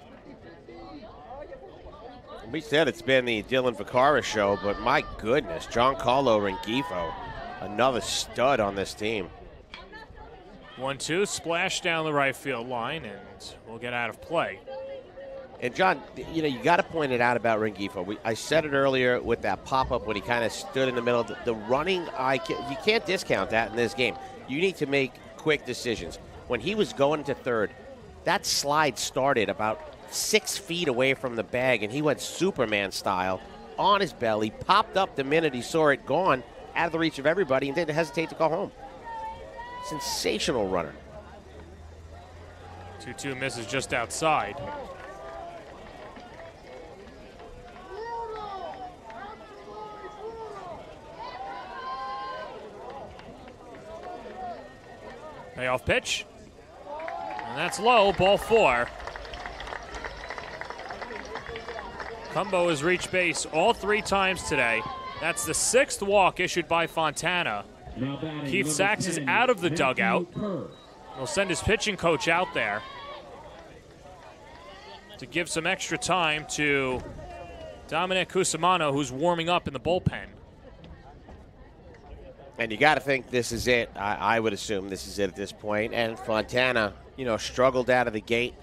We said it's been the Dylan Vaccaro show, but my goodness, Giancarlo Rengifo, another stud on this team. 1-2, splash down the right field line, and we'll get out of play. And John, you know, you got to point it out about Rengifo. I said it earlier with that pop-up when he kind of stood in the middle. The running, you can't discount that in this game. You need to make quick decisions. When he was going to third, that slide started about 6 feet away from the bag, and he went Superman style on his belly, popped up the minute he saw it gone, out of the reach of everybody, and didn't hesitate to go home. Sensational runner. 2-2 misses just outside. Payoff pitch. And that's low, ball 4. Cumbo has reached base all 3 times today. That's the 6th walk issued by Fontana. Keith Sachs is out of the dugout. He'll send his pitching coach out there to give some extra time to Dominic Cusimano, who's warming up in the bullpen. And you got to think this is it. I would assume this is it at this point. And Fontana, you know, struggled out of the gate.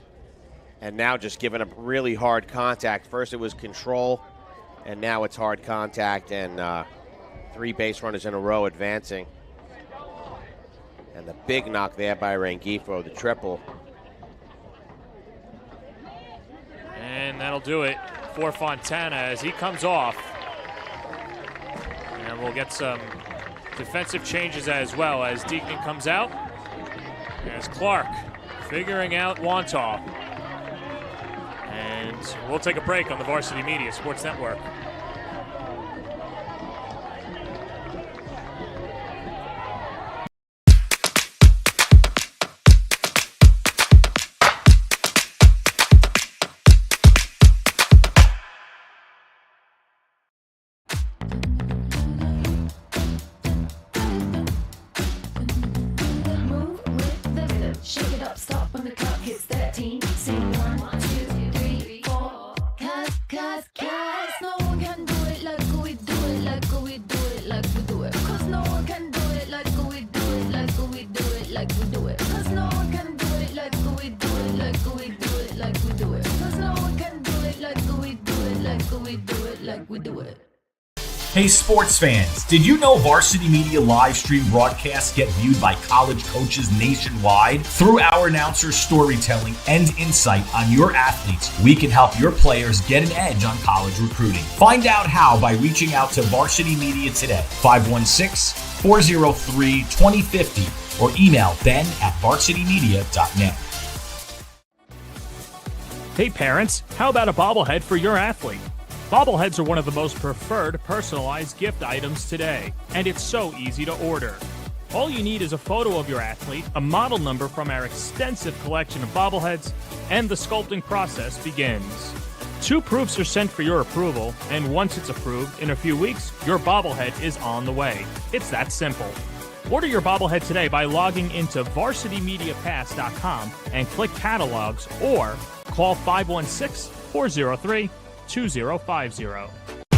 and now just giving up really hard contact. First it was control, and now it's hard contact, and 3 base runners in a row advancing. And the big knock there by Rengifo, the triple. And that'll do it for Fontana as he comes off. And we'll get some defensive changes as well as Deacon comes out. As Clarke figuring out Wantagh. And we'll take a break on the Varsity Media Sports Network. Move with the rhythm. Shake it up, stop when the clock hits 13. Sing 1, 2, 3, 4. Cause no one can do it like we do it, like we do it, like we do it. Cause no one can do it like we do it, like we do it, like we do it. Cause no one can do it like we do it, like we do it, like we do it. Cause no one can do it like we do it, like we do it, like we do it. Hey sports fans, did you know Varsity Media live stream broadcasts get viewed by college coaches nationwide? Through our announcers' storytelling and insight on your athletes, we can help your players get an edge on college recruiting. Find out how by reaching out to Varsity Media today, 516-403-2050, or email ben@varsitymedia.net. Hey parents, how about a bobblehead for your athlete? Bobbleheads are one of the most preferred personalized gift items today, and it's so easy to order. All you need is a photo of your athlete, a model number from our extensive collection of bobbleheads, and the sculpting process begins. 2 proofs are sent for your approval, and once it's approved, in a few weeks, your bobblehead is on the way. It's that simple. Order your bobblehead today by logging into varsitymediapass.com and click catalogs, or call 516-403-2050.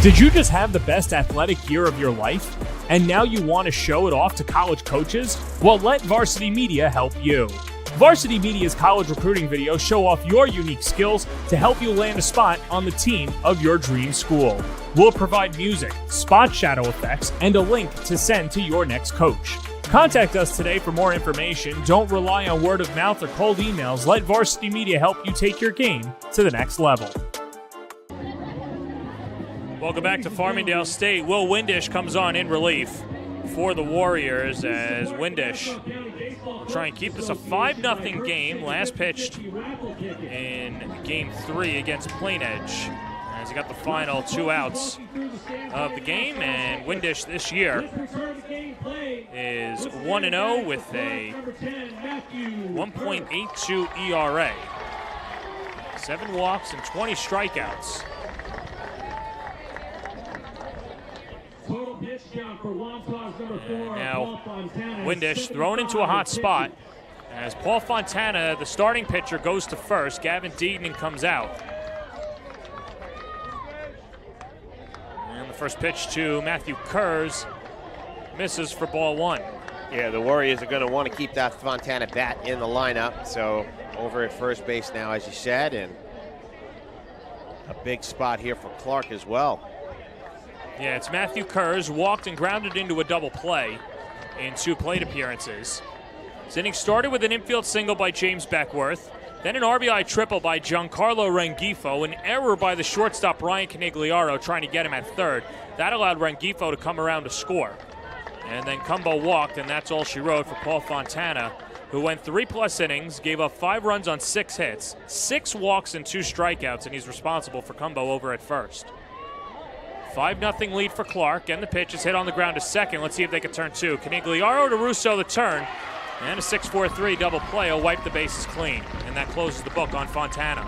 Did you just have the best athletic year of your life? And now you want to show it off to college coaches? Well, let Varsity Media help you. Varsity Media's college recruiting videos show off your unique skills to help you land a spot on the team of your dream school. We'll provide music, spot shadow effects, and a link to send to your next coach. Contact us today for more information. Don't rely on word of mouth or cold emails. Let Varsity Media help you take your game to the next level. Welcome back to Farmingdale State. Will Windish comes on in relief for the Warriors as Windish will try and keep this a 5-0 game. Last pitched in Game 3 against Plain Edge as he got the final 2 outs of the game. And Windish this year is 1-0 with a 1.82 ERA. 7 walks and 20 strikeouts. And now Windish thrown into a hot spot as Paul Fontana, the starting pitcher, goes to first. Gavin Deaton comes out. And the first pitch to Matthew Kurz misses for ball 1. Yeah, the Warriors are going to want to keep that Fontana bat in the lineup. So over at first base now, as you said, and a big spot here for Clarke as well. Yeah, it's Matthew Kurz, walked and grounded into a double play in 2 plate appearances. This inning started with an infield single by James Beckworth, then an RBI triple by Giancarlo Rengifo, an error by the shortstop Ryan Canigliaro trying to get him at third. That allowed Rengifo to come around to score. And then Cumbo walked, and that's all she wrote for Paul Fontana, who went 3+ innings, gave up 5 runs on 6 hits, 6 walks and 2 strikeouts, and he's responsible for Cumbo over at first. 5-0 lead for Clarke, and the pitch is hit on the ground to second. Let's see if they can turn 2. Canigliaro to Russo the turn, and a 6-4-3 double play will wipe the bases clean, and that closes the book on Fontana.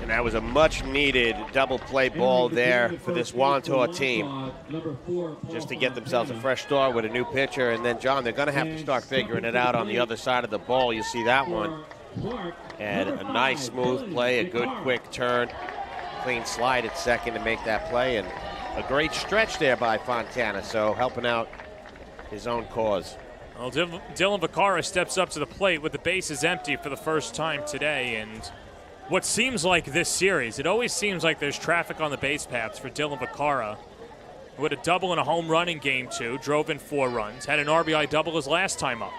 And that was a much-needed double play ball there for this Wantagh team, just to get themselves a fresh start with a new pitcher. And then, John, they're going to have to start figuring it out on the other side of the ball. You see that one. And a nice smooth play, a good quick turn. Clean slide at second to make that play, and a great stretch there by Fontana, so helping out his own cause. Well, Dylan Vaccaro steps up to the plate with the bases empty for the first time today, and what seems like this series, it always seems like there's traffic on the base paths for Dylan Vaccaro, who had a double and a home run in Game 2, drove in 4 runs, had an RBI double his last time up.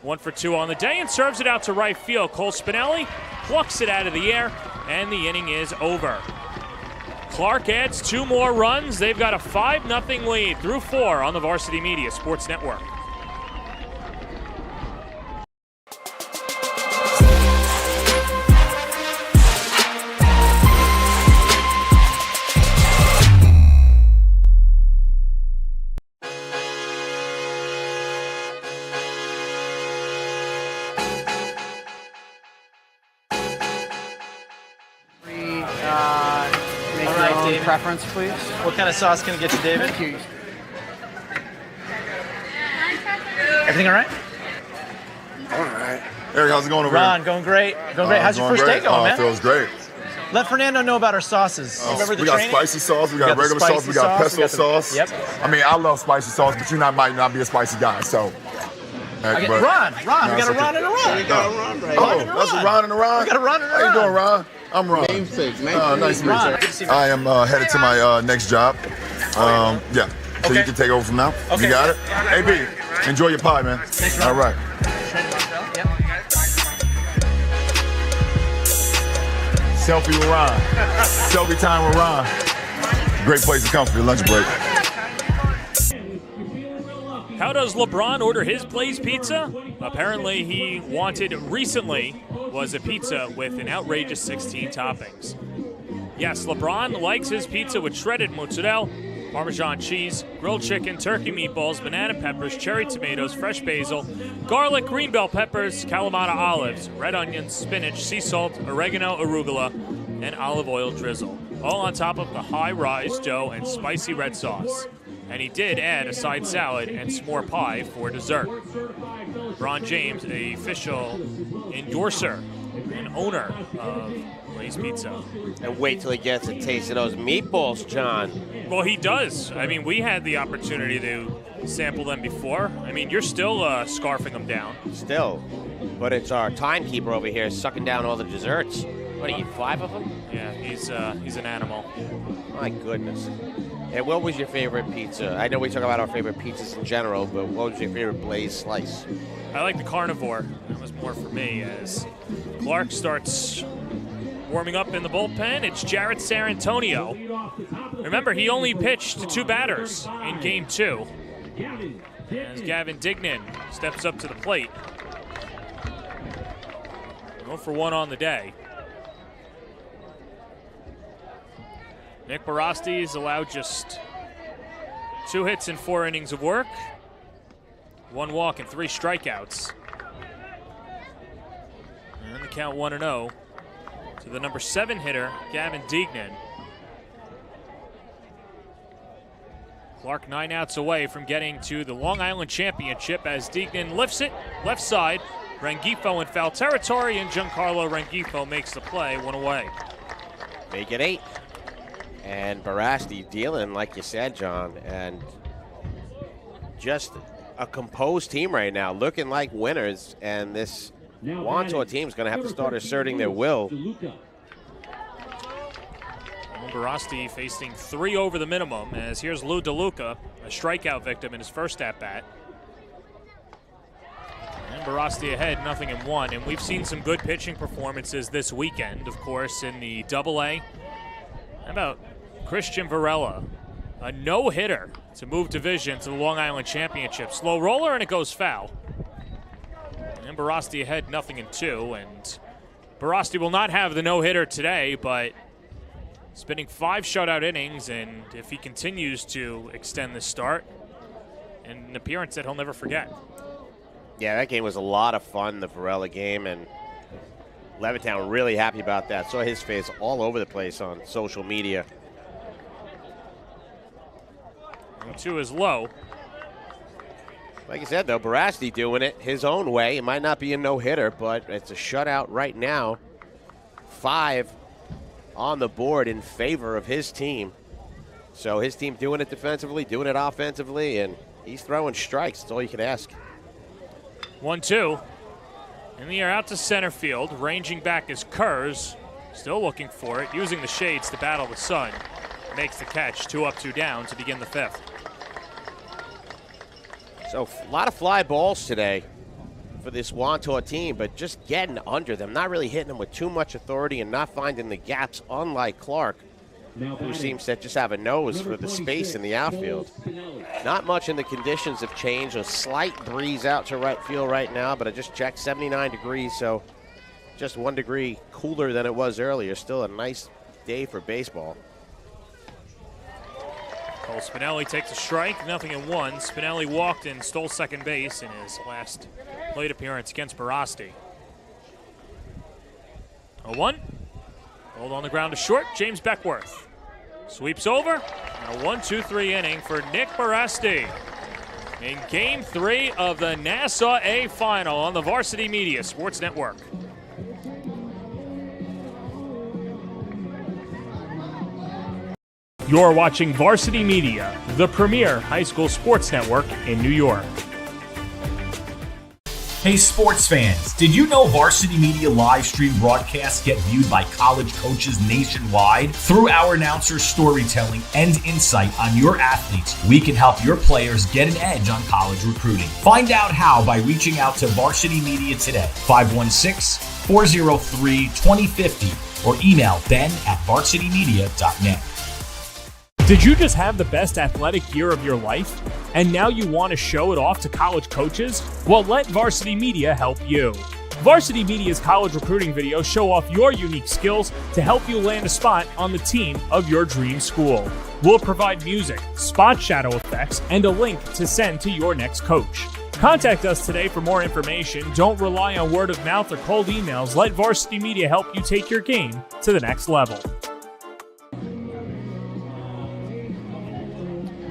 1 for 2 on the day and serves it out to right field. Cole Spinelli plucks it out of the air, and the inning is over. Clarke adds 2 more runs. They've got a 5-0 lead through 4 on the Varsity Media Sports Network. Preference, please. What kind of sauce can I get you, David? Thank you. Everything all right? All right. Eric, how's it going over Ron, here? going great. Going great. How's your first day going, man? It feels great. Let Fernando know about our sauces. Remember the we got training? spicy sauce, we got regular sauce, we got pesto sauce. Yep. I mean, I love spicy sauce, but might not be a spicy guy, so. Ron, we got a Ron and a Ron. We got a Ron right here. That's a Ron and a Ron? We got a Ron and a Ron. How you doing, Ron? I'm Ron. Namesake, Nice to meet you. I am headed to my next job. Yeah, so you can take over from now. Okay. You got it? AB, enjoy your pie, man. Thanks, Ron. All right. Selfie with Ron. Selfie time with Ron. Great place to come for your lunch break. How does LeBron order his Blaze Pizza? Apparently he wanted recently was a pizza with an outrageous 16 toppings. Yes, LeBron likes his pizza with shredded mozzarella, Parmesan cheese, grilled chicken, turkey meatballs, banana peppers, cherry tomatoes, fresh basil, garlic, green bell peppers, Kalamata olives, red onions, spinach, sea salt, oregano, arugula, and olive oil drizzle. All on top of the high-rise dough and spicy red sauce. And he did add a side salad and s'more pie for dessert. LeBron James, a official endorser and owner of Blaze Pizza. And wait till he gets a taste of those meatballs, John. Well, he does. I mean, we had the opportunity to sample them before. I mean, you're still scarfing them down. Still. But it's our timekeeper over here sucking down all the desserts. What, you eat 5 of them? Yeah, he's an animal. My goodness. And what was your favorite pizza? I know we talk about our favorite pizzas in general, but what was your favorite Blaze slice? I like the carnivore. That was more for me as Clarke starts warming up in the bullpen. It's Jarrett Sarantonio. Remember, he only pitched to 2 batters in Game 2. As Gavin Dignan steps up to the plate. 0 for 1 on the day. Nick Barasti's allowed just 2 hits in 4 innings of work, 1 walk and 3 strikeouts. And the count 1-0 to the number 7 hitter, Gavin Dignan. Clarke 9 outs away from getting to the Long Island Championship as Dignan lifts it left side. Rengifo in foul territory, and Giancarlo Rengifo makes the play, 1 away. Make it 8. And Barasti dealing, like you said, John, and just a composed team right now, looking like winners, and this Wantagh team is going to have to start asserting their will. Barasti facing 3 over the minimum, as here's Lou DeLuca, a strikeout victim in his first at-bat. And Barasti ahead, 0-1, and we've seen some good pitching performances this weekend, of course, in the Double-A. How about Christian Varela, a no-hitter to move division to the Long Island Championship. Slow roller, and it goes foul. And Barasti ahead, 0-2, and Barasti will not have the no-hitter today, but spending 5 shutout innings, and if he continues to extend this start, an appearance that he'll never forget. Yeah, that game was a lot of fun, the Varela game, and Levittown really happy about that. Saw his face all over the place on social media. 2 is low. Like I said, though, Barasti doing it his own way. It might not be a no-hitter, but it's a shutout right now. 5 on the board in favor of his team. So his team doing it defensively, doing it offensively, and he's throwing strikes. That's all you can ask. 1-2. In the air out to center field. Ranging back is Kurz. Still looking for it. Using the shades to battle the sun. Makes the catch. 2 up, 2 down to begin the 5th. So a lot of fly balls today for this Wantagh team, but just getting under them. Not really hitting them with too much authority and not finding the gaps, unlike Clarke, who seems to just have a nose for the space in the outfield. Not much in the conditions have changed. A slight breeze out to right field right now, but I just checked 79 degrees, so just 1 degree cooler than it was earlier. Still a nice day for baseball. Cole Spinelli takes a strike, 0-1. Spinelli walked and stole second base in his last plate appearance against Barasti. 0-1. Hold on the ground to short, James Beckworth. Sweeps over, and a 1-2-3 inning for Nick Barasti in Game 3 of the Nassau A Final on the Varsity Media Sports Network. You're watching Varsity Media, the premier high school sports network in New York. Hey sports fans, did you know Varsity Media live stream broadcasts get viewed by college coaches nationwide? Through our announcers' storytelling and insight on your athletes, we can help your players get an edge on college recruiting. Find out how by reaching out to Varsity Media today, 516-403-2050, or email ben@varsitymedia.net. Did you just have the best athletic year of your life? And now you want to show it off to college coaches? Well, let Varsity Media help you. Varsity Media's college recruiting videos show off your unique skills to help you land a spot on the team of your dream school. We'll provide music, spot shadow effects, and a link to send to your next coach. Contact us today for more information. Don't rely on word of mouth or cold emails. Let Varsity Media help you take your game to the next level.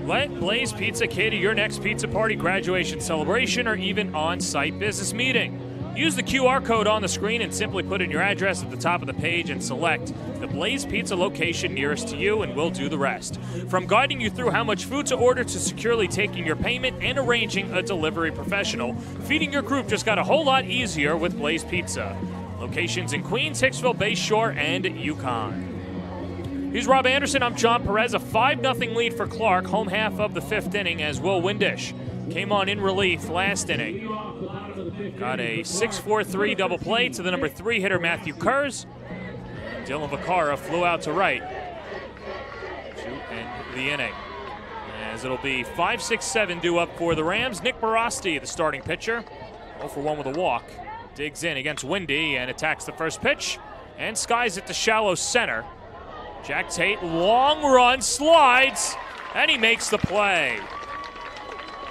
Let Blaze Pizza cater your next pizza party, graduation celebration, or even on-site business meeting. Use the QR code on the screen and simply put in your address at the top of the page and select the Blaze Pizza location nearest to you, and we'll do the rest. From guiding you through how much food to order to securely taking your payment and arranging a delivery professional, feeding your group just got a whole lot easier with Blaze Pizza. Locations in Queens, Hicksville, Bayshore, and Yukon. He's Rob Anderson. I'm John Perez. A 5-0 lead for Clarke, home half of the 5th inning, as Will Windish came on in relief last inning. Got a 6-4-3 double play to the number 3 hitter Matthew Kurz. Dylan Vaccaro flew out to right to end the inning. As it'll be 5-6-7 due up for the Rams. Nick Barasti, the starting pitcher, 0-for-1 with a walk. Digs in against Windy and attacks the first pitch and skies it to shallow center. Jack Tate, long run, slides, and he makes the play.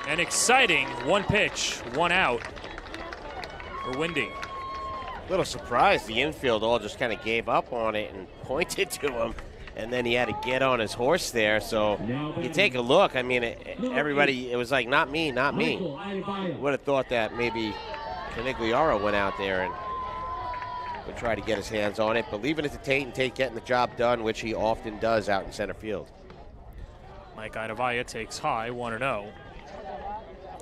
An exciting 1 pitch, 1 out for Windy. A little surprised the infield all just kind of gave up on it and pointed to him, and then he had to get on his horse there. So you take a look. I mean, everybody, it was like, not me, not me. Would have thought that maybe Canigliaro went out there and would try to get his hands on it, but leaving it to Tate and Tate getting the job done, which he often does out in center field. Mike Idavaya takes high, 1-0.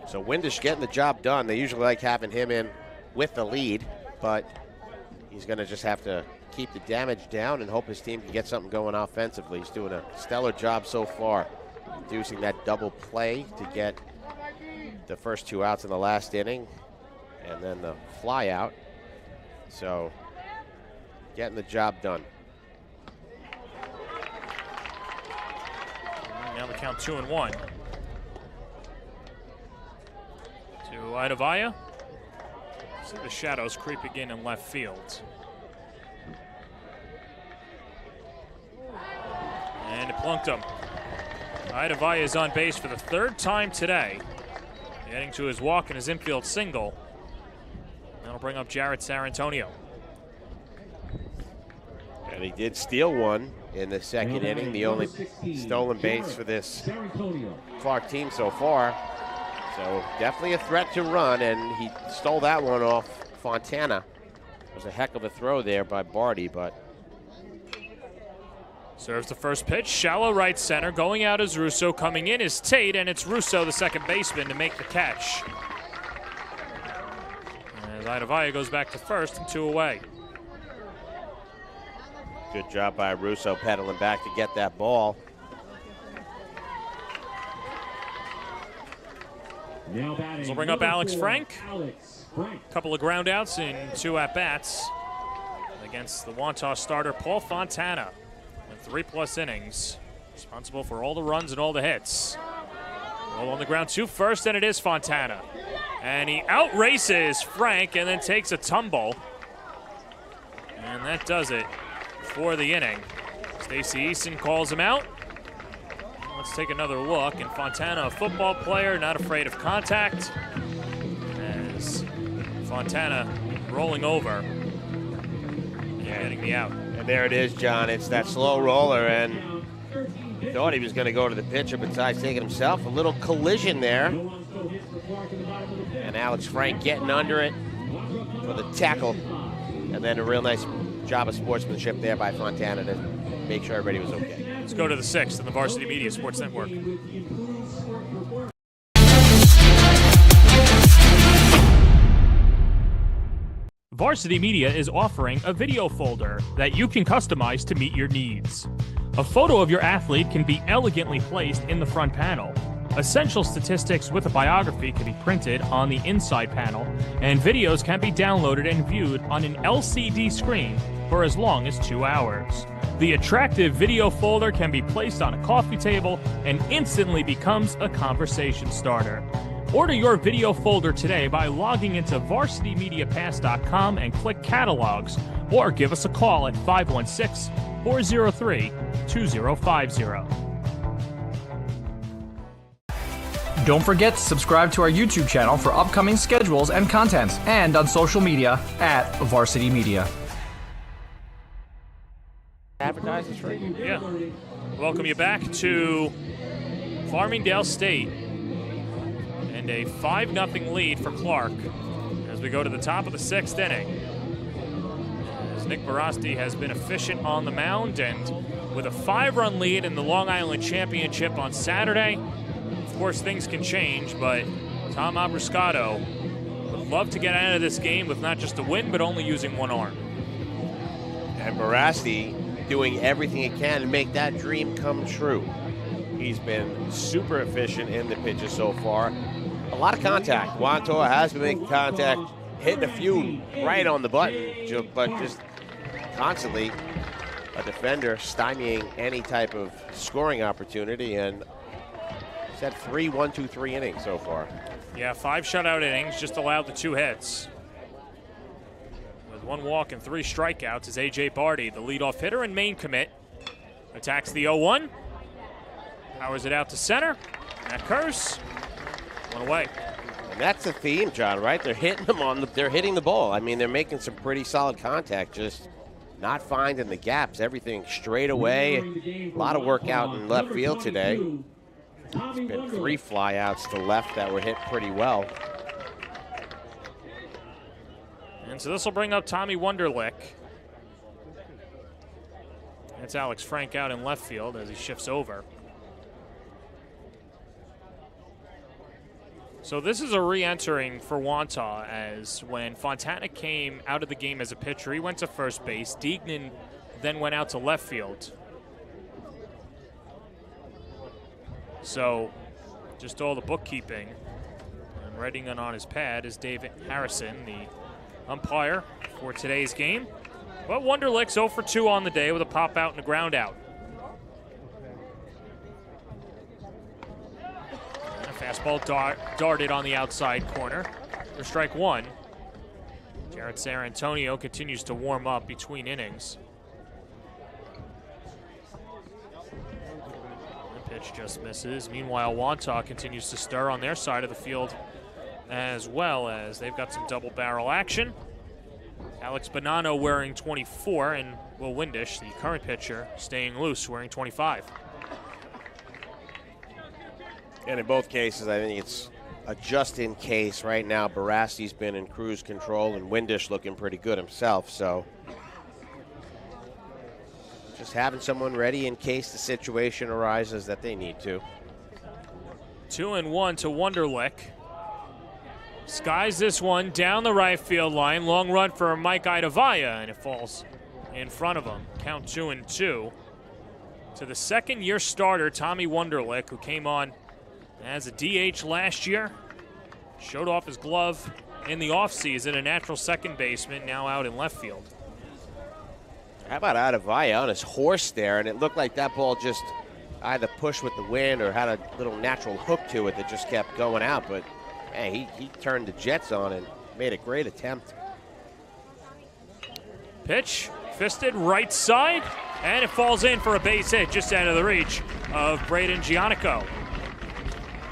So Windish getting the job done. They usually like having him in with the lead, but he's going to just have to keep the damage down and hope his team can get something going offensively. He's doing a stellar job so far, inducing that double play to get the first 2 outs in the last inning, and then the fly out. So getting the job done. Now the count 2-1. To Idavaya. See the shadows creeping in left field. And it plunked him. Idavaya is on base for the 3rd time today. Getting to his walk and his infield single. That'll bring up Jarrett Sarantonio. And he did steal one in the 2nd inning, the only stolen base for this Clarke team so far. So definitely a threat to run, and he stole that one off Fontana. It was a heck of a throw there by Barty, but. Serves the first pitch, shallow right center. Going out is Russo, coming in is Tate, and it's Russo, the second baseman, to make the catch. As Idavaya goes back to first and 2 away. Good job by Russo pedaling back to get that ball. This will bring up Alex Frank. Couple of ground outs in 2 at-bats against the Wantagh starter Paul Fontana. In 3+ innings. Responsible for all the runs and all the hits. Roll on the ground 2 first, and it is Fontana. And he outraces Frank and then takes a tumble. And that does it for the inning. Stacey Easton calls him out. Let's take another look. And Fontana, a football player, not afraid of contact. As Fontana rolling over and getting the out. And there it is, John. It's that slow roller, and thought he was going to go to the pitcher, but Ty's taking himself. A little collision there. And Alex Frank getting under it for the tackle. And then a real nice job of sportsmanship there by Fontana to make sure everybody was okay. Let's go to the 6th in the Varsity Media Sports Network. Varsity Media is offering a video folder that you can customize to meet your needs. A photo of your athlete can be elegantly placed in the front panel. Essential statistics with a biography can be printed on the inside panel, and videos can be downloaded and viewed on an LCD screen for as long as 2 hours. The attractive video folder can be placed on a coffee table and instantly becomes a conversation starter. Order your video folder today by logging into varsitymediapass.com and click Catalogs, or give us a call at 516-403-2050. Don't forget to subscribe to our YouTube channel for upcoming schedules and content, and on social media at Varsity Media. Advertising free? Yeah. Welcome you back to Farmingdale State. And a 5-0 lead for Clarke as we go to the top of the 6th inning. As Nick Barasti has been efficient on the mound, and with a 5-run lead in the Long Island Championship on Saturday, of course things can change, but Tom Abruscato would love to get out of this game with not just a win, but only using one arm. And Barasti doing everything he can to make that dream come true. He's been super efficient in the pitches so far. A lot of contact. Wantagh has been making contact, hitting a few right on the button, but just constantly a defender stymieing any type of scoring opportunity, and he's had 3 1-2-3 innings so far. Yeah, 5 shutout innings, just allowed the 2 hits. With 1 walk and 3 strikeouts is A.J. Barty, the leadoff hitter and main commit. Attacks the 0-1. Powers it out to center. That occurs. 1 away. And that's the theme, John, right? They're hitting them they're hitting the ball. I mean, they're making some pretty solid contact, just not finding the gaps. Everything straight away. A lot of work out in left field today. It's been 3 flyouts to left that were hit pretty well. And so this will bring up Tommy Wunderlich. That's Alex Frank out in left field as he shifts over. So this is a re-entering for Wantagh, as when Fontana came out of the game as a pitcher, he went to first base. Deignan then went out to left field. So just all the bookkeeping. And writing it on his pad is David Harrison, the umpire for today's game. But Wunderlich's 0 for 2 on the day with a pop out and a ground out. Fastball darted on the outside corner for strike 1. Jared Sarantonio continues to warm up between innings. The pitch just misses. Meanwhile, Wantagh continues to stir on their side of the field, as well as they've got some double barrel action. Alex Bonanno wearing 24, and Will Windish, the current pitcher, staying loose, wearing 25. And in both cases, I think it's a just-in-case. Right now, Barasti's been in cruise control, and Windish looking pretty good himself. So just having someone ready in case the situation arises that they need to. 2-1 to Wunderlich. Skies this one down the right field line. Long run for Mike Idavaya, and it falls in front of him. Count 2-2. To the second-year starter, Tommy Wunderlich, who came on as a DH last year. Showed off his glove in the offseason, a natural second baseman, now out in left field. How about Idavaya on his horse there? And it looked like that ball just either pushed with the wind or had a little natural hook to it that just kept going out. But hey, he turned the Jets on and made a great attempt. Pitch, fisted right side, and it falls in for a base hit just out of the reach of Braden Giannico.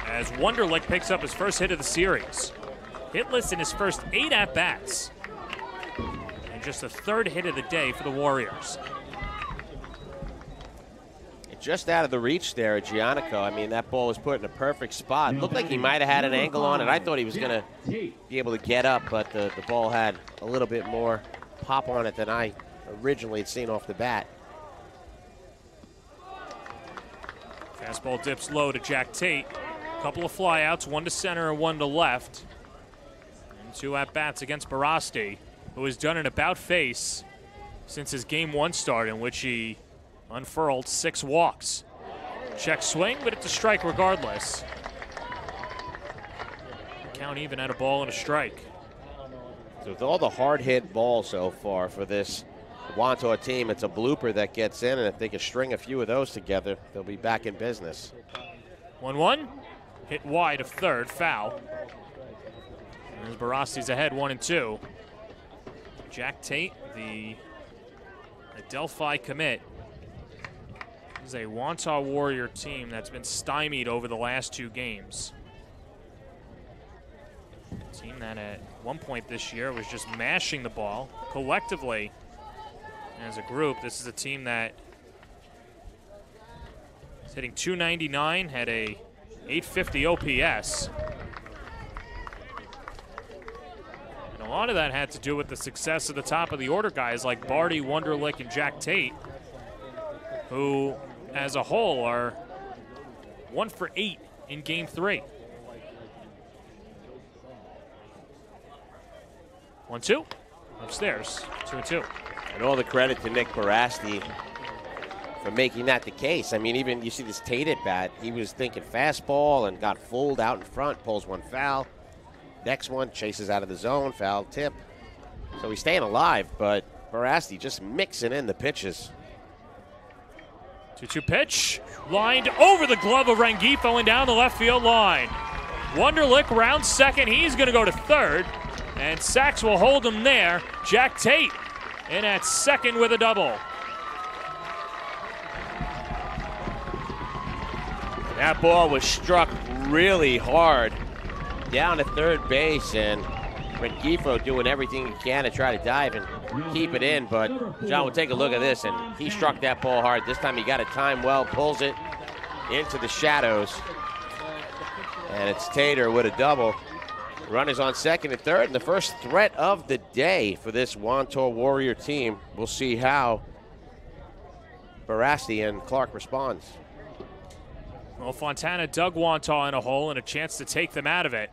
As Wunderlich picks up his first hit of the series. Hitless in his first 8 at-bats. And just the third hit of the day for the Warriors. Just out of the reach there at Giannico. I mean, that ball was put in a perfect spot. Looked like he might have had an angle on it. I thought he was going to be able to get up, but the ball had a little bit more pop on it than I originally had seen off the bat. Fastball dips low to Jack Tate. Couple of flyouts, one to center and one to left. And 2 at-bats against Barasti, who has done an about-face since his Game 1 start, in which he unfurled 6 walks. Check swing, but it's a strike regardless. Count even at a ball and a strike. So with all the hard-hit balls so far for this Wantagh team, it's a blooper that gets in, and if they can string a few of those together, they'll be back in business. 1-1. Hit wide of third, foul. As Barasti's ahead, 1-2. Jack Tate, the Delphi commit, is a Wantagh Warrior team that's been stymied over the last 2 games. A team that at one point this year was just mashing the ball. Collectively, as a group, this is a team that is hitting .299, had a .850 OPS. And a lot of that had to do with the success of the top of the order guys like Barty, Wunderlich, and Jack Tate, who, as a whole, are 1 for 8 in Game 3. 1-2, upstairs, 2-2. And all the credit to Nick Barasti for making that the case. I mean, even you see this Tate at bat, he was thinking fastball and got fooled out in front, pulls one foul. Next one, chases out of the zone, foul tip. So he's staying alive, but Barasti just mixing in the pitches. 2-2 pitch, lined over the glove of Rengifo and down the left field line. Wunderlich rounds second, he's gonna go to third, and Sachs will hold him there. Jack Tate in at second with a double. That ball was struck really hard down to third base, and Rengifo doing everything he can to try to dive and keep it in, but John will take a look at this, and he struck that ball hard. This time he got it timed well, pulls it into the shadows, and it's Tater with a double. Runners on second and third, and the first threat of the day for this Wantagh Warrior team. We'll see how Barasti and Clarke responds. Well, Fontana dug Wantagh in a hole and a chance to take them out of it.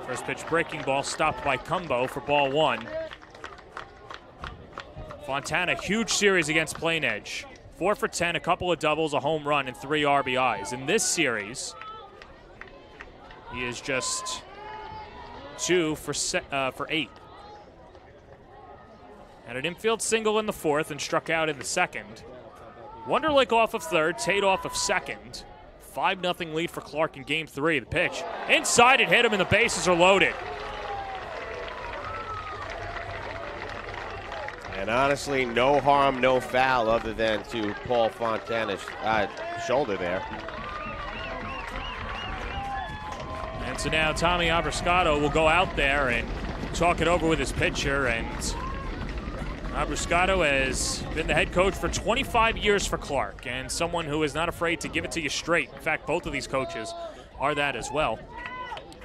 First pitch breaking ball stopped by Cumbo for ball 1. Fontana, huge series against Plain Edge. 4 for 10, a couple of doubles, a home run, and 3 RBIs. In this series, he is just 2 for 8. Had an infield single in the 4th and struck out in the 2nd. Wunderlich off of 3rd, Tate off of 2nd. 5-0 lead for Clarke in Game 3. The pitch inside, it hit him, and the bases are loaded. And honestly, no harm, no foul other than to Paul Fontana's shoulder there. And so now Tommy Abrascato will go out there and talk it over with his pitcher, and Abrascato has been the head coach for 25 years for Clarke, and someone who is not afraid to give it to you straight. In fact, both of these coaches are that as well.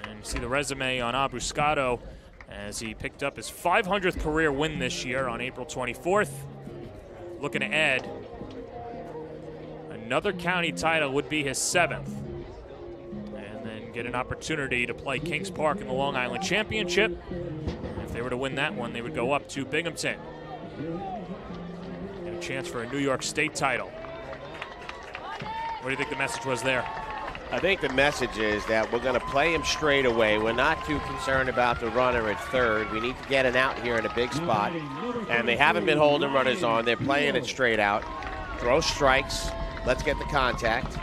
And you see the resume on Abrascato as he picked up his 500th career win this year on April 24th. Looking to add another county title, would be his 7th. And then get an opportunity to play Kings Park in the Long Island Championship. If they were to win that one, they would go up to Binghamton. And a chance for a New York State title. What do you think the message was there? I think the message is that we're going to play him straight away. We're not too concerned about the runner at third. We need to get an out here in a big spot. And they haven't been holding runners on. They're playing it straight out. Throw strikes. Let's get the contact.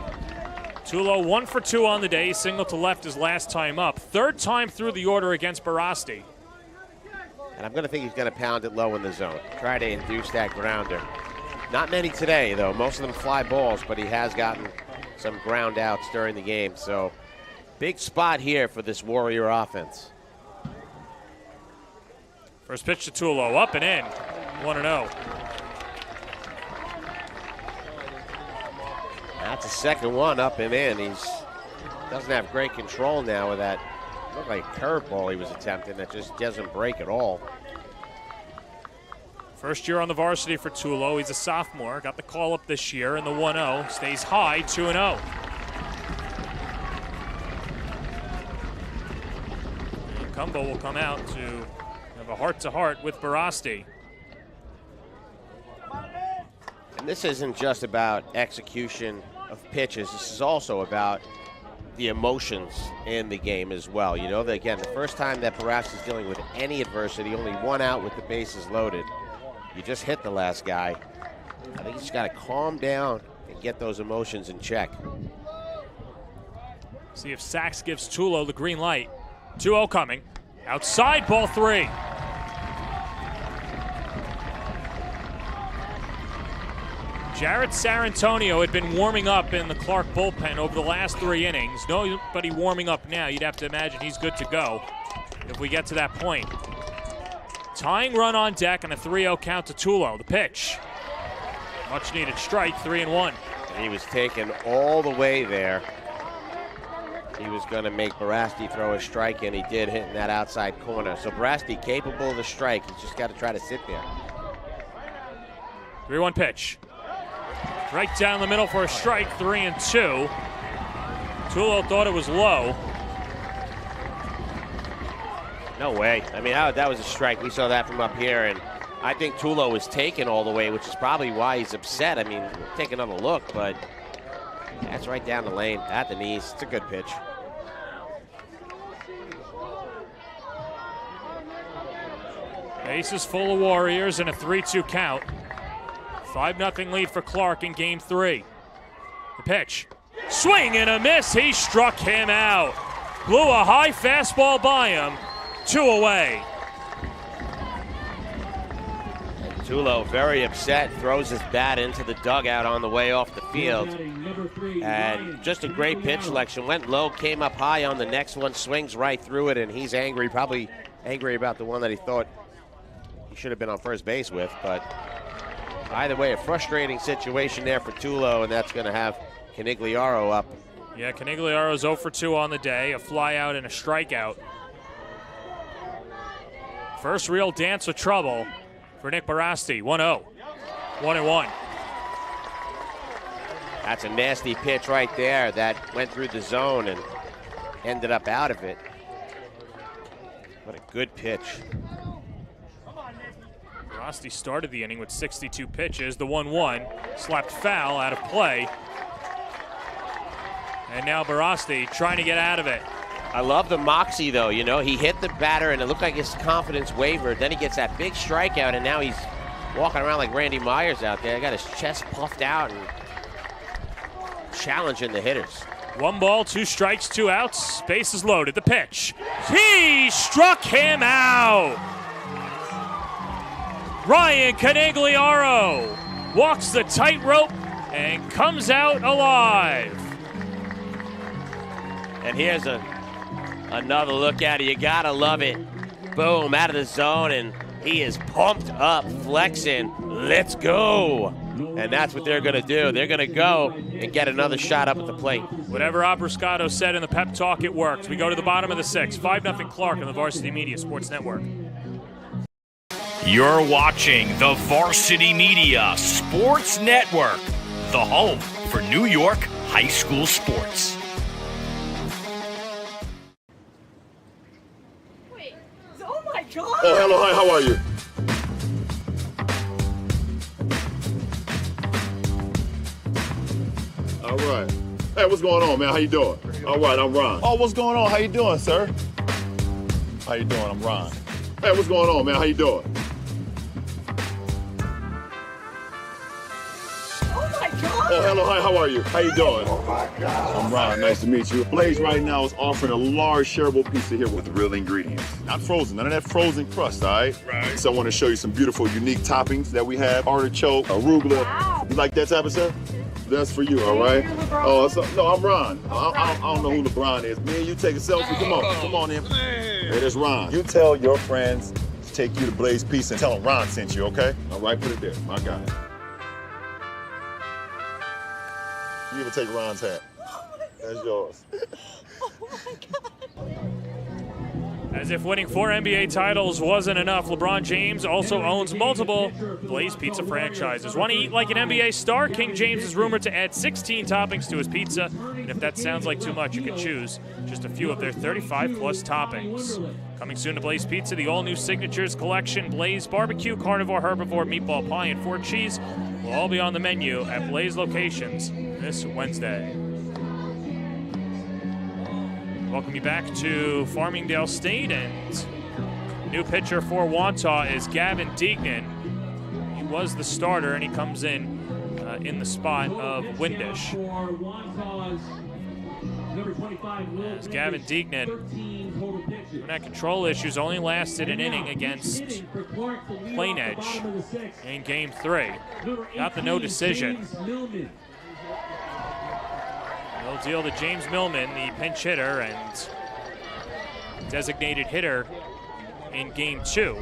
Tulo 1 for 2 on the day. Single to left his last time up. Third time through the order against Barasti. And I'm going to think he's going to pound it low in the zone. Try to induce that grounder. Not many today, though. Most of them fly balls, but he has gotten some ground outs during the game. So big spot here for this Warrior offense. First pitch to Tulo, up and in, 1-0. That's a second one, up and in. He's doesn't have great control now with that. Looked like a curveball he was attempting that just doesn't break at all. First year on the varsity for Tulo. He's a sophomore. Got the call up this year in the 1-0. Stays high, 2-0. And Cumbo will come out to have a heart-to-heart with Barasti. And this isn't just about execution of pitches. This is also about the emotions in the game as well. You know, that again, the first time that Barasti's dealing with any adversity, only one out with the bases loaded. You just hit the last guy. I think you just got to calm down and get those emotions in check. See if Sachs gives Tulo the green light. 2-0 coming. Outside, ball 3. Jared Sarantonio had been warming up in the Clarke bullpen over the last 3 innings. Nobody warming up now. You'd have to imagine he's good to go if we get to that point. Tying run on deck and a 3-0 count to Tulo. The pitch. Much needed strike, 3-1. And he was taken all the way there. He was going to make Barasti throw a strike, and he did, hitting that outside corner. So Barasti capable of the strike. He's just got to try to sit there. 3-1 pitch. Right down the middle for a strike, 3-2. Tulo thought it was low. No way. I mean, that was a strike. We saw that from up here, and I think Tulo was taken all the way, which is probably why he's upset. I mean, take another look, but that's right down the lane at the knees. It's a good pitch. Bases full of Warriors and a 3-2 count. 5-0 lead for Clarke in game 3. The pitch. Swing and a miss. He struck him out. Blew a high fastball by him. 2 away. Tulo very upset, throws his bat into the dugout on the way off the field. And just a great pitch selection. Went low, came up high on the next one, swings right through it, and he's angry, probably angry about the one that he thought he should have been on first base with. But either way, a frustrating situation there for Tulo, and that's going to have Canigliaro up. Yeah, Canigliaro's 0 for 2 on the day, a fly out and a strikeout. First real dance of trouble for Nick Barasti. 1-0. 1-1. That's a nasty pitch right there that went through the zone and ended up out of it. What a good pitch. Barasti started the inning with 62 pitches. The 1-1 slapped foul out of play. And now Barasti trying to get out of it. I love the moxie, though. You know, he hit the batter, and it looked like his confidence wavered. Then he gets that big strikeout, and now he's walking around like Randy Myers out there. Got his chest puffed out and challenging the hitters. 1 ball, 2 strikes, 2 outs. Bases loaded. The pitch. He struck him out. Ryan Canigliaro walks the tightrope and comes out alive. And here's another look at it. You gotta love it. Boom, out of the zone, and he is pumped up, flexing. Let's go. And that's what they're gonna do. They're gonna go and get another shot up at the plate. Whatever Abrascato said in the pep talk, it worked. We go to the bottom of the 6th. 5-0 Clarke on the Varsity Media Sports Network. You're watching the Varsity Media Sports Network, the home for New York high school sports. Oh, hello, hi, how are you? All right. Hey, what's going on, man? How you doing? All right, I'm Ron. Oh, what's going on? How you doing, sir? How you doing? I'm Ron. Hey, what's going on, man? How you doing? Oh, hello, hi, how are you? How you doing? Oh, my God. I'm Ron, nice to meet you. Blaze right now is offering a large shareable pizza here with real ingredients. Not frozen, none of that frozen crust, all right? Right. So I want to show you some beautiful, unique toppings that we have. Artichoke, arugula. Wow. You like that type of stuff? That's for you, all right? Oh, no, I'm Ron. I don't know who LeBron is. Me and you take a selfie. Come on in. Hey, that's Ron. You tell your friends to take you to Blaze Pizza and tell them Ron sent you, okay? All right, put it there. I got it. You even take Ron's hat. That's yours. Oh my God. As if winning 4 NBA titles wasn't enough, LeBron James also owns multiple Blaze Pizza franchises. Want to eat like an NBA star? King James is rumored to add 16 toppings to his pizza. And if that sounds like too much, you can choose just a few of their 35-plus toppings. Coming soon to Blaze Pizza, the all-new Signatures Collection, Blaze Barbecue, Carnivore, Herbivore, Meatball Pie, and 4 Cheese will all be on the menu at Blaze locations this Wednesday. Welcome you back to Farmingdale State, and new pitcher for Wantagh is Gavin Deignan. He was the starter, and he comes in the spot of Windish. As Gavin Deignan, when that control issues only lasted an inning against Plain Edge in Game 3. Got the no decision. They'll deal to James Millman, the pinch hitter and designated hitter in Game 2.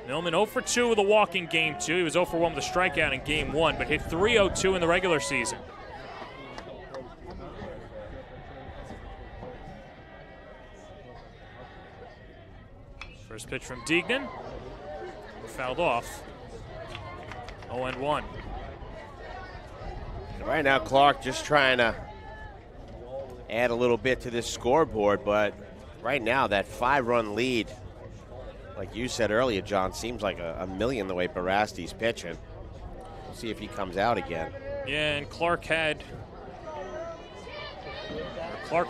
Millman 0 for 2 with a walk in Game 2. He was 0 for 1 with a strikeout in Game 1, but hit .302 in the regular season. First pitch from Deignan. Fouled off. 0-1. Right now, Clarke just trying to add a little bit to this scoreboard, but right now that 5-run lead, like you said earlier, John, seems like a million the way Barasti's pitching. We'll see if he comes out again. Yeah, and Clarke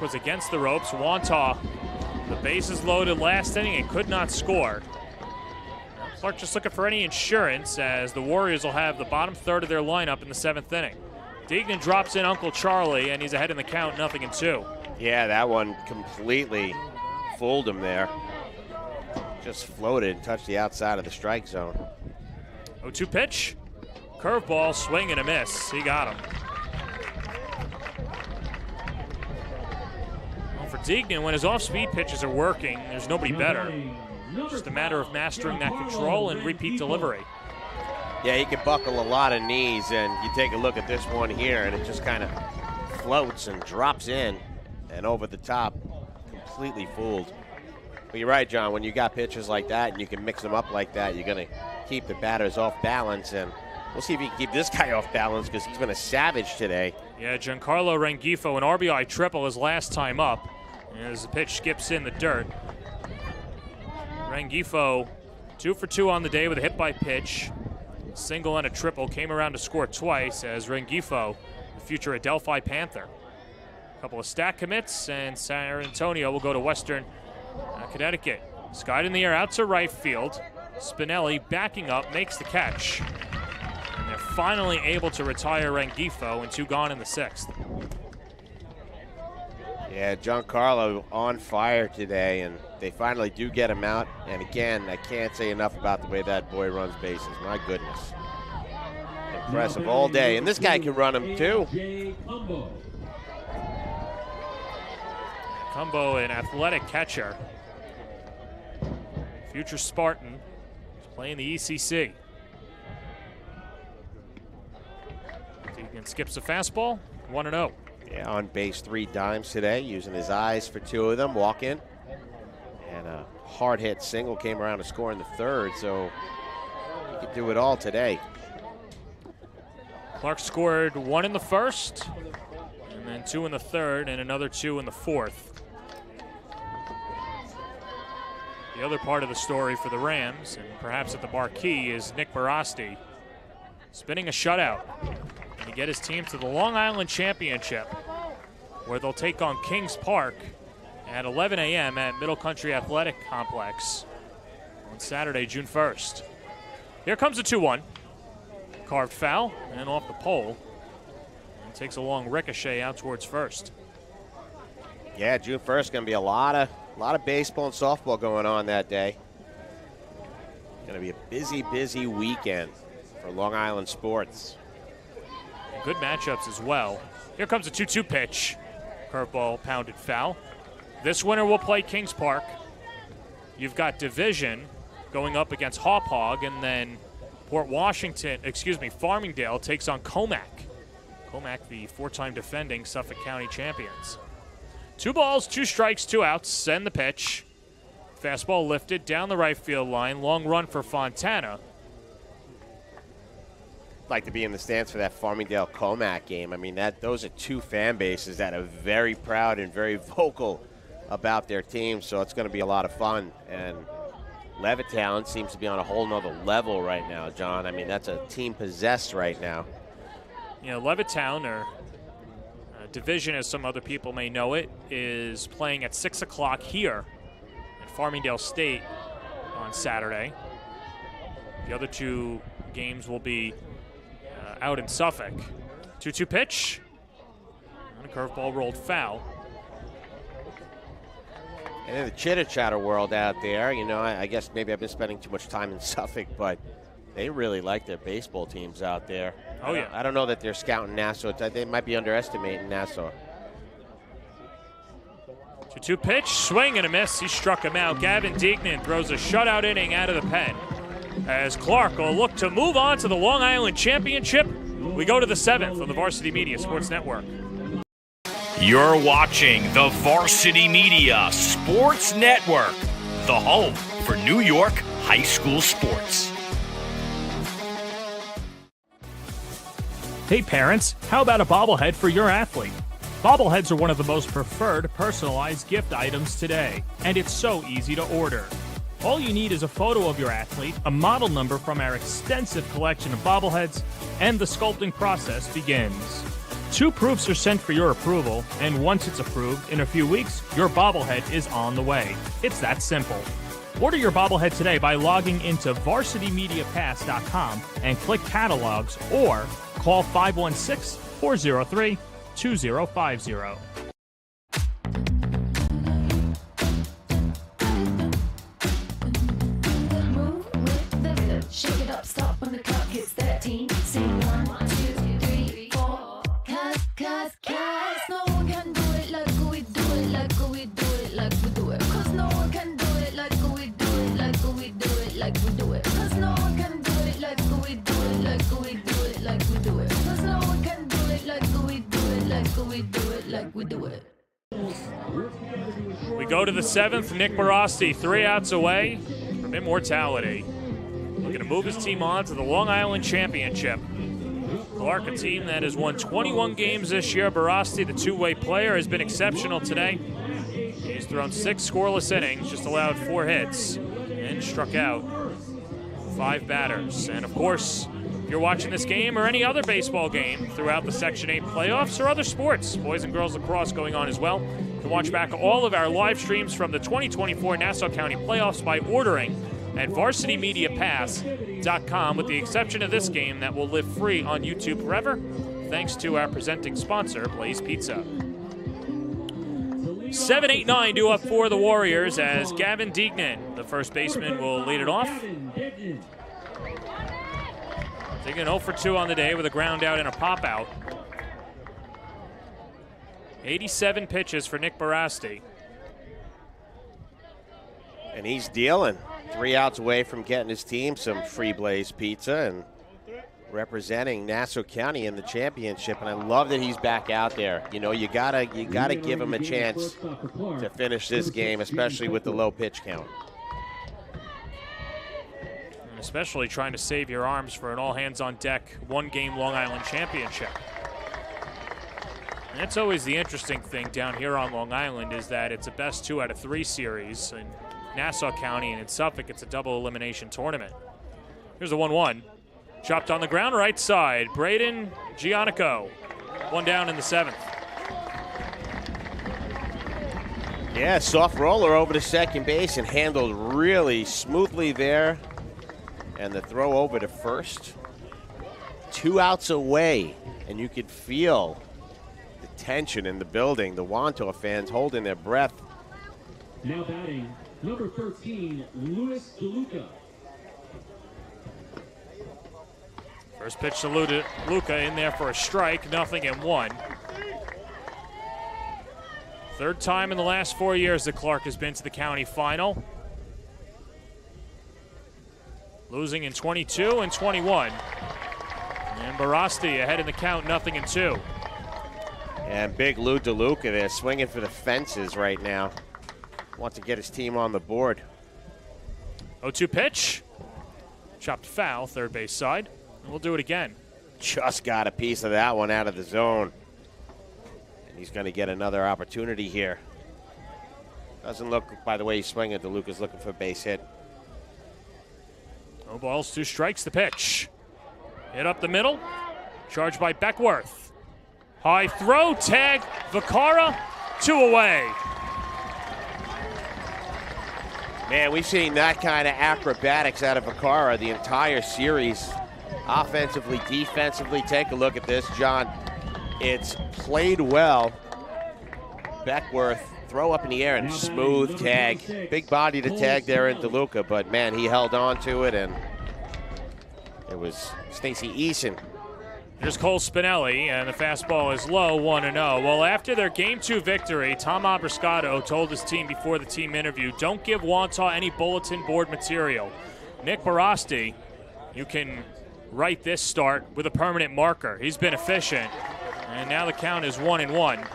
was against the ropes. Wantagh, the bases loaded last inning and could not score. Clarke just looking for any insurance, as the Warriors will have the bottom third of their lineup in the 7th inning. Deignan drops in Uncle Charlie, and he's ahead in the count, 0-2. Yeah, that one completely fooled him there. Just floated and touched the outside of the strike zone. 0-2 pitch. Curveball, swing and a miss. He got him. Well, for Deignan, when his off-speed pitches are working, there's nobody better. Just a matter of mastering that control and repeat delivery. Yeah, he can buckle a lot of knees, and you take a look at this one here, and it just kind of floats and drops in and over the top, completely fooled. But you're right, John, when you got pitches like that and you can mix them up like that, you're going to keep the batters off balance, and we'll see if you can keep this guy off balance because he's been a savage today. Yeah, Giancarlo Rengifo, an RBI triple his last time up, as the pitch skips in the dirt. Rengifo 2 for 2 on the day with a hit by pitch. Single and a triple, came around to score twice as Rengifo, the future Adelphi Panther. A couple of stat commits, and San Antonio will go to Western Connecticut. Skied in the air out to right field. Spinelli backing up, makes the catch. And they're finally able to retire Rengifo, and 2 gone in the 6th. Yeah, Giancarlo on fire today, and they finally do get him out. And again, I can't say enough about the way that boy runs bases. My goodness. Impressive all day. And this guy can run them too. Cumbo, an athletic catcher. Future Spartan, playing the ECC. Deignan skips a fastball, 1-0. Yeah, on base 3 dimes today, using his eyes for 2 of them, walk in. And a hard hit single came around to score in the 3rd, so he could do it all today. Clarke scored 1 in the 1st, and And then 2 in the third and another 2 in the fourth. The other part of the story for the Rams, and perhaps at the marquee, is Nick Barasti spinning a shutout to get his team to the Long Island Championship, where they'll take on Kings Park at 11 a.m. at Middle Country Athletic Complex on Saturday, June 1st. Here comes a 2-1. Carved foul and off the pole. And takes a long ricochet out towards first. Yeah, June 1st going to be a lot of baseball and softball going on that day. Going to be a busy weekend for Long Island sports. Good matchups as well. Here comes a 2-2 pitch. Curveball pounded foul. This winner will play Kings Park. You've got Division going up against Hauppauge, and then Farmingdale takes on Comac. Comac, the 4-time defending Suffolk County champions. 2 balls, 2 strikes, 2 outs. Send the pitch. Fastball lifted down the right field line. Long run for Fontana. Like to be in the stands for that Farmingdale Comac game. I mean, those are 2 fan bases that are very proud and very vocal about their team, so it's going to be a lot of fun. And Levittown seems to be on a whole nother level right now, John. I mean, that's a team possessed right now. You know, Levittown, or Division as some other people may know it, is playing at 6 o'clock here at Farmingdale State on Saturday. The other 2 games will be out in Suffolk. 2-2 pitch. And a curveball rolled foul. And in the chitter-chatter world out there, you know, I guess maybe I've been spending too much time in Suffolk, but they really like their baseball teams out there. Oh, yeah. I don't know that they're scouting Nassau. They might be underestimating Nassau. 2-2 pitch, swing and a miss. He struck him out. Gavin Deignan throws a shutout inning out of the pen, as Clarke will look to move on to the Long Island Championship. We go to the 7th on the Varsity Media Sports Network. You're watching the Varsity Media Sports Network, the home for New York high school sports. Hey parents, how about a bobblehead for your athlete? Bobbleheads are one of the most preferred personalized gift items today, and it's so easy to order. All you need is a photo of your athlete, a model number from our extensive collection of bobbleheads, and the sculpting process begins. 2 proofs are sent for your approval, and once it's approved, in a few weeks, your bobblehead is on the way. It's that simple. Order your bobblehead today by logging into varsitymediapass.com and click catalogs, or call 516-403-2050. Shake it up, stop when the clock hits 13. Sing 1, 2, 3, 4. Cause no one can do it like we do it, like we do it, like we do it. Cause no one can do it like we do it, like we do it, like we do it. Cause no one can do it like we do it, like we do it, like we do it. Cause no one can do it like we do it, like we do it, like we do it. We go to the 7th. Nick Barasti, 3 outs away from immortality. Looking to move his team on to the Long Island Championship. Clarke, a team that has won 21 games this year. Barasti, the 2-way player, has been exceptional today. He's thrown 6 scoreless innings, just allowed 4 hits, and struck out 5 batters. And of course, if you're watching this game or any other baseball game throughout the Section 8 playoffs or other sports, boys and girls lacrosse going on as well, you can watch back all of our live streams from the 2024 Nassau County playoffs by ordering at varsitymediapass.com, with the exception of this game that will live free on YouTube forever, thanks to our presenting sponsor, Blaze Pizza. 7-8-9 due up for the Warriors as Gavin Deignan, the first baseman, will lead it off. Deignan 0 for 2 on the day with a ground out and a pop out. 87 pitches for Nick Barasti. And he's dealing. 3 outs away from getting his team some free Blaze Pizza and representing Nassau County in the championship. And I love that he's back out there. You know, you gotta give him a chance to finish this game, especially with the low pitch count. And especially trying to save your arms for an all-hands-on-deck 1-game Long Island championship. That's always the interesting thing down here on Long Island is that it's a best 2 out of 3 series. In Nassau County and in Suffolk, it's a double elimination tournament. Here's a 1-1. Chopped on the ground, right side. Braden Giannico. 1 down in the 7th. Yeah, soft roller over to second base and handled really smoothly there. And the throw over to first. 2 outs away, and you could feel the tension in the building. The Wantagh fans holding their breath. Now batting, number 13, Louis DeLuca. First pitch to Luca in there for a strike, 0-1. Third time in the last 4 years that Clarke has been to the county final. Losing in 22 and 21. And Barasti ahead in the count, 0-2. And big Lou DeLuca there swinging for the fences right now. Wants to get his team on the board. 0-2 pitch. Chopped foul, third base side. And we'll do it again. Just got a piece of that one out of the zone. And he's going to get another opportunity here. Doesn't look, by the way he's swinging, DeLuca's looking for a base hit. No balls, 2 strikes, the pitch. Hit up the middle. Charged by Beckworth. High throw, tag, Vacara, 2 away. Man, we've seen that kind of acrobatics out of Vacara the entire series. Offensively, defensively, take a look at this, John. It's played well. Beckworth, throw up in the air and smooth tag. Big body to tag there in DeLuca, but man, he held on to it, and it was Stacey Eason. Here's Cole Spinelli, and the fastball is low, 1-0. Well, after their Game 2 victory, Tom Abrascato told his team before the team interview, don't give Wantagh any bulletin board material. Nick Barasti, you can write this start with a permanent marker. He's been efficient, and now the count is 1-1.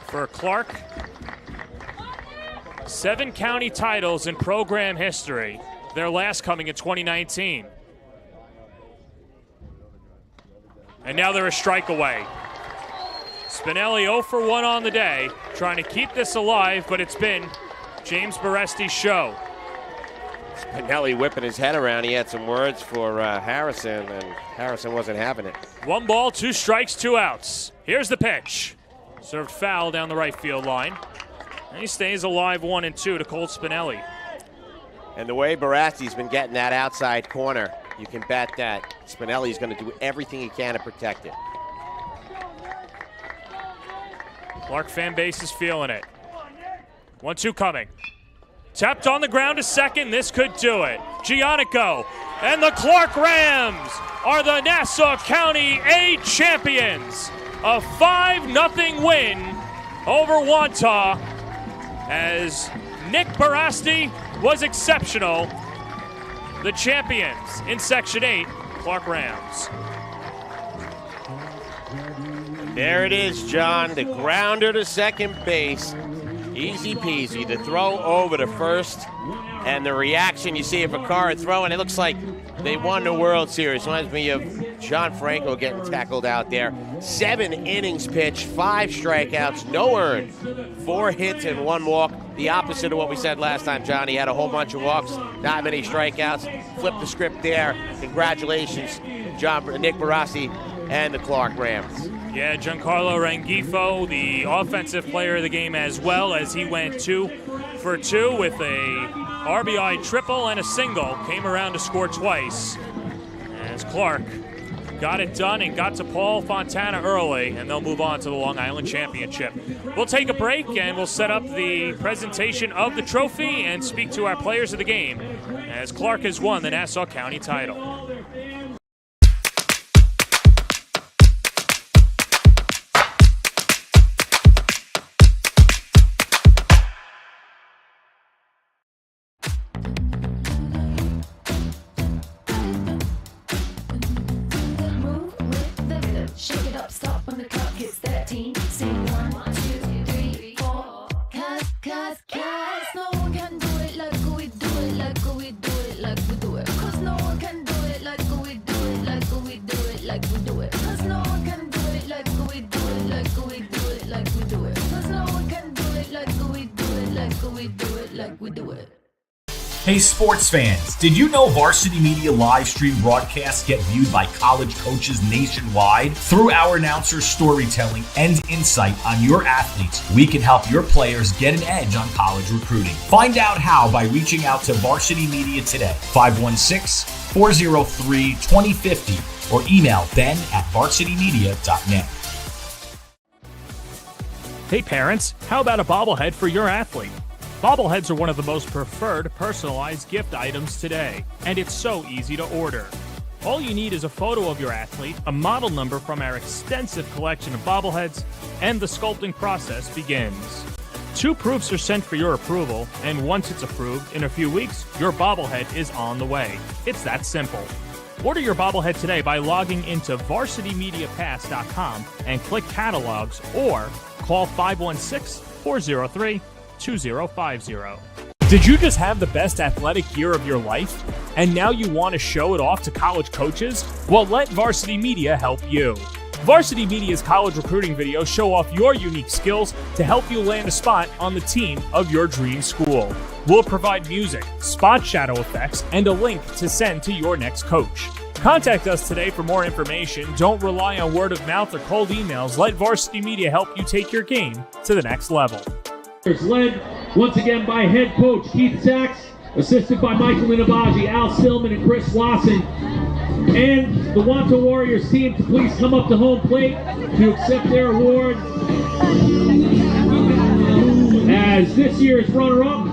For Clarke, 7 county titles in program history, their last coming in 2019. And now they're a strike away. Spinelli 0 for 1 on the day, trying to keep this alive, but it's been James Baresti's show. Spinelli whipping his head around. He had some words for Harrison, and Harrison wasn't having it. 1 ball, 2 strikes, 2 outs. Here's the pitch. Served foul down the right field line. And he stays alive, 1-2 to Cole Spinelli. And the way Barasti's been getting that outside corner, you can bet that Spinelli's going to do everything he can to protect it. Clarke fan base is feeling it. 1-2 coming. Tapped on the ground to second. This could do it. Giannico and the Clarke Rams are the Nassau County A champions. A 5-0 win over Wantagh as Nick Barasti was exceptional. The champions in Section 8, Clarke Rams. There it is, John. The grounder to second base. Easy peasy. The throw over to first. And the reaction you see of Vacara throwing, it looks like they won the World Series. Reminds me of John Franco getting tackled out there. 7 innings pitched, 5 strikeouts, no earned, 4 hits and 1 walk. The opposite of what we said last time, John. He had a whole bunch of walks, not many strikeouts. Flip the script there. Congratulations, Nick Barasti and the Clarke Rams. Yeah, Giancarlo Rengifo, the offensive player of the game as well, as he went 2 for 2 with a RBI triple and a single. Came around to score twice. As Clarke got it done and got to Paul Fontana early, and they'll move on to the Long Island Championship. We'll take a break, and we'll set up the presentation of the trophy and speak to our players of the game as Clarke has won the Nassau County title. Shake it up, stop when the clock hits 13. Sing 1, 2, 3, 4. Cause no one can do it like we do it, like we do it, like we do it. Cause no one can do it like we do Hey sports fans, did you know Varsity Media live stream broadcasts get viewed by college coaches nationwide? Through our announcers' storytelling and insight on your athletes, we can help your players get an edge on college recruiting. Find out how by reaching out to Varsity Media today, 516-403-2050, or email ben@varsitymedia.net. Hey parents, how about a bobblehead for your athlete? Bobbleheads are one of the most preferred personalized gift items today, and it's so easy to order. All you need is a photo of your athlete, a model number from our extensive collection of bobbleheads, and the sculpting process begins. 2 proofs are sent for your approval, and once it's approved, in a few weeks, your bobblehead is on the way. It's that simple. Order your bobblehead today by logging into varsitymediapass.com and click catalogs, or call 516-403-2050. Did you just have the best athletic year of your life? And now you want to show it off to college coaches? Well, let Varsity Media help you. Varsity Media's college recruiting videos show off your unique skills to help you land a spot on the team of your dream school. We'll provide music, spot shadow effects, and a link to send to your next coach. Contact us today for more information. Don't rely on word of mouth or cold emails. Let Varsity Media help you take your game to the next level. Led once again by head coach Keith Sachs, assisted by Michael Inabaji, Al Stillman, and Chris Wasson. And the Wantagh Warriors team to please come up to home plate to accept their award as this year's runner-up.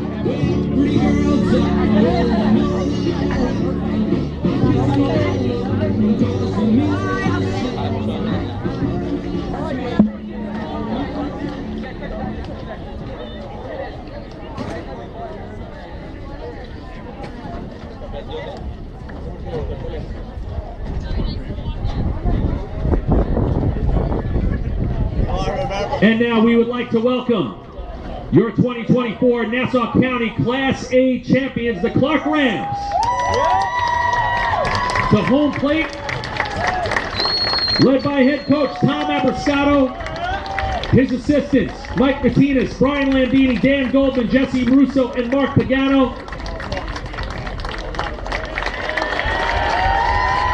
And now we would like to welcome your 2024 Nassau County Class A champions, the Clarke Rams, to home plate, led by head coach Tom Abrascato, his assistants Mike Martinez, Brian Landini, Dan Goldman, Jesse Russo, and Mark Pagano,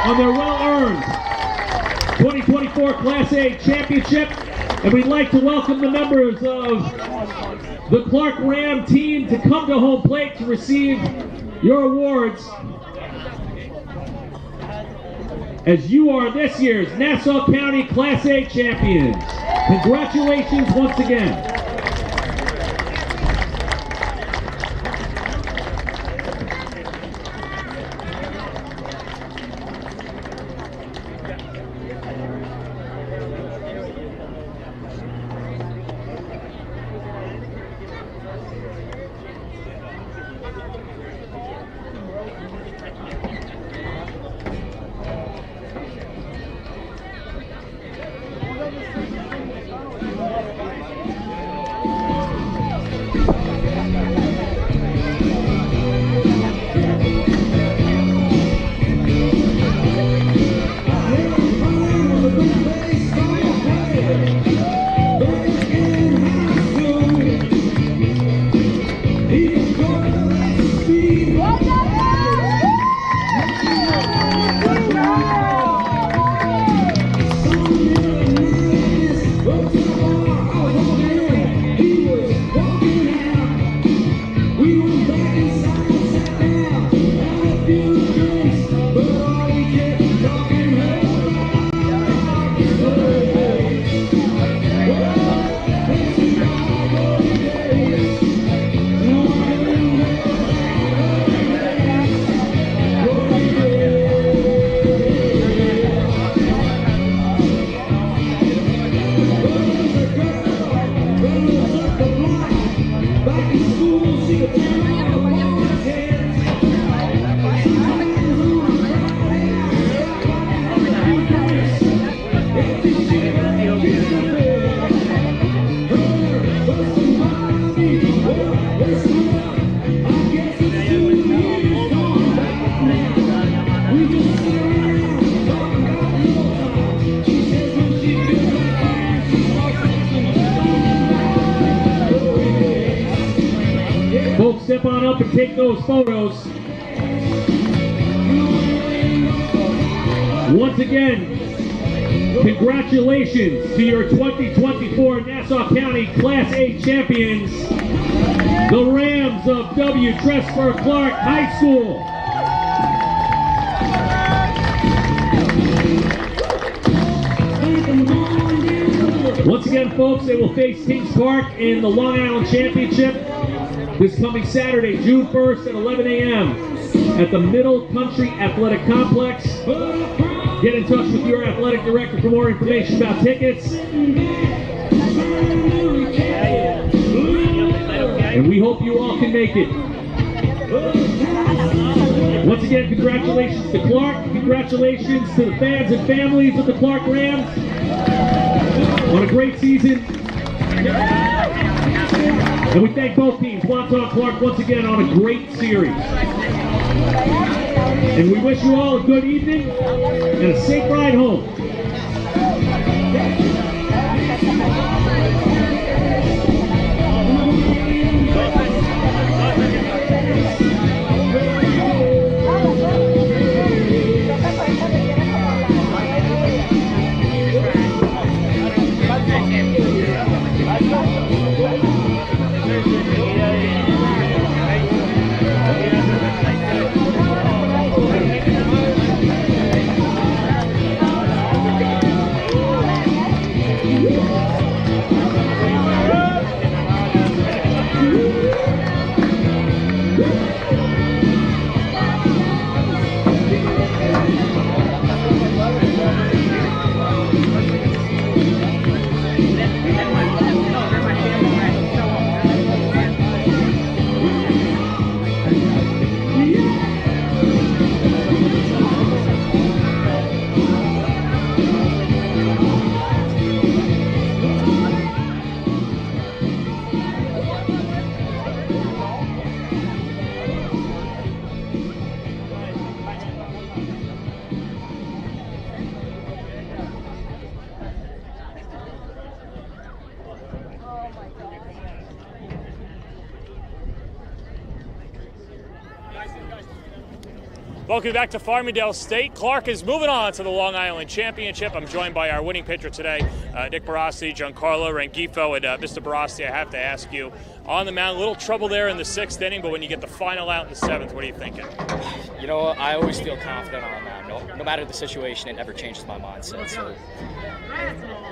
on their well-earned 2024 Class A championship. And we'd like to welcome the members of the Clarke Ram team to come to home plate to receive your awards, as you are this year's Nassau County Class A champions. Congratulations once again. up and take those photos. Once again, congratulations to your 2024 Nassau County Class A champions, the Rams of W. Tresper Clarke High School. Once again, folks, they will face Kings Park in the Long Island Championship this coming Saturday, June 1st at 11 a.m. at the Middle Country Athletic Complex. Get in touch with your athletic director for more information about tickets. And we hope you all can make it. Once again, congratulations to Clarke. Congratulations to the fans and families of the Clarke Rams on a great season. And we thank both teams, Wantagh and Clarke, once again on a great series. And we wish you all a good evening and a safe ride home. Welcome back to Farmingdale State. Clarke is moving on to the Long Island Championship. I'm joined by our winning pitcher today, Nick Barasti, Giancarlo Rengifo. And Mr. Barasti, I have to ask you, on the mound, a little trouble there in the 6th inning, but when you get the final out in the 7th, what are you thinking? You know, I always feel confident on the mound. No matter the situation, it never changes my mindset. So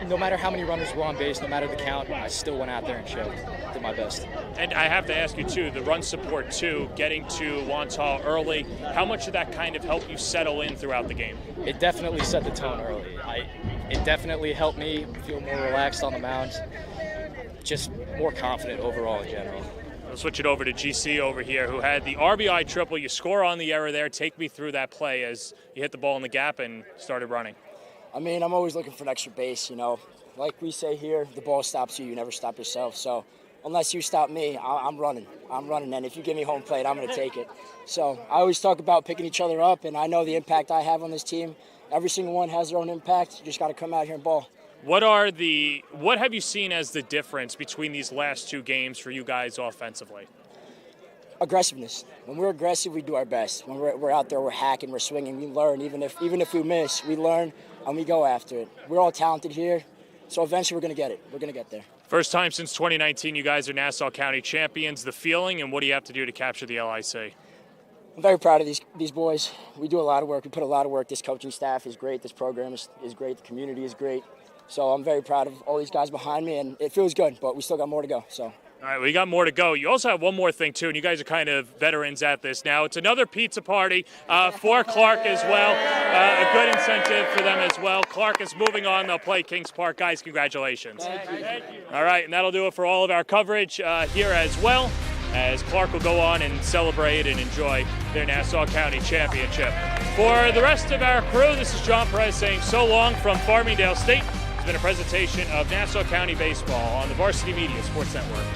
no matter how many runners were on base, no matter the count, I still went out there and showed, did my best. And I have to ask you, too, the run support, too, getting to Wantagh early, how much did that kind of help you settle in throughout the game? It definitely set the tone early. It definitely helped me feel more relaxed on the mound, just more confident overall in general. We'll switch it over to GC over here, who had the RBI triple. You score on the error there. Take me through that play as you hit the ball in the gap and started running. I mean, I'm always looking for an extra base, you know. Like we say here, the ball stops you, you never stop yourself. So unless you stop me, I'm running. And if you give me home plate, I'm going to take it. So I always talk about picking each other up, and I know the impact I have on this team. Every single one has their own impact. You just got to come out here and ball. What have you seen as the difference between these last two games for you guys offensively? Aggressiveness. When we're aggressive, we do our best. When we're out there, we're hacking, we're swinging, we learn. Even if we miss, we learn and we go after it. We're all talented here, so eventually we're going to get it. We're going to get there. First time since 2019 you guys are Nassau County champions. The feeling, and what do you have to do to capture the LIC? I'm very proud of these boys. We do a lot of work. We put a lot of work. This coaching staff is great. This program is great. The community is great. So I'm very proud of all these guys behind me, and it feels good, but we still got more to go. So. All right, we got more to go. You also have one more thing, too, and you guys are kind of veterans at this now. It's another pizza party for Clarke as well. A good incentive for them as well. Clarke is moving on. They'll play Kings Park. Guys, congratulations. Thank you. All right, and that'll do it for all of our coverage here as well, as Clarke will go on and celebrate and enjoy their Nassau County Championship. For the rest of our crew, this is John Perez saying so long from Farmingdale State. It's been a presentation of Nassau County Baseball on the Varsity Media Sports Network.